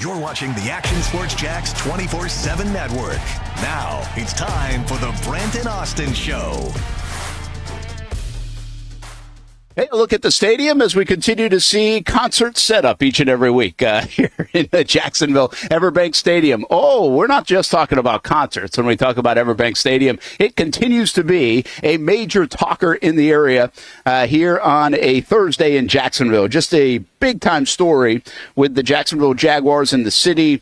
You're watching the Action Sports Jax 24/7 network. Now it's time for the Brent Austen Show. Hey, look at the stadium as we continue to see concerts set up each and every week here in the Jacksonville Everbank Stadium. Oh, we're not just talking about concerts when we talk about Everbank Stadium. It continues to be a major talker in the area here on a Thursday in Jacksonville. Just a big-time story with the Jacksonville Jaguars and the city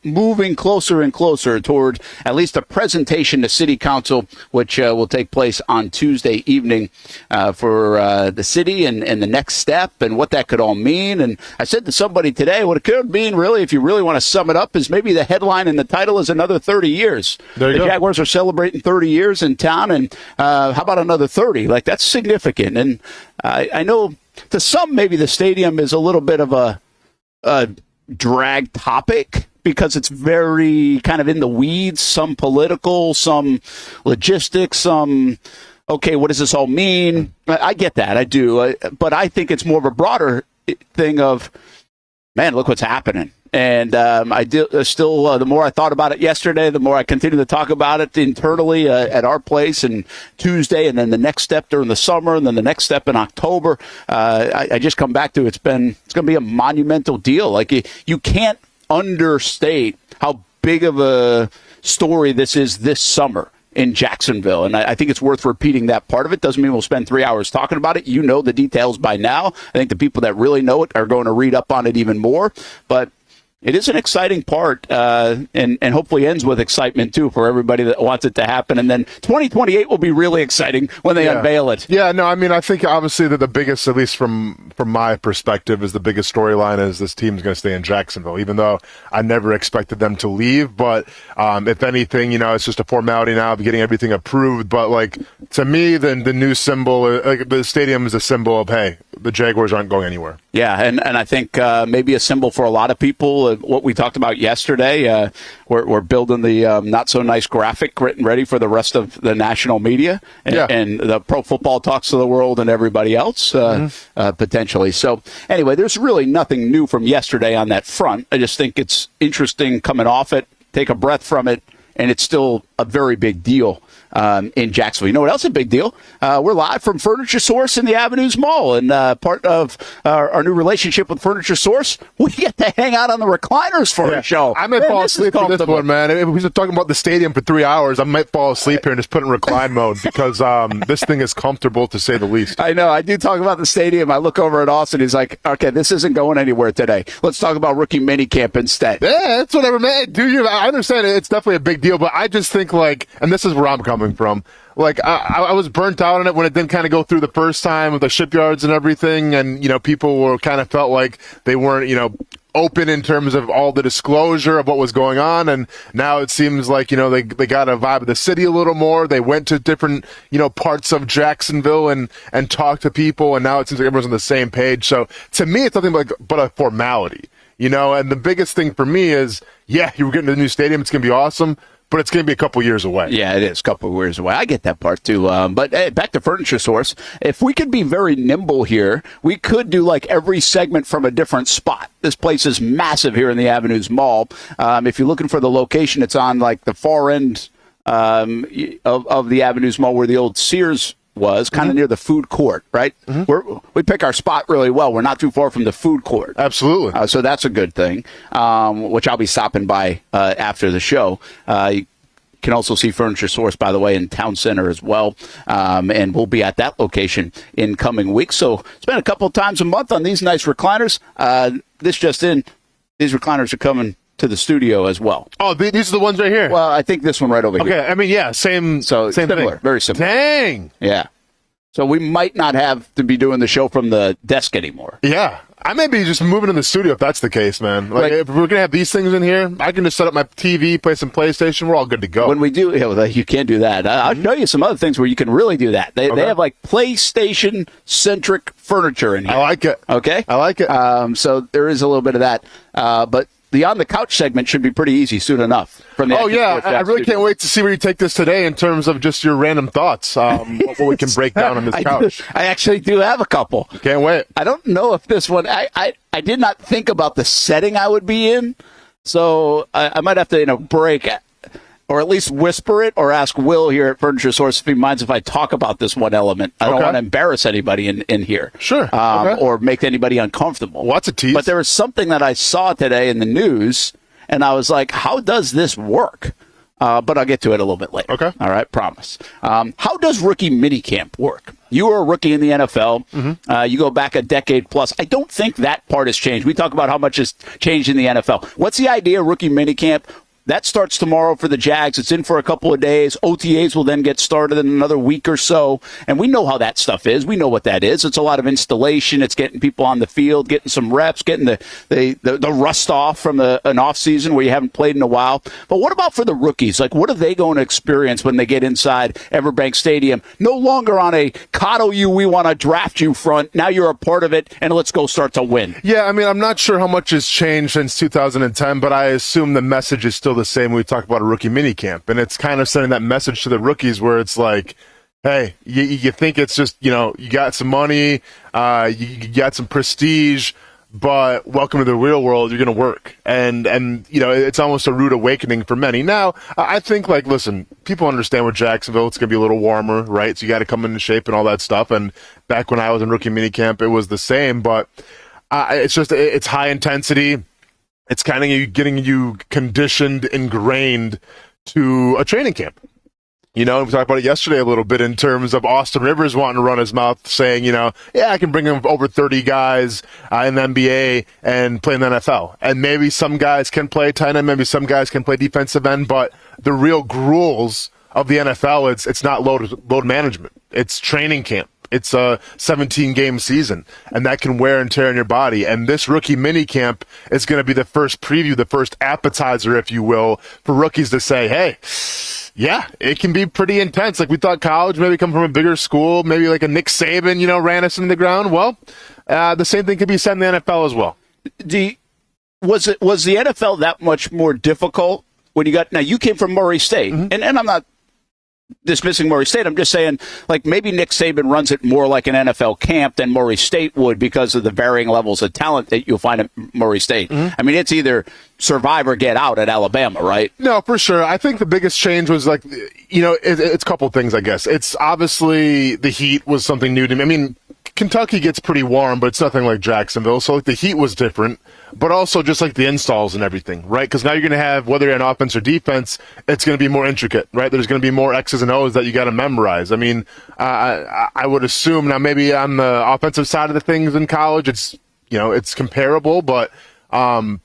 moving closer and closer toward at least a presentation to City Council, which will take place on Tuesday evening for the city and the next step and what that could all mean. And I said to somebody today, what it could mean, really, if you really want to sum it up, is maybe the headline and the title is another 30 years. The Jaguars are celebrating 30 years in town, and how about another 30? Like, that's significant. And I know to some, maybe the stadium is a little bit of a drag topic because it's very kind of in the weeds, some political, some logistics, some, okay, what does this all mean? I get that, I do. But I think it's more of a broader thing of, man, look what's happening. And I still, the more I thought about it yesterday, the more I continue to talk about it internally at our place, and Tuesday, and then the next step during the summer, and then the next step in October. I just come back to it's going to be a monumental deal. Like, you can't understate how big of a story this is this summer in Jacksonville. And I think it's worth repeating that part of it. Doesn't mean we'll spend 3 hours talking about it. You know the details by now. I think the people that really know it are going to read up on it even more. But it is an exciting part, and hopefully ends with excitement, too, for everybody that wants it to happen. And then 2028 will be really exciting when they unveil it. Yeah, no, I mean, I think obviously that the biggest, at least from my perspective, is the biggest storyline is this team's going to stay in Jacksonville, even though I never expected them to leave. But if anything, it's just a formality now of getting everything approved. But, like, to me, the new symbol, like, the stadium is a symbol of, hey, the Jaguars aren't going anywhere. Yeah, and I think maybe a symbol for a lot of people, what we talked about yesterday, we're building the not-so-nice graphic written ready for the rest of the national media and the Pro Football Talks of the world and everybody else, potentially. So, anyway, there's really nothing new from yesterday on that front. I just think it's interesting coming off it, take a breath from it, and it's still a very big deal in Jacksonville. You know what else is a big deal? We're live from Furniture Source in the Avenues Mall, and part of our new relationship with Furniture Source, we get to hang out on the recliners for a show. I might fall asleep in this one, man. If we were talking about the stadium for 3 hours, I might fall asleep here and just put in recline mode because this thing is comfortable, to say the least. I know. I do talk about the stadium. I look over at Austin. He's like, okay, this isn't going anywhere today. Let's talk about rookie minicamp instead. Yeah, that's whatever, man. I understand it. It's definitely a big deal, but I just think, like, and this is where I'm coming from. Like, I was burnt out on it when it didn't kind of go through the first time with the shipyards and everything, and, people were kind of felt like they weren't, open in terms of all the disclosure of what was going on. And now it seems like, they got a vibe of the city a little more. They went to different, parts of Jacksonville and talked to people, and now it seems like everyone's on the same page. So to me, it's nothing but a formality, and the biggest thing for me is, you're getting to the new stadium. It's going to be awesome. But it's going to be a couple years away. Yeah, it is a couple of years away. I get that part, too. But hey, back to Furniture Source. If we could be very nimble here, we could do like every segment from a different spot. This place is massive here in the Avenues Mall. If you're looking for the location, it's on like the far end of the Avenues Mall where the old Sears was, kind of near the food court, right? We pick our spot really well. We're not too far from the food court. Absolutely. So that's a good thing, which I'll be stopping by after the show. You can also see Furniture Source, by the way, in Town Center as well, and we'll be at that location in coming weeks. So spend a couple of times a month on these nice recliners. These recliners are coming to the studio as well. Oh, these are the ones right here? Well, I think this one right over here. Okay, I mean, same similar, thing. Very similar. Dang! Yeah. So we might not have to be doing the show from the desk anymore. Yeah. I may be just moving in the studio if that's the case, man. Like if we're going to have these things in here, I can just set up my TV, play some PlayStation. We're all good to go. When we do, you can't do that. I'll show you some other things where you can really do that. They have like PlayStation-centric furniture in here. I like it. Okay? I like it. So there is a little bit of that. But the On the Couch segment should be pretty easy soon enough. From the I really can't wait to see where you take this today in terms of just your random thoughts, what we can break down on this couch. I actually do have a couple. Can't wait. I don't know if this one, I did not think about the setting I would be in, so I might have to, break or at least whisper it or ask Will here at Furniture Source if he minds if I talk about this one element. I don't want to embarrass anybody in here. Sure. Or make anybody uncomfortable. What's a tease? But there was something that I saw today in the news, and I was like, how does this work? But I'll get to it a little bit later. Okay. All right, promise. How does rookie minicamp work? You were a rookie in the NFL. Mm-hmm. You go back a decade plus. I don't think that part has changed. We talk about how much has changed in the NFL. What's the idea of rookie minicamp? That starts tomorrow for the Jags. It's in for a couple of days. OTAs will then get started in another week or so. And we know how that stuff is. We know what that is. It's a lot of installation. It's getting people on the field, getting some reps, getting the rust off from an off season where you haven't played in a while. But what about for the rookies? Like, what are they going to experience when they get inside Everbank Stadium? No longer on a coddle you, we want to draft you front. Now you're a part of it, and let's go start to win. Yeah, I mean, I'm not sure how much has changed since 2010, but I assume the message is still the same when we talk about a rookie minicamp. And it's kind of sending that message to the rookies where it's like, hey, you think it's just, you got some money, you got some prestige, but welcome to the real world. You're going to work. And it's almost a rude awakening for many. Now, I think, listen, people understand with Jacksonville, it's going to be a little warmer, right? So you got to come into shape and all that stuff. And back when I was in rookie minicamp, it was the same, but it's high intensity. It's kind of getting you conditioned, ingrained to a training camp. We talked about it yesterday a little bit in terms of Austin Rivers wanting to run his mouth saying, I can bring in over 30 guys in the NBA and play in the NFL. And maybe some guys can play tight end, maybe some guys can play defensive end, but the real rules of the NFL, it's not load management. It's training camp. It's a 17-game season, and that can wear and tear on your body. And this rookie minicamp is going to be the first preview, the first appetizer, if you will, for rookies to say, hey, yeah, it can be pretty intense. Like we thought college, maybe come from a bigger school, maybe like a Nick Saban, ran us into the ground. Well, the same thing could be said in the NFL as well. Was the NFL that much more difficult when now you came from Murray State, mm-hmm. and I'm not dismissing Murray State. I'm just saying, maybe Nick Saban runs it more like an NFL camp than Murray State would because of the varying levels of talent that you'll find at Murray State. Mm-hmm. I mean, it's either survive or get out at Alabama, right? No, for sure. I think the biggest change was it's a couple things, I guess. It's obviously the heat was something new to me. I mean, Kentucky gets pretty warm, but it's nothing like Jacksonville. So the heat was different, but also just the installs and everything, right? Because now you're going to have, whether you're on offense or defense, it's going to be more intricate, right? There's going to be more X's and O's that you got to memorize. I mean, I would assume now maybe on the offensive side of the things in college, it's comparable, but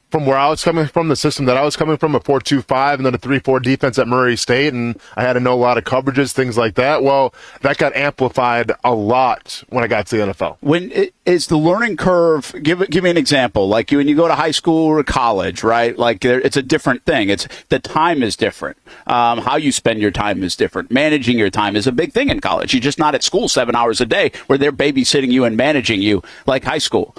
from where I was coming from, the system that I was coming from, a 4-2-5 and then a 3-4 defense at Murray State, and I had to know a lot of coverages, things like that. Well, that got amplified a lot when I got to the NFL. Is the learning curve, give me an example, like when you go to high school or college, right? It's a different thing. The time is different. How you spend your time is different. Managing your time is a big thing in college. You're just not at school 7 hours a day where they're babysitting you and managing you like high school.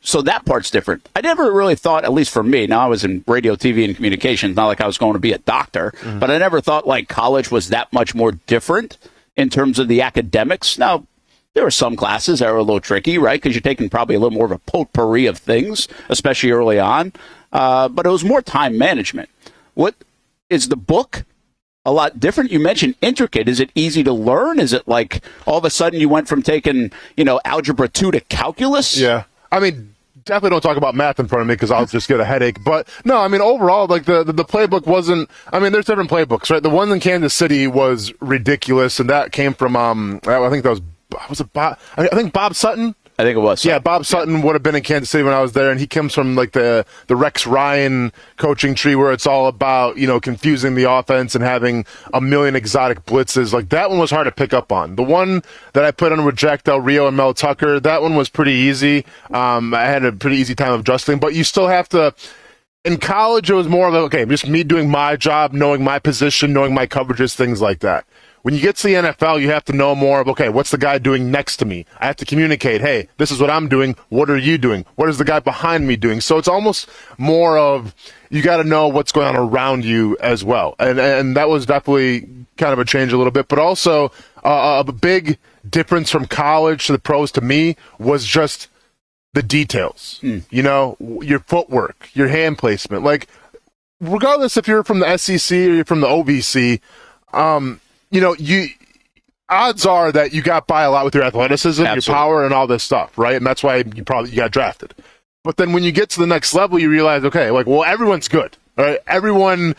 So that part's different. I never really thought, at least for me, now I was in radio, TV, and communications, not like I was going to be a doctor, mm-hmm. but I never thought college was that much more different in terms of the academics. Now, there were some classes that were a little tricky, right, because you're taking probably a little more of a potpourri of things, especially early on, but it was more time management. What is the book a lot different? You mentioned intricate. Is it easy to learn? Is it all of a sudden you went from taking, algebra 2 to calculus? Yeah. I mean, definitely don't talk about math in front of me because I'll just get a headache. But no, I mean, overall, the playbook wasn't. I mean, there's different playbooks, right? The one in Kansas City was ridiculous, and that came from I think that was it Bob? I think Bob Sutton. I think it was. Yeah, Bob Sutton would have been in Kansas City when I was there, and he comes from the Rex Ryan coaching tree where it's all about, confusing the offense and having a million exotic blitzes. That one was hard to pick up on. The one that I put on with Jack Del Rio and Mel Tucker, that one was pretty easy. I had a pretty easy time adjusting, but you still have to. In college, it was more of just me doing my job, knowing my position, knowing my coverages, things like that. When you get to the NFL, you have to know more of, okay, what's the guy doing next to me? I have to communicate, hey, this is what I'm doing. What are you doing? What is the guy behind me doing? So it's almost more of, you got to know what's going on around you as well. And that was definitely kind of a change a little bit. But also a big difference from college to the pros to me was just the details. You know, your footwork, your hand placement. Like, regardless if you're from the SEC or you're from the OVC, you know, odds are that you got by a lot with your athleticism, your power, and all this stuff, right? And that's why you got drafted. But then when you get to the next level, you realize, okay, like, well, everyone's good, right? Everyone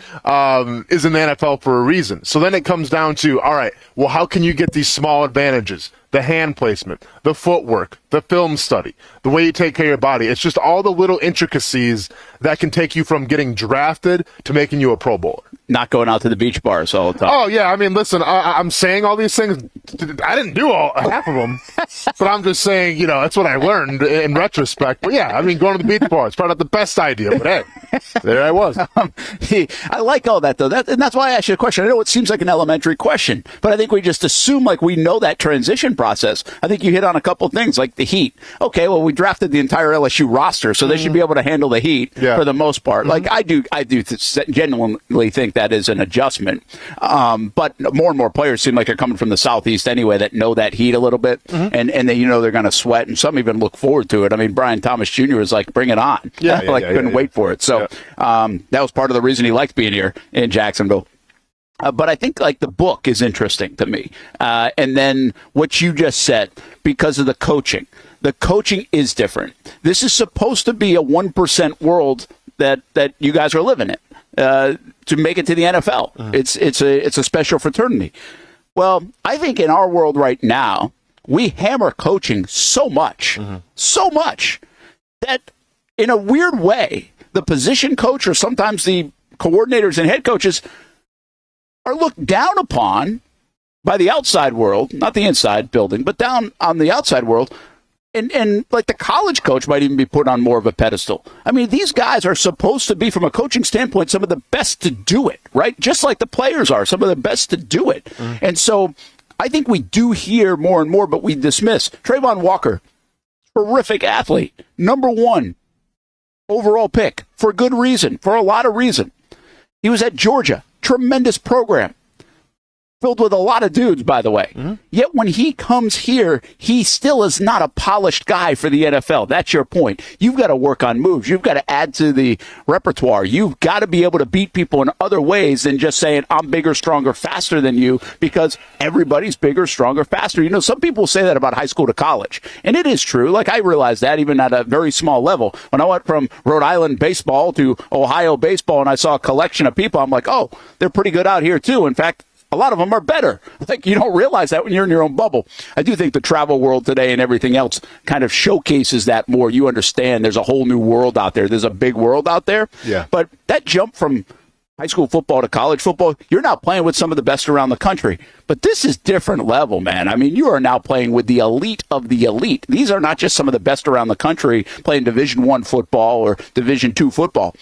is in the NFL for a reason. So then it comes down to, all right, well, how can you get these small advantages? The hand placement, the footwork, the film study, the way you take care of your body. It's just all the little intricacies that can take you from getting drafted to making you a Pro Bowler. Not going out to the beach bars all the time. Oh, yeah. I mean, listen, I'm saying all these things. I didn't do half of them, but I'm just saying, you know, that's what I learned in retrospect. But yeah, I mean, going to the beach bar, it's probably not the best idea, but hey, there I was. I like all that, though. And that's why I asked you a question. I know it seems like an elementary question, but I think we just assume like we know that transition process. I think you hit on a couple things like the heat. Okay, well, we drafted the entire LSU roster, so they should be able to handle the heat for the most part. Like I do genuinely think that is an adjustment. But more and more players seem like they're coming from the Southeast anyway that know that heat a little bit, and they, you know, they're going to sweat, and some even look forward to it. I mean, Brian Thomas Jr. was like, bring it on. Couldn't wait for it. So that was part of the reason he liked being here in Jacksonville. But I think like the book is interesting to me. And then what you just said, because of the coaching. The coaching is different. This is supposed to be a 1% world that you guys are living in to make it to the NFL. It's a special fraternity. Well, I think in our world right now, we hammer coaching so much that in a weird way, the position coach or sometimes the coordinators and head coaches are looked down upon by the outside world, not the inside building, but down on the outside world. And like the college coach might even be put on more of a pedestal. I mean, these guys are supposed to be, from a coaching standpoint, some of the best to do it, right? Just like the players are, some of the best to do it. And so I think we do hear more and more, but we dismiss. Trayvon Walker, terrific athlete, #1 overall pick, for good reason, for a lot of reason. He was at Georgia, tremendous program. Filled with a lot of dudes, by the way. Yet when he comes here, he still is not a polished guy for the NFL. That's your point. You've got to work on moves. You've got to add to the repertoire. You've got to be able to beat people in other ways than just saying, I'm bigger, stronger, faster than you, because everybody's bigger, stronger, faster. You know, some people say that about high school to college, and it is true. Like, I realized that even at a very small level. When I went from Rhode Island baseball to Ohio baseball and I saw a collection of people, I'm like, oh, they're pretty good out here, too. In fact, a lot of them are better. Like, you don't realize that when you're in your own bubble. I do think the travel world today and everything else kind of showcases that more. You understand there's a whole new world out there. There's a big world out there. Yeah. But that jump from high school football to college football, you're now playing with some of the best around the country. But this is different level, man. I mean, you are now playing with the elite of the elite. These are not just some of the best around the country playing Division I football or Division II football.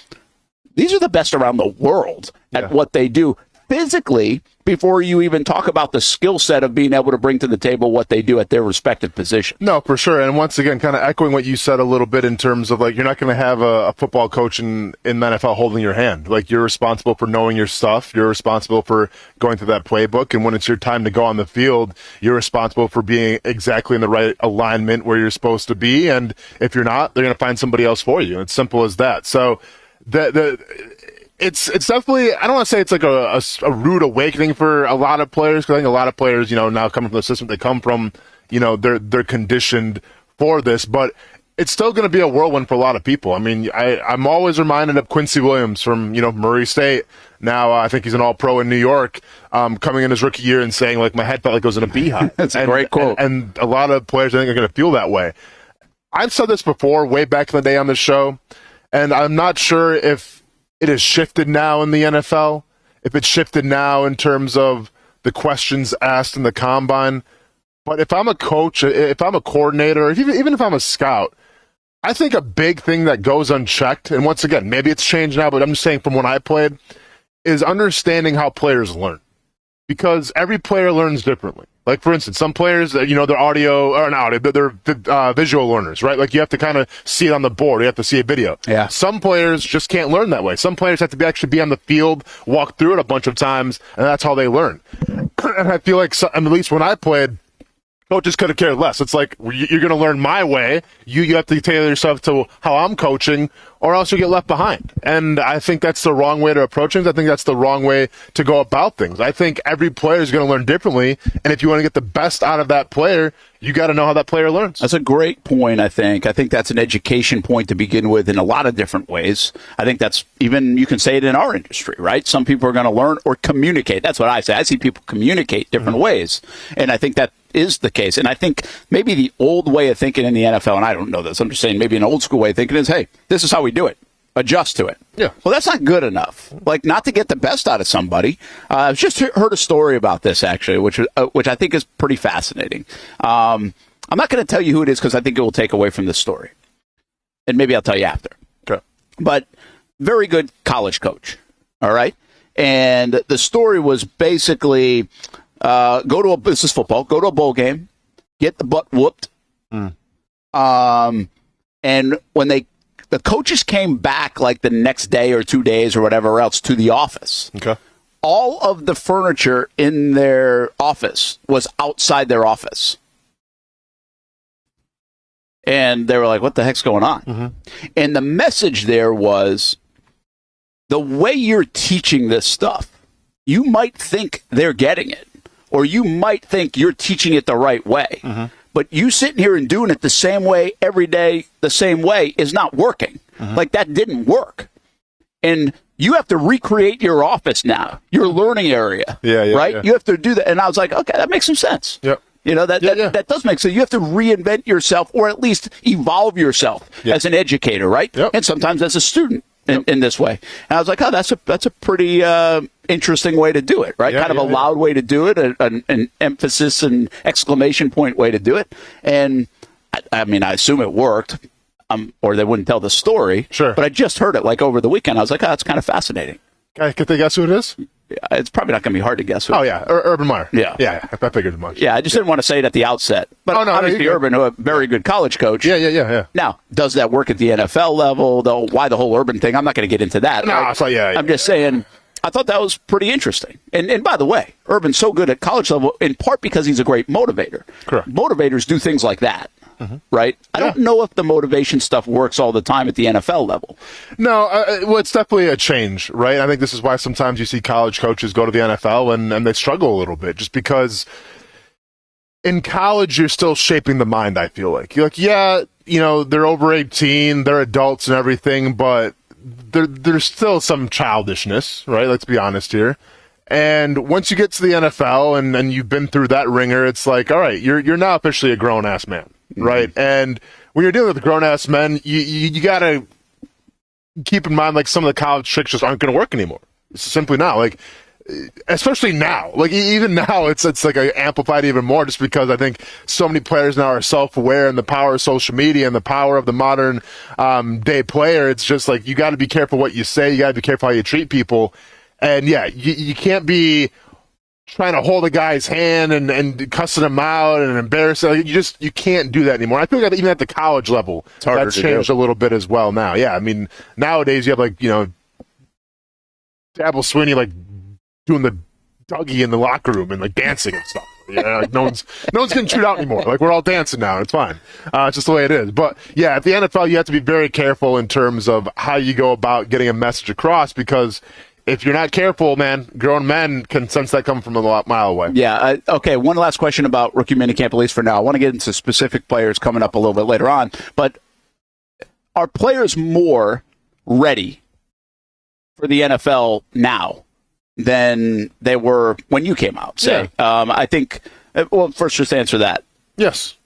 These are the best around the world at what they do physically, before you even talk about the skill set of being able to bring to the table what they do at their respective position. No, for sure. And once again, kind of echoing what you said a little bit in terms of, like, you're not going to have a football coach in the NFL holding your hand. Like, you're responsible for knowing your stuff. You're responsible for going through that playbook. And when it's your time to go on the field, you're responsible for being exactly in the right alignment where you're supposed to be. And if you're not, they're going to find somebody else for you. It's simple as that. So It's definitely, I don't want to say it's like a rude awakening for a lot of players, because I think a lot of players, you know, now coming from the system they come from, you know, they're conditioned for this, but it's still going to be a whirlwind for a lot of people. I mean, I'm always reminded of Quincy Williams from, you know, Murray State. Now I think he's an All-Pro in New York, coming in his rookie year and saying, like, my head felt like it was in a beehive. That's a great quote. And a lot of players, I think, are going to feel that way. I've said this before, way back in the day on this show, and I'm not sure if it has shifted now in the NFL, if it's shifted now in terms of the questions asked in the combine. But if I'm a coach, if I'm a coordinator, even if I'm a scout, I think a big thing that goes unchecked, and once again, maybe it's changed now, but I'm just saying from when I played, is understanding how players learn. because every player learns differently. Like, for instance, some players, they're audio, or not audio, they're visual learners, right? Like, you have to kind of see it on the board. You have to see a video. Yeah. Some players just can't learn that way. Some players have to actually be on the field, walk through it a bunch of times, and that's how they learn. And I feel like, at least when I played, coaches could have cared less. It's like, you're going to learn my way. You have to tailor yourself to how I'm coaching, or else you get left behind. And I think that's the wrong way to approach things. I think that's the wrong way to go about things. I think every player is going to learn differently, and if you want to get the best out of that player, you got to know how that player learns. That's a great point, I think. I think that's an education point to begin with in a lot of different ways. I think that's even, you can say it in our industry, right? Some people are going to learn or communicate. That's what I say. I see people communicate different ways, and I think that is the case. And I think maybe the old way of thinking in the NFL, and I don't know this, I'm just saying maybe an old school way of thinking is, hey, this is how we do it. Adjust to it. Yeah. Well, that's not good enough. Like, not to get the best out of somebody. I've just heard a story about this, actually, which I think is pretty fascinating. I'm not going to tell you who it is because I think it will take away from this story. And maybe I'll tell you after. Okay. But very good college coach. All right. And the story was basically this is football, go to a bowl game, get the butt whooped. And when the coaches came back like the next day or 2 days or whatever else to the office. Okay. All of the furniture in their office was outside their office. And they were like, what the heck's going on? Mm-hmm. And the message there was, the way you're teaching this stuff, you might think they're getting it, or you might think you're teaching it the right way. Mm-hmm. But you sitting here and doing it the same way every day, the same way, is not working. Mm-hmm. Like, that didn't work. And you have to recreate your office now, your learning area, right? Yeah. You have to do that. And I was like, okay, that makes some sense. Yep. That does make sense. You have to reinvent yourself, or at least evolve yourself as an educator, right? Yep. And sometimes as a student in this way. And I was like, oh, that's a pretty interesting way to do it, right? Kind of a loud way to do it, an emphasis and exclamation point way to do it. And I mean, I assume it worked, or they wouldn't tell the story. Sure. But I just heard it like over the weekend. I was like, oh, that's kind of fascinating. Could they guess who it is? It's probably not going to be hard to guess who. Oh, yeah. Urban Meyer. Yeah. I figured as much. Yeah, I just didn't want to say it at the outset. But obviously, Urban, a very good college coach. Yeah. Now, does that work at the NFL level, though? Why the whole Urban thing? I'm not going to get into that. No, right? I'm just saying, I thought that was pretty interesting. And by the way, Urban's so good at college level, in part because he's a great motivator. Correct. Motivators do things like that. Mm-hmm. Right? I don't know if the motivation stuff works all the time at the NFL level. No, well, it's definitely a change, right? I think this is why sometimes you see college coaches go to the NFL and they struggle a little bit, just because in college you're still shaping the mind, I feel like. You're like, they're over 18, they're adults and everything, but there's still some childishness, right? Let's be honest here. And once you get to the NFL and you've been through that ringer, it's like, all right, you're now officially a grown-ass man. Right. And when you're dealing with grown ass men, you got to keep in mind, like, some of the college tricks just aren't going to work anymore. It's simply not. Like, especially now, like, even now, it's like amplified even more, just because I think so many players now are self-aware, and the power of social media and the power of the modern day player. It's just like, you got to be careful what you say. You got to be careful how you treat people. And you can't be trying to hold a guy's hand and cussing him out and embarrassing. Like, you can't do that anymore. I feel like even at the college level, that's changed a little bit as well now. Yeah, I mean, nowadays you have, like, Dabble Sweeney, like, doing the Dougie in the locker room and, like, dancing and stuff. Like, no one's getting chewed out anymore. Like, we're all dancing now. It's fine. It's just the way it is. But yeah, at the NFL, you have to be very careful in terms of how you go about getting a message across, because if you're not careful, man, grown men can sense that coming from a mile away. Yeah. Okay. One last question about rookie minicamp, at least for now. I want to get into specific players coming up a little bit later on. But are players more ready for the NFL now than they were when you came out, say? Yeah. I think, well, first just answer that. Yes.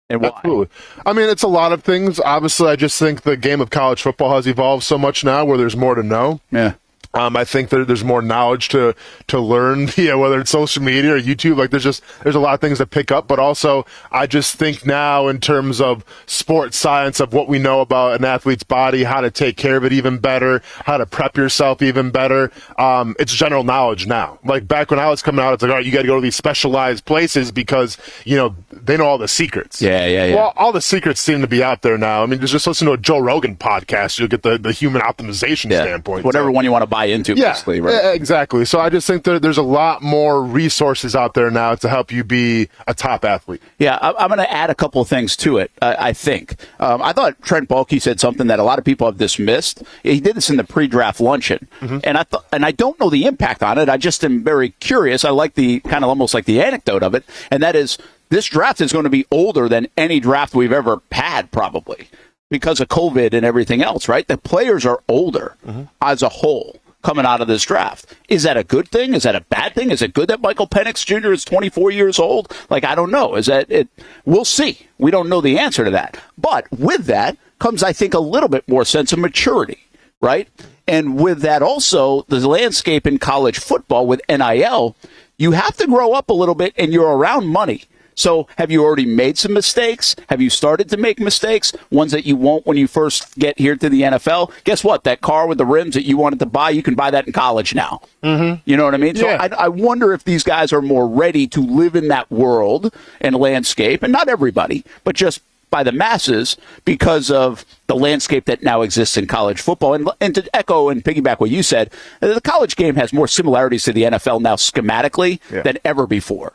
And why? Absolutely. I mean, it's a lot of things. Obviously, I just think the game of college football has evolved so much now where there's more to know. Yeah. I think there's more knowledge to learn, whether it's social media or YouTube. Like there's a lot of things to pick up, but also I just think now in terms of sports science of what we know about an athlete's body, how to take care of it even better, how to prep yourself even better. It's general knowledge now. Like back when I was coming out, it's like, all right, you got to go to these specialized places because, they know all the secrets. Yeah. Well, all the secrets seem to be out there now. I mean, just listen to a Joe Rogan podcast. You'll get the human optimization standpoint. Whatever one you want to buy into, basically, right? Yeah, exactly. So I just think there's a lot more resources out there now to help you be a top athlete. Yeah, I'm going to add a couple of things to it, I think. I thought Trent Baalke said something that a lot of people have dismissed. He did this in the pre-draft luncheon, and I don't know the impact on it. I just am very curious. I like the kind of almost like the anecdote of it, and that is this draft is going to be older than any draft we've ever had, probably, because of COVID and everything else, right? The players are older as a whole coming out of this draft. Is that a good thing? Is that a bad thing? Is it good that Michael Penix Jr. is 24 years old? Like, I don't know. Is that it? We'll see. We don't know the answer to that. But with that comes, I think, a little bit more sense of maturity, right? And with that also, the landscape in college football with NIL, you have to grow up a little bit and you're around money. So have you already made some mistakes? Have you started to make mistakes? Ones that you won't when you first get here to the NFL? Guess what? That car with the rims that you wanted to buy, you can buy that in college now. You know what I mean? Yeah. So I wonder if these guys are more ready to live in that world and landscape, and not everybody, but just by the masses because of the landscape that now exists in college football. And to echo and piggyback what you said, the college game has more similarities to the NFL now schematically than ever before.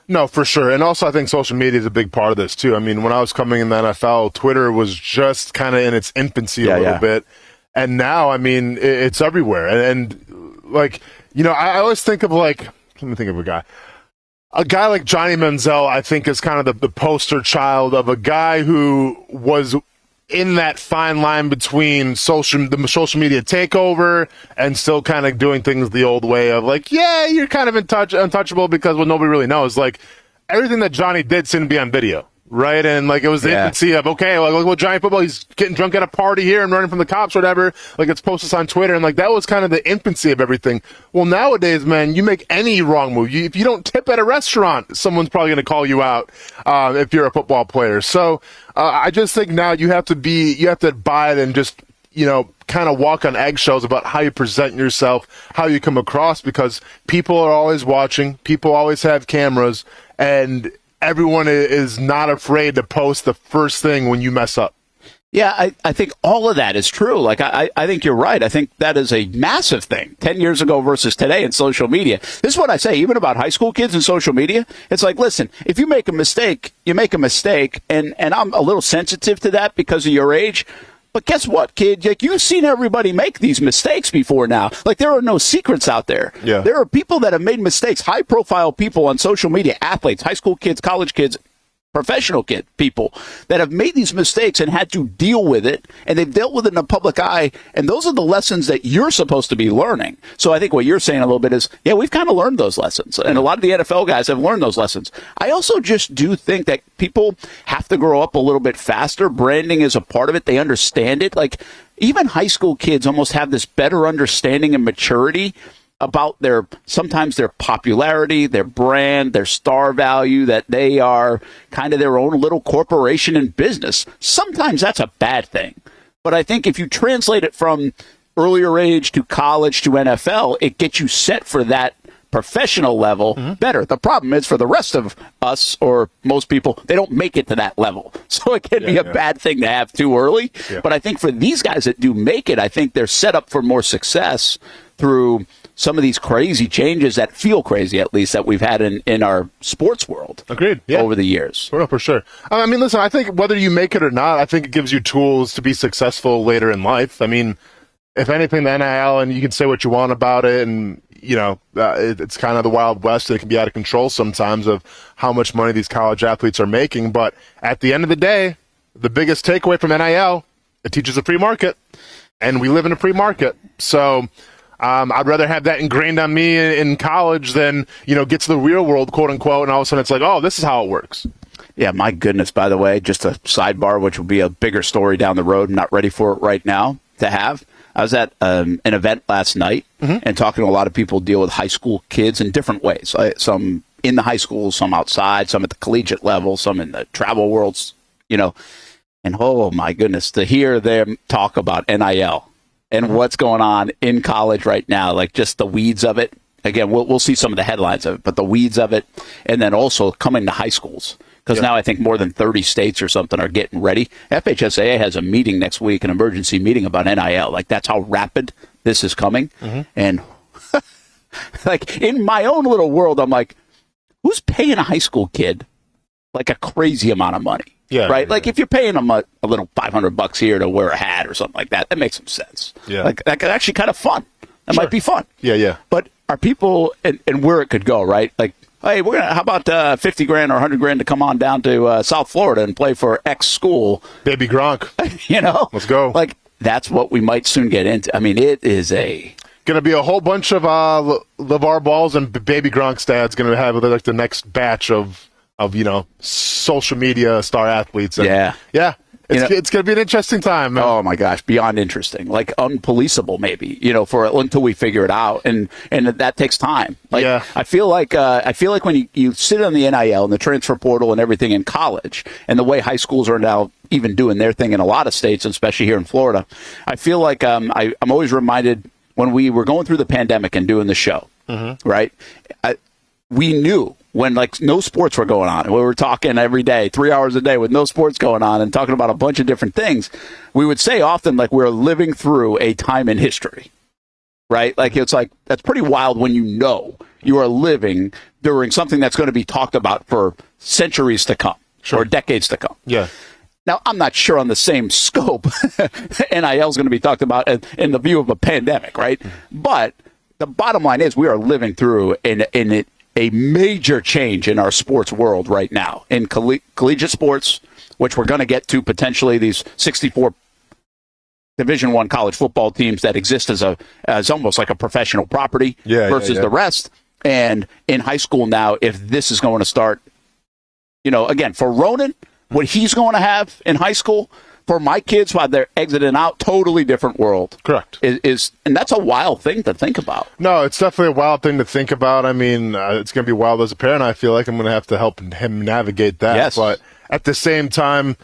No, for sure. And also I think social media is a big part of this too. I mean, when I was coming in the NFL, Twitter was just kind of in its infancy a little bit. And now, I mean, it's everywhere. And like, I always think of let me think of a guy. A guy like Johnny Manziel, I think, is kind of the poster child of a guy who was in that fine line between the social media takeover and still kind of doing things the old way of you're kind of untouchable because nobody really knows. Like everything that Johnny did seemed to be on video, right? And it was the infancy of look, Johnny football, he's getting drunk at a party here and running from the cops or whatever. It's posted on Twitter, and that was kind of the infancy of everything. Well, nowadays, man, you make any wrong move. If you don't tip at a restaurant, someone's probably going to call you out if you're a football player. So I just think now you have to abide and just kind of walk on eggshells about how you present yourself, how you come across, because people are always watching, people always have cameras, and everyone is not afraid to post the first thing when you mess up. Yeah, I think all of that is true. I think you're right. I think that is a massive thing 10 years ago versus today in social media. This is what I say, even about high school kids in social media. It's listen, if you make a mistake, you make a mistake. And I'm a little sensitive to that because of your age. But guess what, kid? You've seen everybody make these mistakes before now. There are no secrets out there. Yeah. There are people that have made mistakes, high-profile people on social media, athletes, high school kids, college kids, professional people that have made these mistakes and had to deal with it, and they've dealt with it in the public eye, and those are the lessons that you're supposed to be learning. So I think what you're saying a little bit is, we've kind of learned those lessons, and a lot of the NFL guys have learned those lessons. I also just do think that people have to grow up a little bit faster. Branding is a part of it. They understand it. Even high school kids almost have this better understanding and maturity about sometimes their popularity, their brand, their star value, that they are kind of their own little corporation in business. Sometimes that's a bad thing. But I think if you translate it from earlier age to college to NFL, it gets you set for that professional level better. The problem is for the rest of us, or most people, they don't make it to that level. So it can be a bad thing to have too early. Yeah. But I think for these guys that do make it, I think they're set up for more success through some of these crazy changes that feel crazy, at least, that we've had in our sports world. Agreed. Over the years. For sure. I mean, listen, I think whether you make it or not, I think it gives you tools to be successful later in life. I mean, if anything, the NIL, and you can say what you want about it, and it's kind of the Wild West. It can be out of control sometimes of how much money these college athletes are making. But at the end of the day, the biggest takeaway from NIL, it teaches a free market, and we live in a free market. So I'd rather have that ingrained on me in college than, get to the real world, quote unquote, and all of a sudden it's this is how it works. Yeah, my goodness, by the way, just a sidebar, which will be a bigger story down the road. I'm not ready for it right now to have. I was at an event last night and talking to a lot of people who deal with high school kids in different ways. Some in the high school, some outside, some at the collegiate level, some in the travel worlds, And oh my goodness, to hear them talk about NIL and what's going on in college right now, like just the weeds of it. Again, we'll see some of the headlines of it, but the weeds of it, and then also coming to high schools. Because now I think more than 30 states or something are getting ready. FHSAA has a meeting next week, an emergency meeting about NIL. Like, that's how rapid this is coming. And, like, in my own little world, I'm like, who's paying a high school kid, like, a crazy amount of money? Yeah, right? yeah. Like, if you're paying them a little $500 here to wear a hat or something like that, that makes some sense. Yeah. Like, that's actually kind of fun. That might be fun. Yeah. But are people, and where it could go, right? Like, hey, how about $50,000 or $100,000 to come on down to South Florida and play for X school? Baby Gronk. Let's go. Like, that's what we might soon get into. I mean, it is going to be a whole bunch of LeVar Balls and Baby Gronk stats going to have like the next batch of social media star athletes. And, yeah. It's going to be an interesting time. Oh my gosh, beyond interesting, like unpoliceable, maybe. Until we figure it out, and that takes time. Like, I feel like when you sit on the NIL and the transfer portal and everything in college, and the way high schools are now even doing their thing in a lot of states, especially here in Florida, I feel like I'm always reminded when we were going through the pandemic and doing the show, right? We knew when no sports were going on. We were talking every day, 3 hours a day with no sports going on and talking about a bunch of different things. We would say often we're living through a time in history, right? Like it's like, that's pretty wild when you are living during something that's going to be talked about for centuries to come or decades to come. Yeah. Now, I'm not sure on the same scope NIL is going to be talked about in the view of a pandemic, right? But the bottom line is we are living through a major change in our sports world right now in collegiate sports, which we're going to get to potentially these 64 Division I college football teams that exist as almost like a professional property versus the rest. And in high school now, if this is going to start, again, for Ronan, what he's going to have in high school, for my kids while they're exiting out, totally different world. Correct. And that's a wild thing to think about. No, it's definitely a wild thing to think about. I mean, it's going to be wild as a parent. I feel like I'm going to have to help him navigate that. Yes. But at the same time,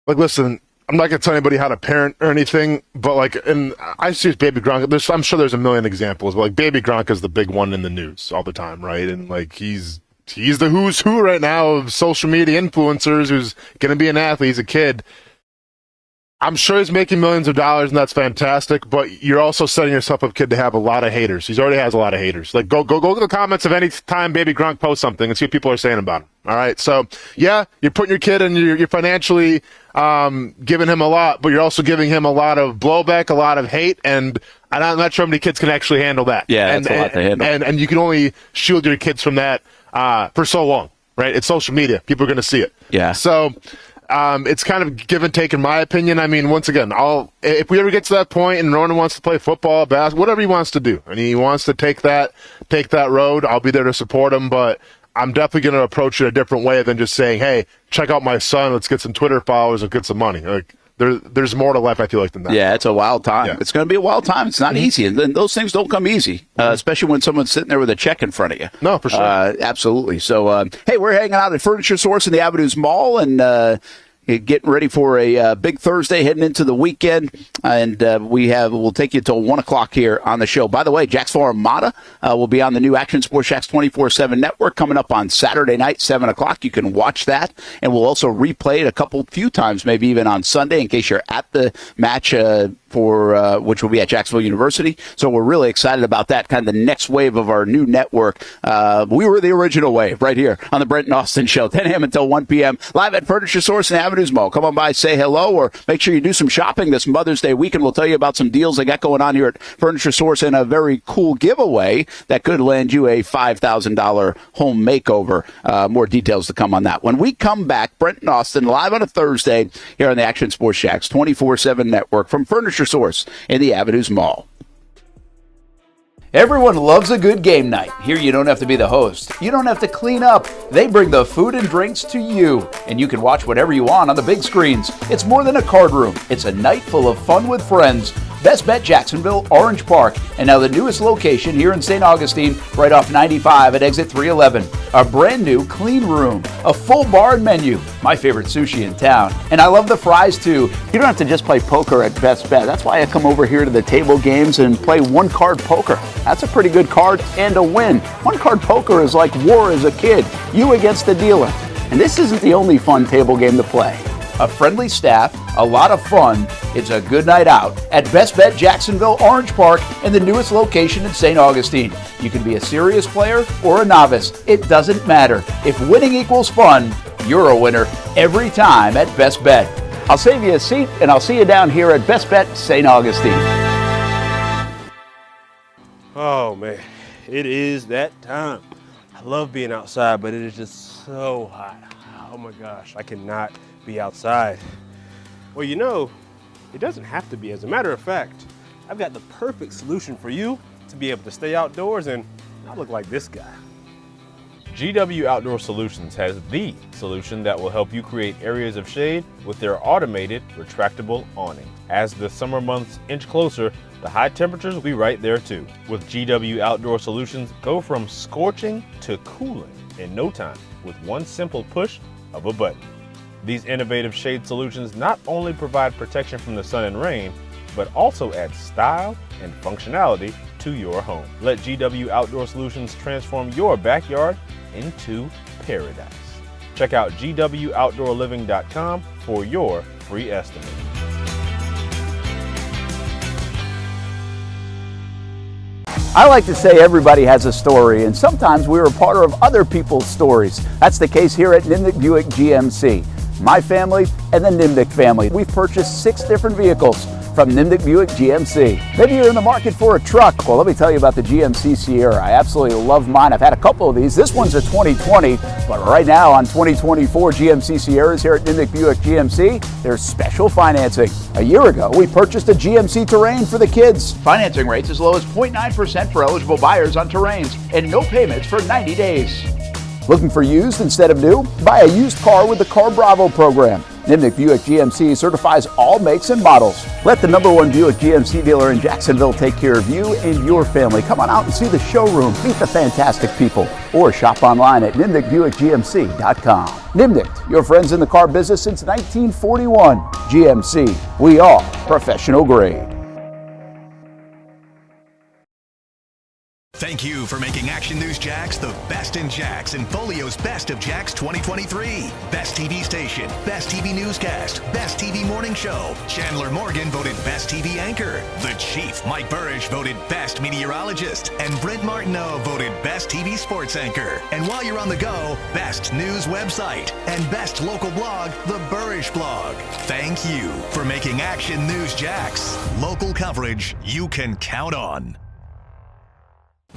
listen, I'm not going to tell anybody how to parent or anything, but and I see Baby Gronk. I'm sure there's a million examples, but Baby Gronk is the big one in the news all the time, right? And he's the who's who right now of social media influencers who's going to be an athlete. He's a kid. I'm sure he's making millions of dollars, and that's fantastic, but you're also setting yourself up, kid, to have a lot of haters. He already has a lot of haters. Go to the comments of any time Baby Gronk posts something and see what people are saying about him. All right? So, yeah, you're putting your kid and you're financially giving him a lot, but you're also giving him a lot of blowback, a lot of hate, and I'm not sure how many kids can actually handle that. Yeah, that's a lot to handle. And you can only shield your kids from that for so long, right? It's social media. People are going to see it. Yeah. So it's kind of give and take in my opinion. I mean, once again, if we ever get to that point and Ronan wants to play football, basketball, whatever he wants to do, and he wants to take that road, I'll be there to support him, but I'm definitely going to approach it a different way than just saying, hey, check out my son, let's get some Twitter followers and get some money. There's more to life, I feel like, than that. Yeah, it's a wild time. Yeah. It's going to be a wild time. It's not easy. And then those things don't come easy, especially when someone's sitting there with a check in front of you. No, for sure. Absolutely. So, hey, we're hanging out at Furniture Source in the Avenues Mall, and getting ready for a big Thursday heading into the weekend. And we'll take you till 1 o'clock here on the show. By the way, Jacksonville Armada will be on the new Action Sports Shacks 24/7 network coming up on Saturday night, 7 o'clock. You can watch that. And we'll also replay it a few times, maybe even on Sunday, in case you're at the match which will be at Jacksonville University. So we're really excited about that, kind of the next wave of our new network. We were the original wave right here on the Brent Austen Show, 10 a.m. until 1 p.m. live at Furniture Source and Avenues Mall. Come on by, say hello, or make sure you do some shopping this Mother's Day weekend. We'll tell you about some deals they got going on here at Furniture Source and a very cool giveaway that could land you a $5,000 home makeover. More details to come on that. When we come back, Brent and Austen live on a Thursday here on the Action Sports Shacks 24/7 network from Furniture Source in the Avenues Mall. Everyone loves a good game night. Here you don't have to be the host. You don't have to clean up. They bring the food and drinks to you, and you can watch whatever you want on the big screens. It's more than a card room. It's a night full of fun with friends. Best Bet Jacksonville, Orange Park, and now the newest location here in St. Augustine, right off 95 at exit 311. A brand new clean room, a full bar and menu, my favorite sushi in town. And I love the fries too. You don't have to just play poker at Best Bet. That's why I come over here to the table games and play one-card poker. That's a pretty good card and a win. One-card poker is like war as a kid, you against the dealer. And this isn't the only fun table game to play. A friendly staff, a lot of fun. It's a good night out at Best Bet Jacksonville, Orange Park, and the newest location in St. Augustine. You can be a serious player or a novice. It doesn't matter. If winning equals fun, you're a winner every time at Best Bet. I'll save you a seat, and I'll see you down here at Best Bet St. Augustine. Oh, man, it is that time. I love being outside, but it is just so hot. Oh, my gosh, I cannot be outside. Well, you know, it doesn't have to be. As a matter of fact, I've got the perfect solution for you to be able to stay outdoors and not look like this guy. GW Outdoor Solutions has the solution that will help you create areas of shade with their automated retractable awning. As the summer months inch closer, the high temperatures will be right there too. With GW Outdoor Solutions, go from scorching to cooling in no time with one simple push of a button. These innovative shade solutions not only provide protection from the sun and rain, but also add style and functionality to your home. Let GW Outdoor Solutions transform your backyard into paradise. Check out gwoutdoorliving.com for your free estimate. I like to say everybody has a story, and sometimes we're a part of other people's stories. That's the case here at Nimnicht Buick GMC. My family and the Nimnicht family. We've purchased 6 different vehicles from Nimnicht Buick GMC. Maybe you're in the market for a truck. Well, let me tell you about the GMC Sierra. I absolutely love mine. I've had a couple of these. This one's a 2020, but right now on 2024 GMC Sierras here at Nimnicht Buick GMC, there's special financing. A year ago, we purchased a GMC Terrain for the kids. Financing rates as low as 0.9% for eligible buyers on Terrains and no payments for 90 days. Looking for used instead of new? Buy a used car with the Car Bravo program. Nimnicht Buick GMC certifies all makes and models. Let the #1 Buick GMC dealer in Jacksonville take care of you and your family. Come on out and see the showroom, meet the fantastic people, or shop online at nimnichtbuickgmc.com. Nimnicht, your friends in the car business since 1941. GMC, we are professional grade. Thank you for making Action News Jax the best in Jax and Folio's Best of Jax 2023. Best TV station, Best TV newscast, Best TV morning show. Chandler Morgan voted Best TV anchor. The Chief, Mike Burrish, voted Best meteorologist. And Brent Martineau voted Best TV sports anchor. And while you're on the go, Best news website and Best local blog, The Burrish Blog. Thank you for making Action News Jax local coverage you can count on.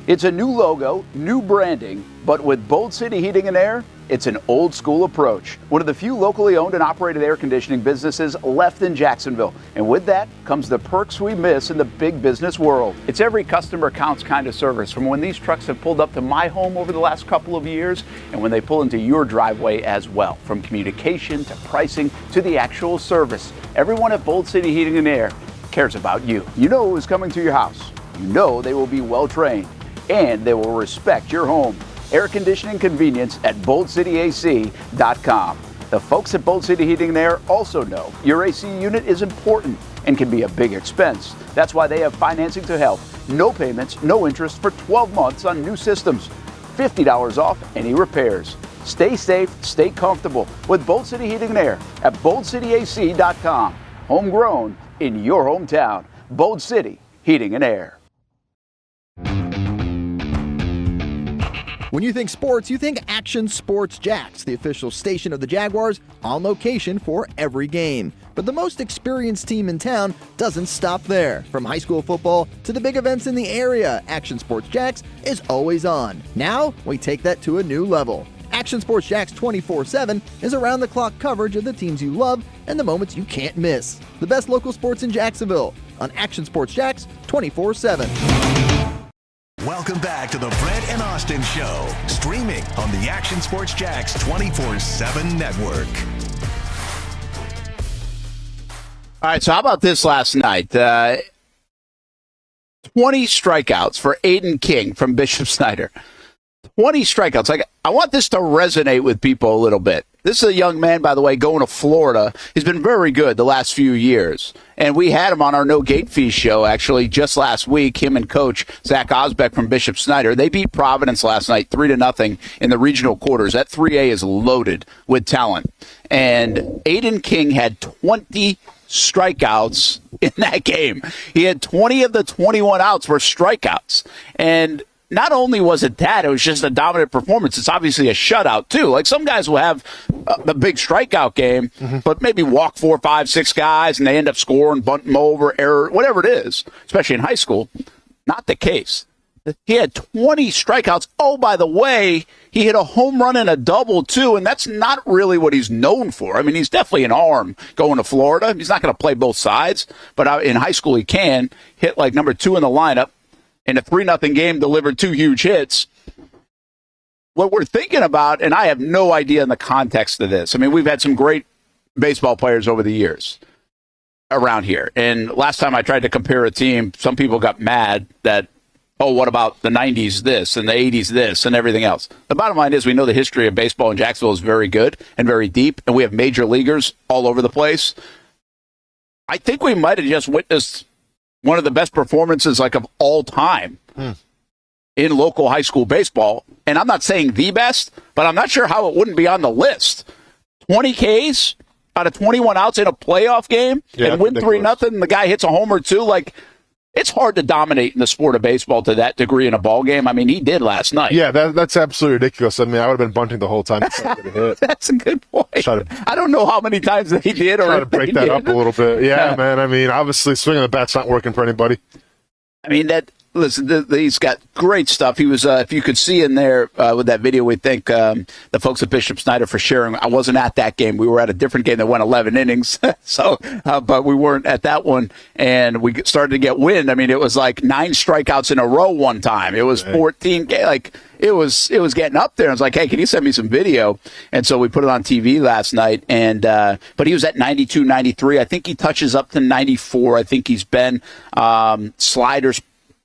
It's a new logo, new branding, but with Bold City Heating and Air, it's an old school approach. One of the few locally owned and operated air conditioning businesses left in Jacksonville. And with that comes the perks we miss in the big business world. It's every customer counts kind of service, from when these trucks have pulled up to my home over the last couple of years and when they pull into your driveway as well. From communication to pricing to the actual service, everyone at Bold City Heating and Air cares about you. You know who's coming to your house. You know they will be well trained. And they will respect your home. Air conditioning convenience at boldcityac.com. The folks at Bold City Heating and Air also know your AC unit is important and can be a big expense. That's why they have financing to help. No payments, no interest for 12 months on new systems. $50 off any repairs. Stay safe, stay comfortable with Bold City Heating and Air at boldcityac.com. Homegrown in your hometown. Bold City Heating and Air. When you think sports, you think Action Sports Jax, the official station of the Jaguars, on location for every game. But the most experienced team in town doesn't stop there. From high school football to the big events in the area, Action Sports Jax is always on. Now, we take that to a new level. Action Sports Jax 24/7 is around-the-clock coverage of the teams you love and the moments you can't miss. The best local sports in Jacksonville on Action Sports Jax 24/7. Welcome back to the Brent and Austen Show, streaming on the Action Sports Jax 24/7 network. All right, so how about this last night? 20 strikeouts for Aiden King from Bishop Snyder. 20 strikeouts. Like, I want this to resonate with people a little bit. This is a young man, by the way, going to Florida. He's been very good the last few years. And we had him on our No Gate Fee show, actually, just last week, him and coach Zach Osbeck from Bishop Snyder. They beat Providence last night 3-0 in the regional quarters. That 3A is loaded with talent. And Aiden King had 20 strikeouts in that game. He had 20 of the 21 outs were strikeouts. And not only was it that, it was just a dominant performance. It's obviously a shutout, too. Like, some guys will have a big strikeout game, but maybe walk 4, 5, 6 guys, and they end up scoring, bunt them over, error, whatever it is, especially in high school. Not the case. He had 20 strikeouts. Oh, by the way, he hit a home run and a double, too, and that's not really what he's known for. I mean, he's definitely an arm going to Florida. He's not going to play both sides, but in high school he can. Hit like number 2 in the lineup. In a 3-0 game, delivered 2 huge hits. What we're thinking about, and I have no idea in the context of this. I mean, we've had some great baseball players over the years around here. And last time I tried to compare a team, some people got mad that, oh, what about the 90s this and the 80s this and everything else? The bottom line is we know the history of baseball in Jacksonville is very good and very deep, and we have major leaguers all over the place. I think we might have just witnessed one of the best performances like of all time in local high school baseball. And I'm not saying the best, but I'm not sure how it wouldn't be on the list. 20 Ks out of 21 outs in a playoff game and win 3-0. The guy hits a homer too. Like, it's hard to dominate in the sport of baseball to that degree in a ball game. I mean, he did last night. Yeah, that's absolutely ridiculous. I mean, I would have been bunting the whole time. That's a good point. I don't know how many times they did. Try to break that up a little bit. Yeah, man. I mean, obviously, swinging the bat's not working for anybody. I mean, listen, he's got great stuff. He was, if you could see in there with that video, we thank the folks at Bishop Snyder for sharing. I wasn't at that game. We were at a different game that went 11 innings. But we weren't at that one. And we started to get wind. I mean, it was like 9 strikeouts in a row one time. It was 14. Like, it was getting up there. I was like, hey, can you send me some video? And so we put it on TV last night. And but he was at 92, 93. I think he touches up to 94. I think he's been sliders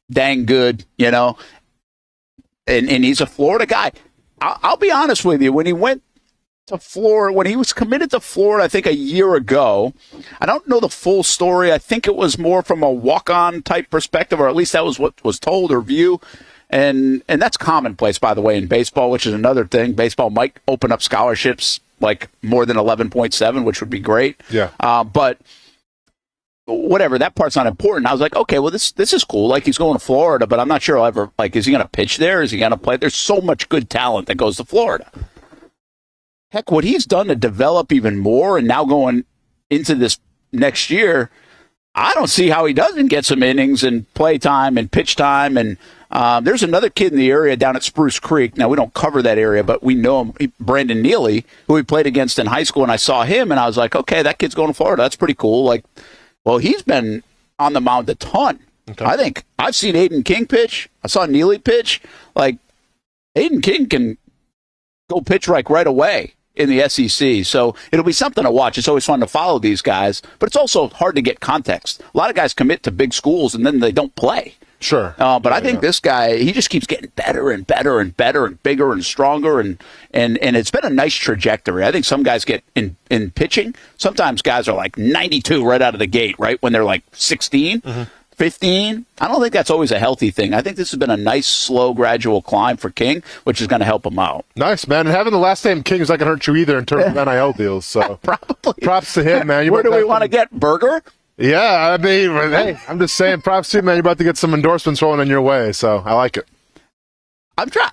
dang good, you know, and he's a Florida guy. I'll be honest with you. When he went to Florida, when he was committed to Florida, I think a year ago, I don't know the full story. I think it was more from a walk-on type perspective, or at least that was what was told or view. And that's commonplace, by the way, in baseball, which is another thing. Baseball might open up scholarships like more than 11.7, which would be great. Yeah. But whatever, that part's not important. I was like, okay, well, this is cool. Like, he's going to Florida, but I'm not sure I'll ever, like, is he going to pitch there? Is he going to play? There's so much good talent that goes to Florida. Heck, what he's done to develop even more, and now going into this next year, I don't see how he doesn't get some innings and play time and pitch time. And there's another kid in the area down at Spruce Creek. Now, we don't cover that area, but we know him, Brandon Neely, who we played against in high school. And I saw him, and I was like, okay, that kid's going to Florida. That's pretty cool. Like, well, he's been on the mound a ton. Okay. I think I've seen Aiden King pitch. I saw Neely pitch. Like, Aiden King can go pitch right away in the SEC. So it'll be something to watch. It's always fun to follow these guys, but it's also hard to get context. A lot of guys commit to big schools and then they don't play. Sure. But I think this guy, he just keeps getting better and better and better and bigger and stronger. And it's been a nice trajectory. I think some guys get in pitching. Sometimes guys are like 92 right out of the gate, right? When they're like 16, 15. I don't think that's always a healthy thing. I think this has been a nice, slow, gradual climb for King, which is going to help him out. Nice, man. And having the last name King is not going to hurt you either in terms of NIL deals. So probably. Props to him, man. Where do we want to get Burger? Yeah, I mean, hey, I'm just saying, props to you, man. You're about to get some endorsements rolling in your way, so I like it. I'm trying.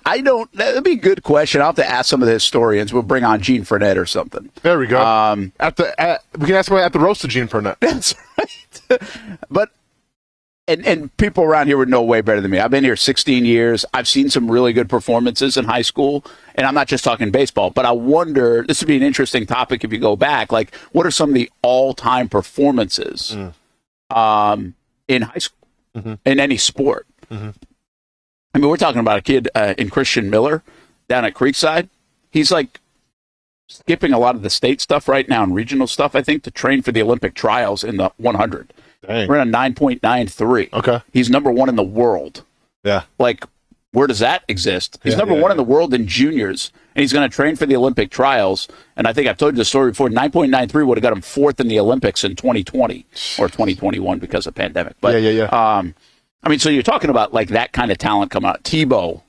That'd be a good question. I'll have to ask some of the historians. We'll bring on Gene Fournette or something. There we go. We can ask him at the roast of Gene Fournette. That's right. But and people around here would know way better than me. I've been here 16 years. I've seen some really good performances in high school, and I'm not just talking baseball. But I wonder, this would be an interesting topic if you go back. Like, what are some of the all-time performances in high school, in any sport? I mean, we're talking about a kid in Christian Miller down at Creekside. He's like skipping a lot of the state stuff right now and regional stuff, I think, to train for the Olympic trials in the 100. Dang. Ran a 9.93. Okay. He's number one in the world. Yeah. Like, where does that exist? He's number one in the world in juniors, and he's going to train for the Olympic trials. And I think I've told you the story before. 9.93 would have got him fourth in the Olympics in 2020 or 2021 because of pandemic. But I mean, so you're talking about like that kind of talent coming out. Tebow,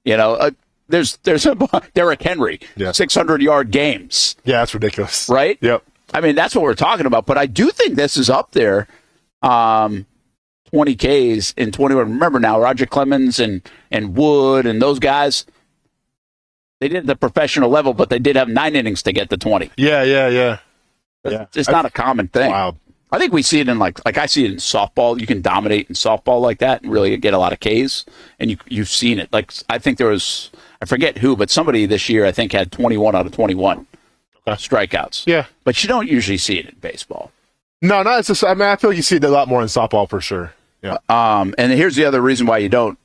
you know, there's Derrick Henry, 600-yard games. Yeah, that's ridiculous. Right? Yep. I mean, that's what we're talking about. But I do think this is up there. 20 Ks in 21. Remember now, Roger Clemens and Wood and those guys, they did the professional level, but they did have 9 innings to get to 20. Yeah. It's not a common thing. Wow. I think we see it in like I see it in softball. You can dominate in softball like that and really get a lot of Ks, and you've seen it. Like I think there was, I forget who, but somebody this year I think had 21 out of 21 strikeouts. Yeah, but you don't usually see it in baseball. No, it's just, I mean, I feel like you see it a lot more in softball for sure. Yeah. And here's the other reason why you don't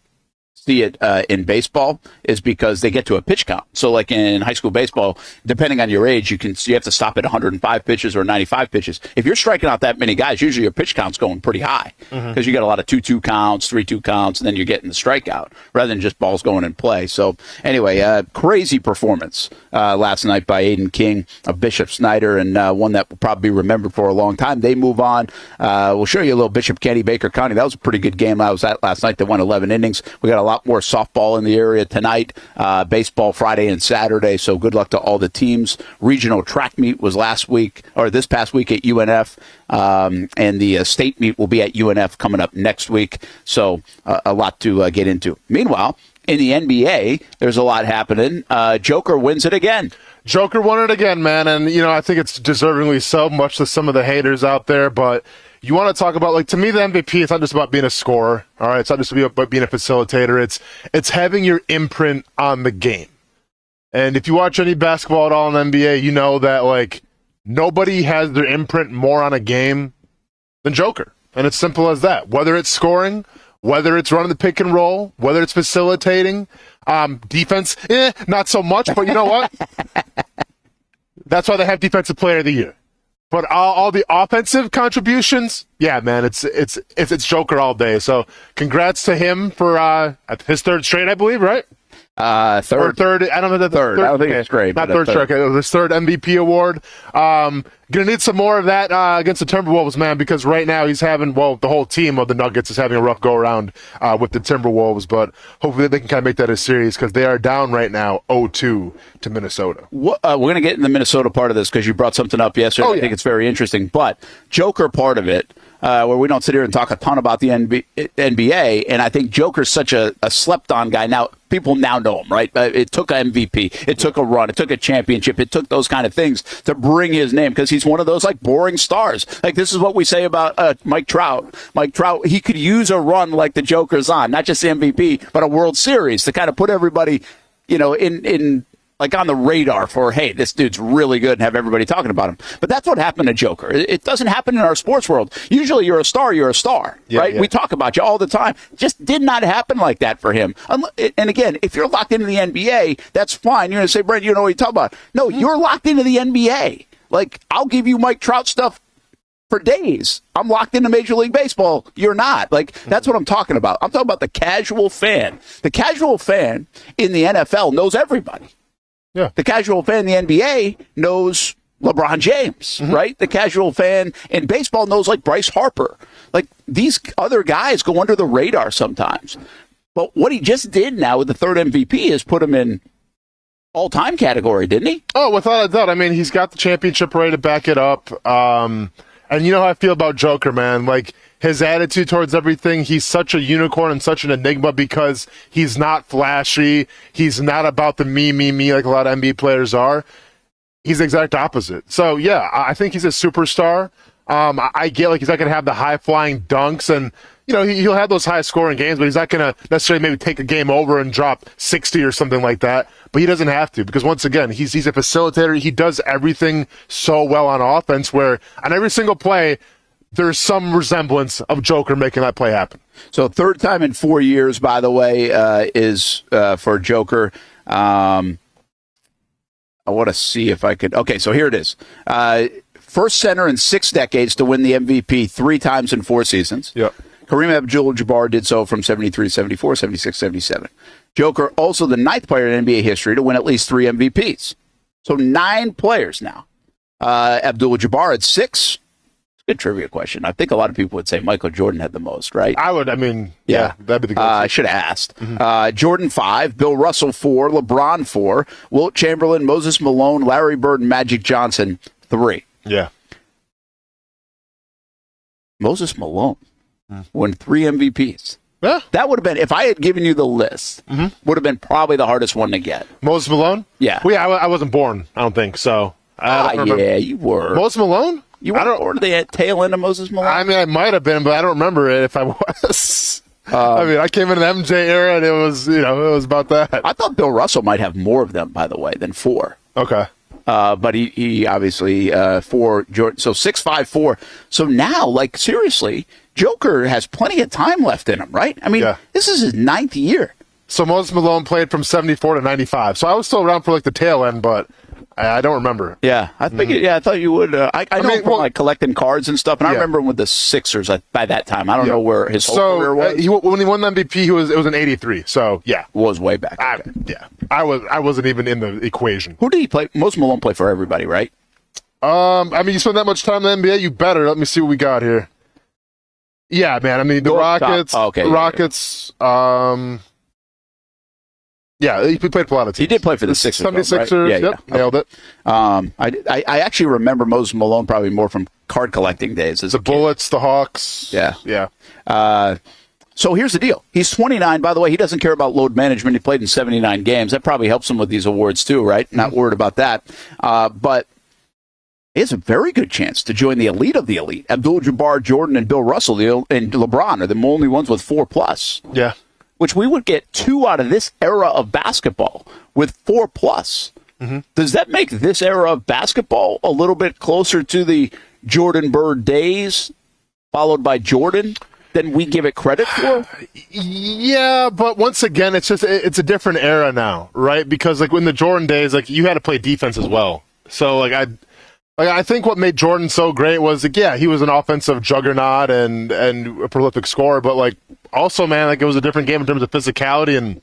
see it in baseball is because they get to a pitch count. So like in high school baseball, depending on your age, you have to stop at 105 pitches or 95 pitches. If you're striking out that many guys, usually your pitch count's going pretty high because you got a lot of 2-2 counts, 3-2 counts, and then you're getting the strikeout rather than just balls going in play. So anyway, crazy performance last night by Aiden King of Bishop Snyder, and one that will probably be remembered for a long time. They move on. We'll show you a little Bishop Kenny Baker County. That was a pretty good game. I was at last night. They won 11 innings. We got a lot more softball in the area tonight, baseball Friday and Saturday, so good luck to all the teams. Regional track meet was this past week at UNF, and the state meet will be at UNF coming up next week, so a lot to get into. Meanwhile, in the NBA, there's a lot happening. Joker wins it again. Joker won it again, man, and you know I think it's deservingly so, much to some of the haters out there, but you want to talk about, like, to me, the MVP, it's not just about being a scorer, all right? It's not just about being a facilitator. It's having your imprint on the game. And if you watch any basketball at all in the NBA, you know that, like, nobody has their imprint more on a game than Joker. And it's simple as that. Whether it's scoring, whether it's running the pick and roll, whether it's facilitating, defense, not so much, but you know what? That's why they have Defensive Player of the Year. But all the offensive contributions, yeah, man, it's Joker all day. So congrats to him for his third straight, I believe, right? Third. Or third. I don't know. Third. I don't think it's great. Not third strike. It was his third MVP award. Gonna need some more of that against the Timberwolves, man, because right now he's having, the whole team of the Nuggets is having a rough go around with the Timberwolves, but hopefully they can kind of make that a series because they are down right now 0-2 to Minnesota. We're going to get in the Minnesota part of this because you brought something up yesterday. I think it's very interesting. But Joker part of it, where we don't sit here and talk a ton about the NBA, and I think Joker's such a slept-on guy. Now, people now know him, right? It took an MVP. It took a run. It took a championship. It took those kind of things to bring his name because he's one of those, like, boring stars. Like, this is what we say about Mike Trout. Mike Trout, he could use a run like the Joker's on, not just the MVP, but a World Series to kind of put everybody, you know, in like on the radar for, hey, this dude's really good and have everybody talking about him. But that's what happened to Joker. It doesn't happen in our sports world. Usually you're a star, right? Yeah. We talk about you all the time. Just did not happen like that for him. And again, if you're locked into the NBA, that's fine. You're going to say, Brent, you know what you're talking about. No, you're locked into the NBA. Like, I'll give you Mike Trout stuff for days. I'm locked into Major League Baseball. You're not. Like, that's what I'm talking about. I'm talking about the casual fan. The casual fan in the NFL knows everybody. Yeah. The casual fan in the NBA knows LeBron James, right? The casual fan in baseball knows, like, Bryce Harper. Like, these other guys go under the radar sometimes. But what he just did now with the third MVP is put him in all-time category, didn't he? Oh, without a doubt. I mean, he's got the championship ready to back it up. And you know how I feel about Joker, man. Like, his attitude towards everything, he's such a unicorn and such an enigma because he's not flashy. He's not about the me, like a lot of NBA players are. He's the exact opposite. So, yeah, I think he's a superstar. I get, like, he's not going to have the high-flying dunks, and, you know, he'll have those high-scoring games, but he's not going to necessarily maybe take a game over and drop 60 or something like that. But he doesn't have to because, once again, he's a facilitator. He does everything so well on offense where on every single play, there's some resemblance of Joker making that play happen. So third time in 4 years, by the way, is for Joker. I want to see if I could. Okay, so here it is. First center in 6 decades to win the MVP 3 times in 4 seasons. Yep. Kareem Abdul-Jabbar did so from 73, 74, 76, 77. Joker, also the 9th player in NBA history to win at least 3 MVPs. So 9 players now. Abdul-Jabbar had 6. Good trivia question. I think a lot of people would say Michael Jordan had the most, right? Yeah, that'd be the good I should have asked. Jordan 5, Bill Russell 4, LeBron 4, Wilt Chamberlain, Moses Malone, Larry Bird, and Magic Johnson 3. Yeah. Moses Malone won 3 MVPs. Yeah. That would have been, if I had given you the list, would have been probably the hardest one to get. Moses Malone? Yeah. Well, yeah, I wasn't born, I don't think, so. Yeah, you were. Moses Malone? You were born at the tail end of Moses Malone? I mean, I might have been, but I don't remember it if I was. I came into the MJ era, and it was about that. I thought Bill Russell might have more of them, by the way, than 4. Okay. But he obviously 4 Jordan, so 6'5", 4. So now, seriously, Joker has plenty of time left in him, right? I mean, This is his 9th year. So Moses Malone played from 74 to 95. So I was still around for the tail end, but I don't remember. Yeah, I figured. Yeah, I thought you would. I know him from collecting cards and stuff, and I remember him with the Sixers by that time. I don't know where his whole career was. When he won the MVP, it was in '83. So yeah, was way back. Okay. I wasn't even in the equation. Who did he play? Most Malone play for everybody, right? You spend that much time in the NBA, you better. Let me see what we got here. Yeah, man. I mean, the Rockets. Rockets. Yeah, he played for a lot of teams. He did play for the Sixers. 76ers, right? Yep, nailed it. I actually remember Moses Malone probably more from card collecting days. As the Bullets, the Hawks. Yeah. So here's the deal. He's 29. By the way, he doesn't care about load management. He played in 79 games. That probably helps him with these awards too, right? Not worried about that. But he has a very good chance to join the elite of the elite. Abdul-Jabbar, Jordan, and Bill Russell and LeBron are the only ones with 4+. Yeah. Which we would get 2 out of this era of basketball with 4+. Does that make this era of basketball a little bit closer to the Jordan Bird days, followed by Jordan, than we give it credit for? Yeah, but once again, it's a different era now, right? Because in the Jordan days, you had to play defense as well. So I think what made Jordan so great was he was an offensive juggernaut and a prolific scorer, but also, man, it was a different game in terms of physicality and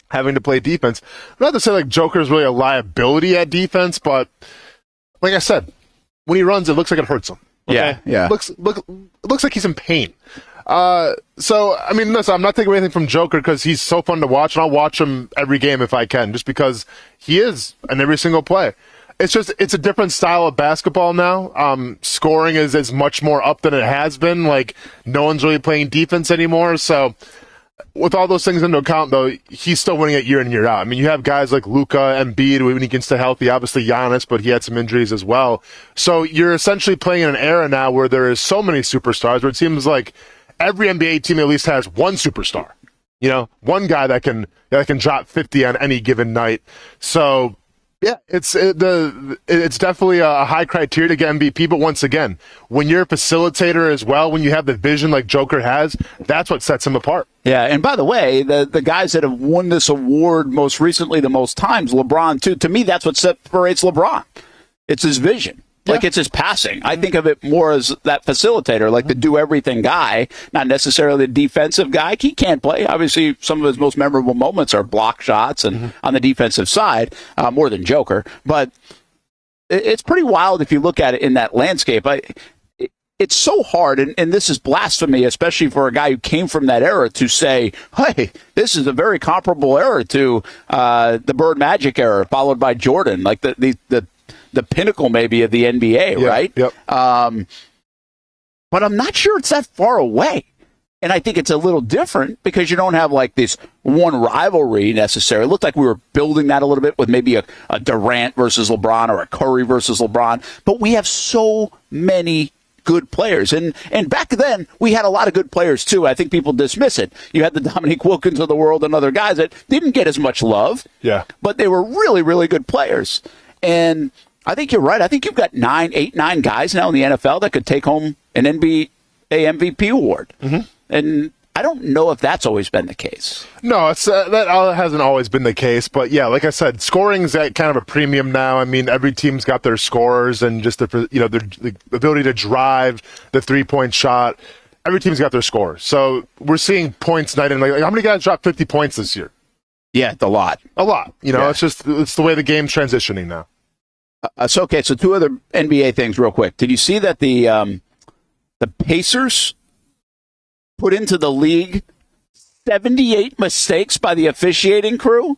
having to play defense. Not to say Joker's really a liability at defense, but like I said, when he runs, it looks like it hurts him. Okay? Yeah. It looks like he's in pain. So, I mean, listen, I'm not taking anything from Joker because he's so fun to watch, and I'll watch him every game if I can, just because he is in every single play. It's a different style of basketball now. Scoring is much more up than it has been. No one's really playing defense anymore. So with all those things into account, though, he's still winning it year in, year out. I mean, you have guys like Luka, Embiid, when he gets to healthy, obviously Giannis, but he had some injuries as well. So you're essentially playing in an era now where there is so many superstars, where it seems like every NBA team at least has one superstar. One guy that can drop 50 on any given night. So yeah, it's definitely a high criteria to get MVP, but once again, when you're a facilitator as well, when you have the vision like Joker has, that's what sets him apart. Yeah, and by the way, the guys that have won this award most recently the most times, LeBron too, to me that's what separates LeBron. It's his vision. It's his passing. I think of it more as that facilitator, the do-everything guy, not necessarily the defensive guy. He can't play. Obviously, some of his most memorable moments are block shots and on the defensive side, more than Joker. But it's pretty wild if you look at it in that landscape. It's so hard, and this is blasphemy, especially for a guy who came from that era, to say, hey, this is a very comparable era to the Bird Magic era, followed by Jordan, the pinnacle maybe of the NBA, right? Yep. But I'm not sure it's that far away. And I think it's a little different because you don't have this one rivalry necessarily. It looked like we were building that a little bit with maybe a Durant versus LeBron or a Curry versus LeBron. But we have so many good players. And back then, we had a lot of good players, too. I think people dismiss it. You had the Dominique Wilkins of the world and other guys that didn't get as much love. Yeah. But they were really, really good players. And I think you're right. I think you've got 9 guys now in the NFL that could take home an NBA MVP award. And I don't know if that's always been the case. No, that hasn't always been the case. But yeah, like I said, scoring's at kind of a premium now. I mean, every team's got their scorers and just the ability to drive, the 3-point shot. Every team's got their scorers. So we're seeing points night in. Like how many guys dropped 50 points this year? Yeah, a lot. A lot. It's the way the game's transitioning now. So two other NBA things real quick. Did you see that the Pacers put into the league 78 mistakes by the officiating crew?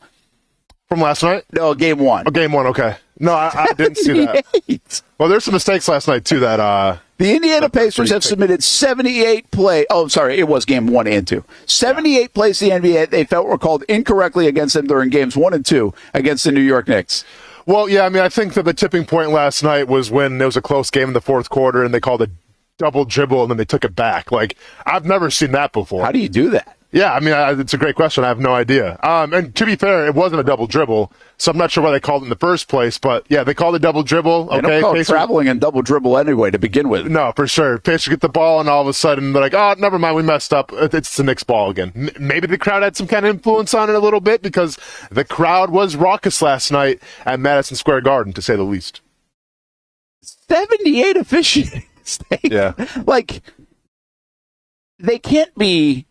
From last night? No, game one. Oh, game one, okay. No, I didn't see that. Well, there's some mistakes last night, too, that... The Indiana Pacers have submitted 78 plays. Oh, sorry, it was game 1 and 2. 78 plays to the NBA they felt were called incorrectly against them during games 1 and 2 against the New York Knicks. Well, yeah, I mean, I think that the tipping point last night was when there was a close game in the fourth quarter and they called a double dribble and then they took it back. Like, I've never seen that before. How do you do that? Yeah, I mean, it's a great question. I have no idea. And to be fair, it wasn't a double dribble, so I'm not sure why they called it in the first place. But yeah, they called it double dribble. They don't call it traveling and double dribble anyway to begin with. No, for sure. Pacers get the ball, and all of a sudden they're like, "Oh, never mind, we messed up. It's the Knicks ball again." Maybe the crowd had some kind of influence on it a little bit because the crowd was raucous last night at Madison Square Garden, to say the least. 78 officiating mistakes. Yeah, like they can't be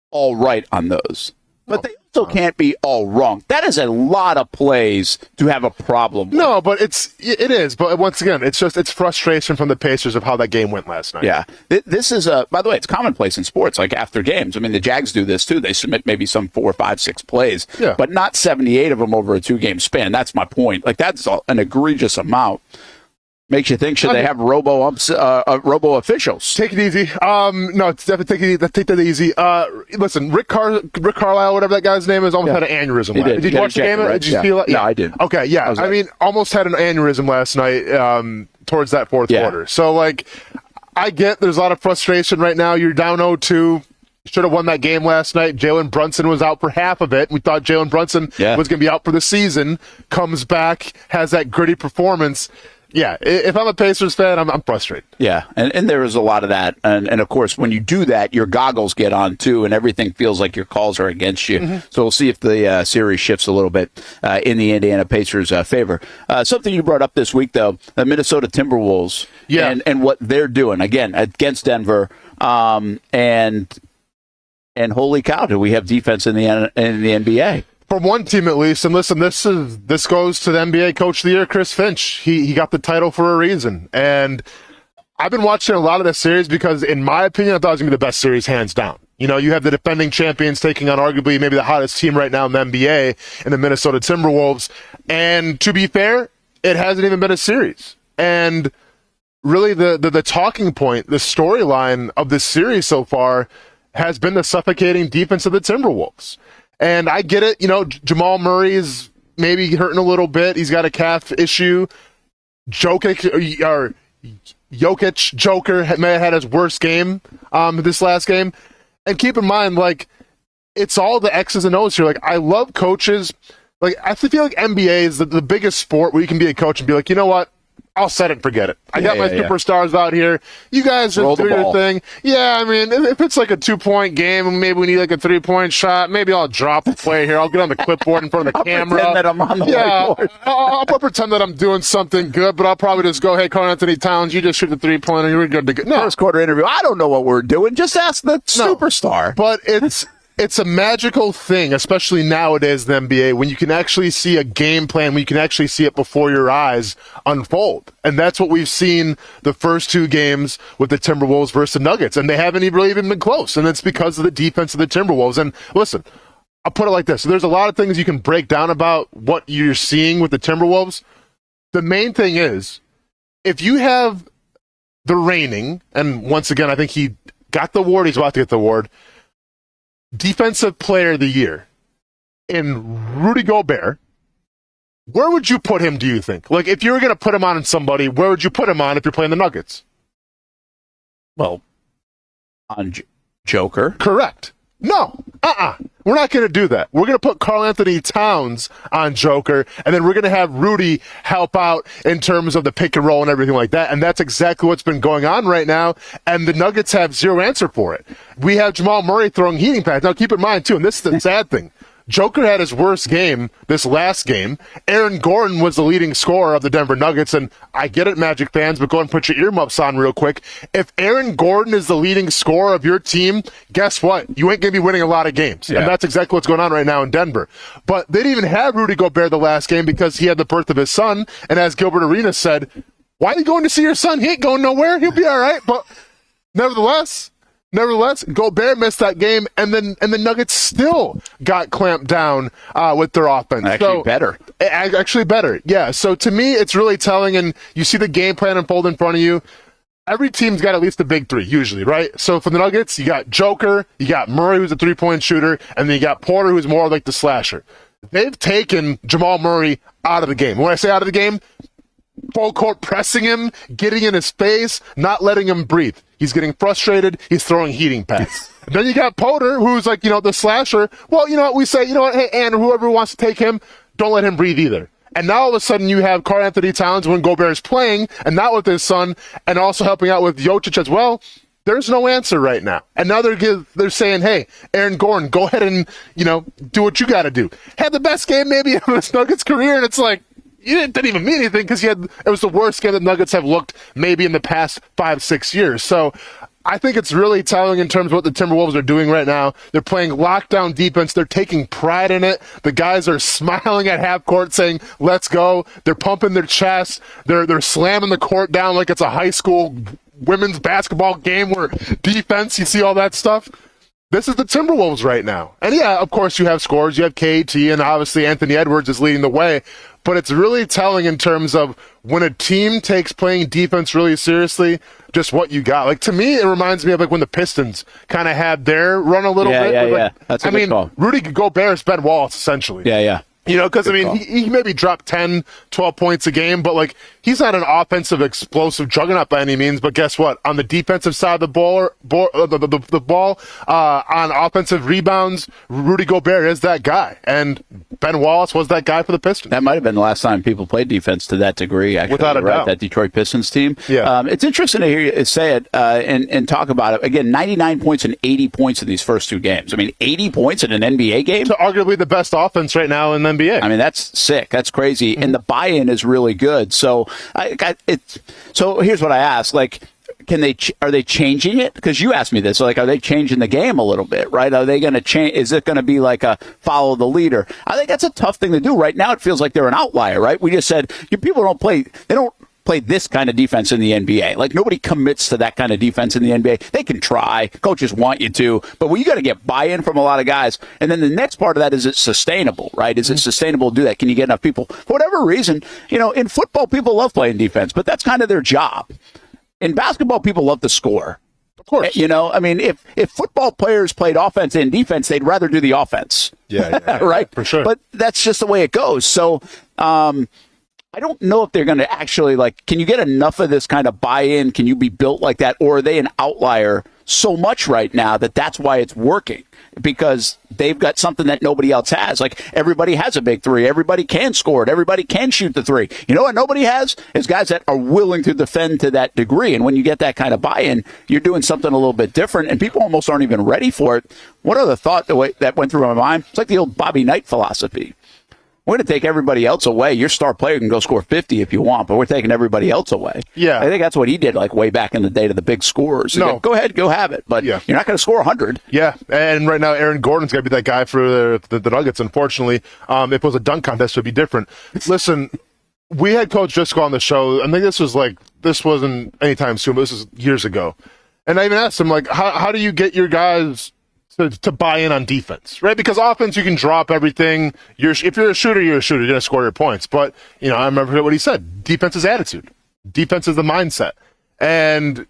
all right on those, but they also can't be all wrong. That is a lot of plays to have a problem with. No, but it is. But once again, it's frustration from the Pacers of how that game went last night. Yeah, this is by the way, it's commonplace in sports. Like after games, I mean, the Jags do this too. They submit maybe some 4, 5, 6 plays, but not 78 of them over a 2-game span. That's my point. Like that's an egregious amount. Makes you think, should they have robo officials? Take it easy. No, it's definitely take that easy. Listen, Rick Carlisle, whatever that guy's name is, almost had an aneurysm. Did you watch the game? Right? Did you feel it? No, I didn't. Okay, yeah. I mean, almost had an aneurysm last night towards that fourth quarter. So, like, I get there's a lot of frustration right now. You're down 0-2. Should have won that game last night. Jalen Brunson was out for half of it. We thought Jalen Brunson was going to be out for the season. Comes back, has that gritty performance. Yeah, if I'm a Pacers fan, I'm frustrated. Yeah, and there is a lot of that. And of course, when you do that, your goggles get on, too, and everything feels like your calls are against you. Mm-hmm. So we'll see if the series shifts a little bit in the Indiana Pacers' favor. Something you brought up this week, though, the Minnesota Timberwolves and what they're doing, again, against Denver. And holy cow, do we have defense in the NBA? From one team at least, and listen, this goes to the NBA Coach of the Year, Chris Finch. He got the title for a reason, and I've been watching a lot of this series because, in my opinion, I thought it was going to be the best series hands down. You know, you have the defending champions taking on arguably maybe the hottest team right now in the NBA, in the Minnesota Timberwolves, and to be fair, it hasn't even been a series. And really, the talking point, the storyline of this series so far has been the suffocating defense of the Timberwolves. And I get it, you know, Jamal Murray is maybe hurting a little bit. He's got a calf issue. Joker may have had his worst game this last game. And keep in mind, like, it's all the X's and O's here. Like, I love coaches. Like, I feel like NBA is the biggest sport where you can be a coach and be like, you know what? I'll set it and forget it. I got my superstars out here. You guys just do your thing. Yeah, I mean, if it's like a 2-point game and maybe we need like a 3-point shot, maybe I'll drop a play here. I'll get on the clipboard in front of the camera. Pretend that I'm on the whiteboard. I'll pretend that I'm doing something good, but I'll probably just go, hey, Karl Anthony Towns, you just shoot the 3-pointer. You're good to go. No. First quarter interview. I don't know what we're doing. Just ask the superstar. But it's a magical thing, especially nowadays in the NBA, when you can actually see a game plan, when you can actually see it before your eyes unfold. And that's what we've seen the first 2 games with the Timberwolves versus the Nuggets. And they haven't really even been close. And it's because of the defense of the Timberwolves. And listen, I'll put it like this. There's a lot of things you can break down about what you're seeing with the Timberwolves. The main thing is, if you have the reigning, and once again, I think he got the award, he's about to get the award, Defensive Player of the Year in Rudy Gobert, where would you put him, do you think? Like, if you were going to put him on somebody, where would you put him on if you're playing the Nuggets? Well, on Joker. Correct. No. We're not going to do that. We're going to put Karl Anthony Towns on Joker, and then we're going to have Rudy help out in terms of the pick and roll and everything like that. And that's exactly what's been going on right now, and the Nuggets have zero answer for it. We have Jamal Murray throwing heating pads. Now, keep in mind, too, and this is the sad thing. Joker had his worst game this last game. Aaron Gordon was the leading scorer of the Denver Nuggets, and I get it, Magic fans, but go and put your earmuffs on real quick. If Aaron Gordon is the leading scorer of your team, guess what? You ain't going to be winning a lot of games, and that's exactly what's going on right now in Denver. But they didn't even have Rudy Gobert the last game because he had the birth of his son, and as Gilbert Arenas said, why are you going to see your son? He ain't going nowhere. He'll be all right. But nevertheless, Gobert missed that game, and the Nuggets still got clamped down with their offense. Actually better. Yeah. So to me, it's really telling, and you see the game plan unfold in front of you. Every team's got at least a big three, usually, right? So for the Nuggets, you got Joker, you got Murray, who's a three-point shooter, and then you got Porter, who's more like the slasher. They've taken Jamal Murray out of the game. When I say out of the game, full court pressing him, getting in his face, not letting him breathe. He's getting frustrated. He's throwing heating pads. Then you got Porter, who's like, the slasher. Well, you know what? We say, hey, and whoever wants to take him, don't let him breathe either. And now all of a sudden you have Karl Anthony Towns when Gobert's playing, and not with his son, and also helping out with Jokic as well. There's no answer right now. And now they're saying, hey, Aaron Gordon, go ahead and, do what you got to do. Had the best game maybe of his Nuggets career, and it's like, it didn't even mean anything because it was the worst game that Nuggets have looked maybe in the past 5-6 years. So I think it's really telling in terms of what the Timberwolves are doing right now. They're playing lockdown defense. They're taking pride in it. The guys are smiling at half court saying, let's go. They're pumping their chest. They're slamming the court down like it's a high school women's basketball game where defense, you see all that stuff. This is the Timberwolves right now. And yeah, of course you have scores. You have KT, and obviously Anthony Edwards is leading the way. But it's really telling in terms of when a team takes playing defense really seriously, just what you got. Like, to me, it reminds me of like when the Pistons kind of had their run a little bit. Yeah. That's a good call. Rudy Gobert is Ben Wallace, essentially. Yeah. Because, he maybe dropped 10, 12 points a game, but, like, he's not an offensive explosive juggernaut by any means. But guess what? On the defensive side of the ball, on offensive rebounds, Rudy Gobert is that guy. And Ben Wallace was that guy for the Pistons. That might have been the last time people played defense to that degree, actually. Without a doubt. That Detroit Pistons team. Yeah. It's interesting to hear you say it and talk about it. Again, 99 points and 80 points in these first two games. 80 points in an NBA game? So arguably the best offense right now in the NBA. That's sick. That's crazy. Mm-hmm. And the buy-in is really good. So so here's what I asked. Like, are they changing it? Because you asked me this. Like, are they changing the game a little bit, right? Are they going to change? Is it going to be like a follow the leader? I think that's a tough thing to do. Right now, it feels like they're an outlier, right? We just said people don't play this kind of defense in the NBA. Like, nobody commits to that kind of defense in the NBA. They can try. Coaches want you to. But you got to get buy-in from a lot of guys. And then the next part of that is it's sustainable, right? Is it sustainable to do that? Can you get enough people? For whatever reason, in football, people love playing defense, but that's kind of their job. In basketball, people love to score. Of course. If football players played offense and defense, they'd rather do the offense. Yeah. Right? For sure. But that's just the way it goes. So, I don't know if they're going to actually, can you get enough of this kind of buy-in? Can you be built like that? Or are they an outlier so much right now that's why it's working? Because they've got something that nobody else has. Like, everybody has a big three. Everybody can score it. Everybody can shoot the three. You know what nobody has? Is guys that are willing to defend to that degree. And when you get that kind of buy-in, you're doing something a little bit different, and people almost aren't even ready for it. One other thought that went through my mind, it's like the old Bobby Knight philosophy. We're going to take everybody else away. Your star player can go score 50 if you want, but we're taking everybody else away. Yeah. I think that's what he did, way back in the day to the big scorers. No. Go ahead, go have it, but you're not going to score 100. Yeah, and right now Aaron Gordon's got to be that guy for the Nuggets, unfortunately. If it was a dunk contest, it would be different. Listen, we had Coach Driscoll on the show. I think this wasn't anytime soon, but this was years ago. And I even asked him, how do you get your guys to buy in on defense, right? Because offense, you can drop everything. If you're a shooter, you're going to score your points. But, I remember what he said. Defense is attitude. Defense is the mindset. And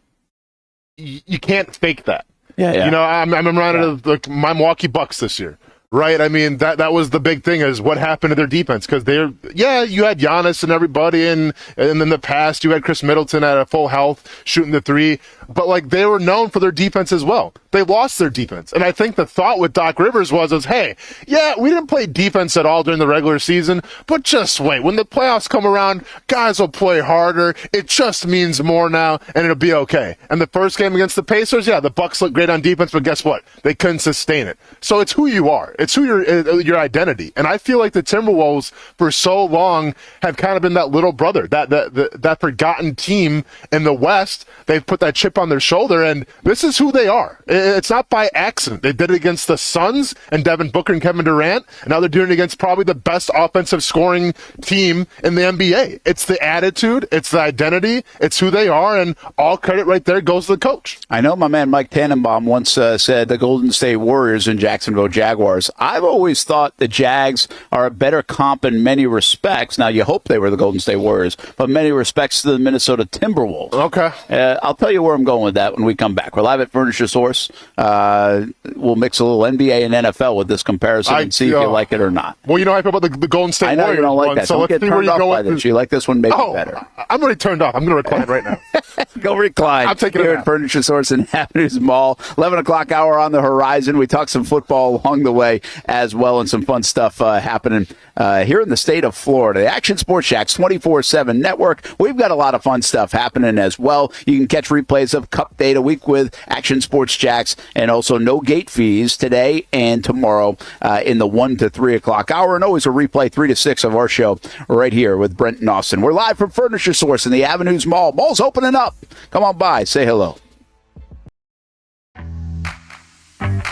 you can't fake that. Yeah. I'm reminded of my Milwaukee Bucks this year. Right. I mean, that was the big thing is what happened to their defense. Because you had Giannis and everybody, and in the past you had Chris Middleton at a full health shooting the three. But like they were known for their defense as well. They lost their defense. And I think the thought with Doc Rivers was, hey, yeah, we didn't play defense at all during the regular season, but just wait. When the playoffs come around, guys will play harder. It just means more now, and it'll be okay. And the first game against the Pacers, yeah, the Bucks looked great on defense, but guess what? They couldn't sustain it. So it's who you are. It's who your identity. And I feel like the Timberwolves for so long have kind of been that little brother, that forgotten team in the West. They've put that chip on their shoulder, and this is who they are. It's not by accident. They did it against the Suns and Devin Booker and Kevin Durant, and now they're doing it against probably the best offensive scoring team in the NBA. It's the attitude, it's the identity, it's who they are, and all credit right there goes to the coach. I know my man Mike Tannenbaum once said the Golden State Warriors and Jacksonville Jaguars. I've always thought the Jags are a better comp in many respects. Now, you hope they were the Golden State Warriors, but in many respects to the Minnesota Timberwolves. Okay. I'll tell you where I'm going with that when we come back. We're live at Furniture Source. We'll mix a little NBA and NFL with this comparison and see if you like it or not. Well, you know, I feel about the Golden State I know Warriors you don't like one, that. so Don't let's get see where turned you off go by with this. You like this one maybe better. I'm already turned off. I'm going to recline right now. Go recline. I'm taking here a nap. at Furniture Source in Avenues Mall. 11 o'clock hour on the horizon. We talk some football along the way as well, and some fun stuff happening here in the state of Florida. The Action Sports Shacks 24/7 network. We've got a lot of fun stuff happening as well. You can catch replays of Cup Day of the Week with Action Sports Jacks, and also no gate fees today and tomorrow in the 1 to 3 o'clock hour, and always a replay 3 to 6 of our show right here with Brent and Austen. We're live from Furniture Source in the Avenues Mall. Mall's opening up. Come on by. Say hello.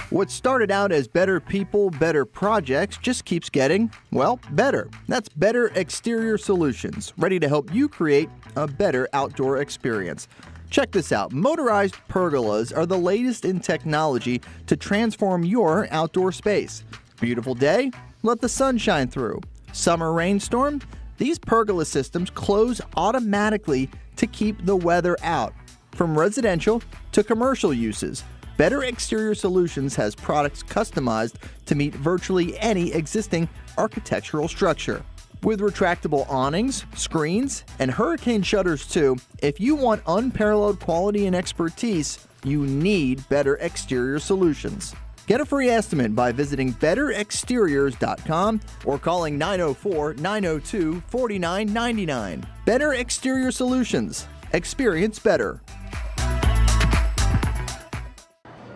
What started out as better people, better projects just keeps getting, well, better. That's Better Exterior Solutions, ready to help you create a better outdoor experience. Check this out. Motorized pergolas are the latest in technology to transform your outdoor space. Beautiful day? Let the sun shine through. Summer rainstorm? These pergola systems close automatically to keep the weather out. From residential to commercial uses, Better Exterior Solutions has products customized to meet virtually any existing architectural structure. With retractable awnings, screens, and hurricane shutters too, if you want unparalleled quality and expertise, you need Better Exterior Solutions. Get a free estimate by visiting betterexteriors.com or calling 904-902-4999. Better Exterior Solutions. Experience better.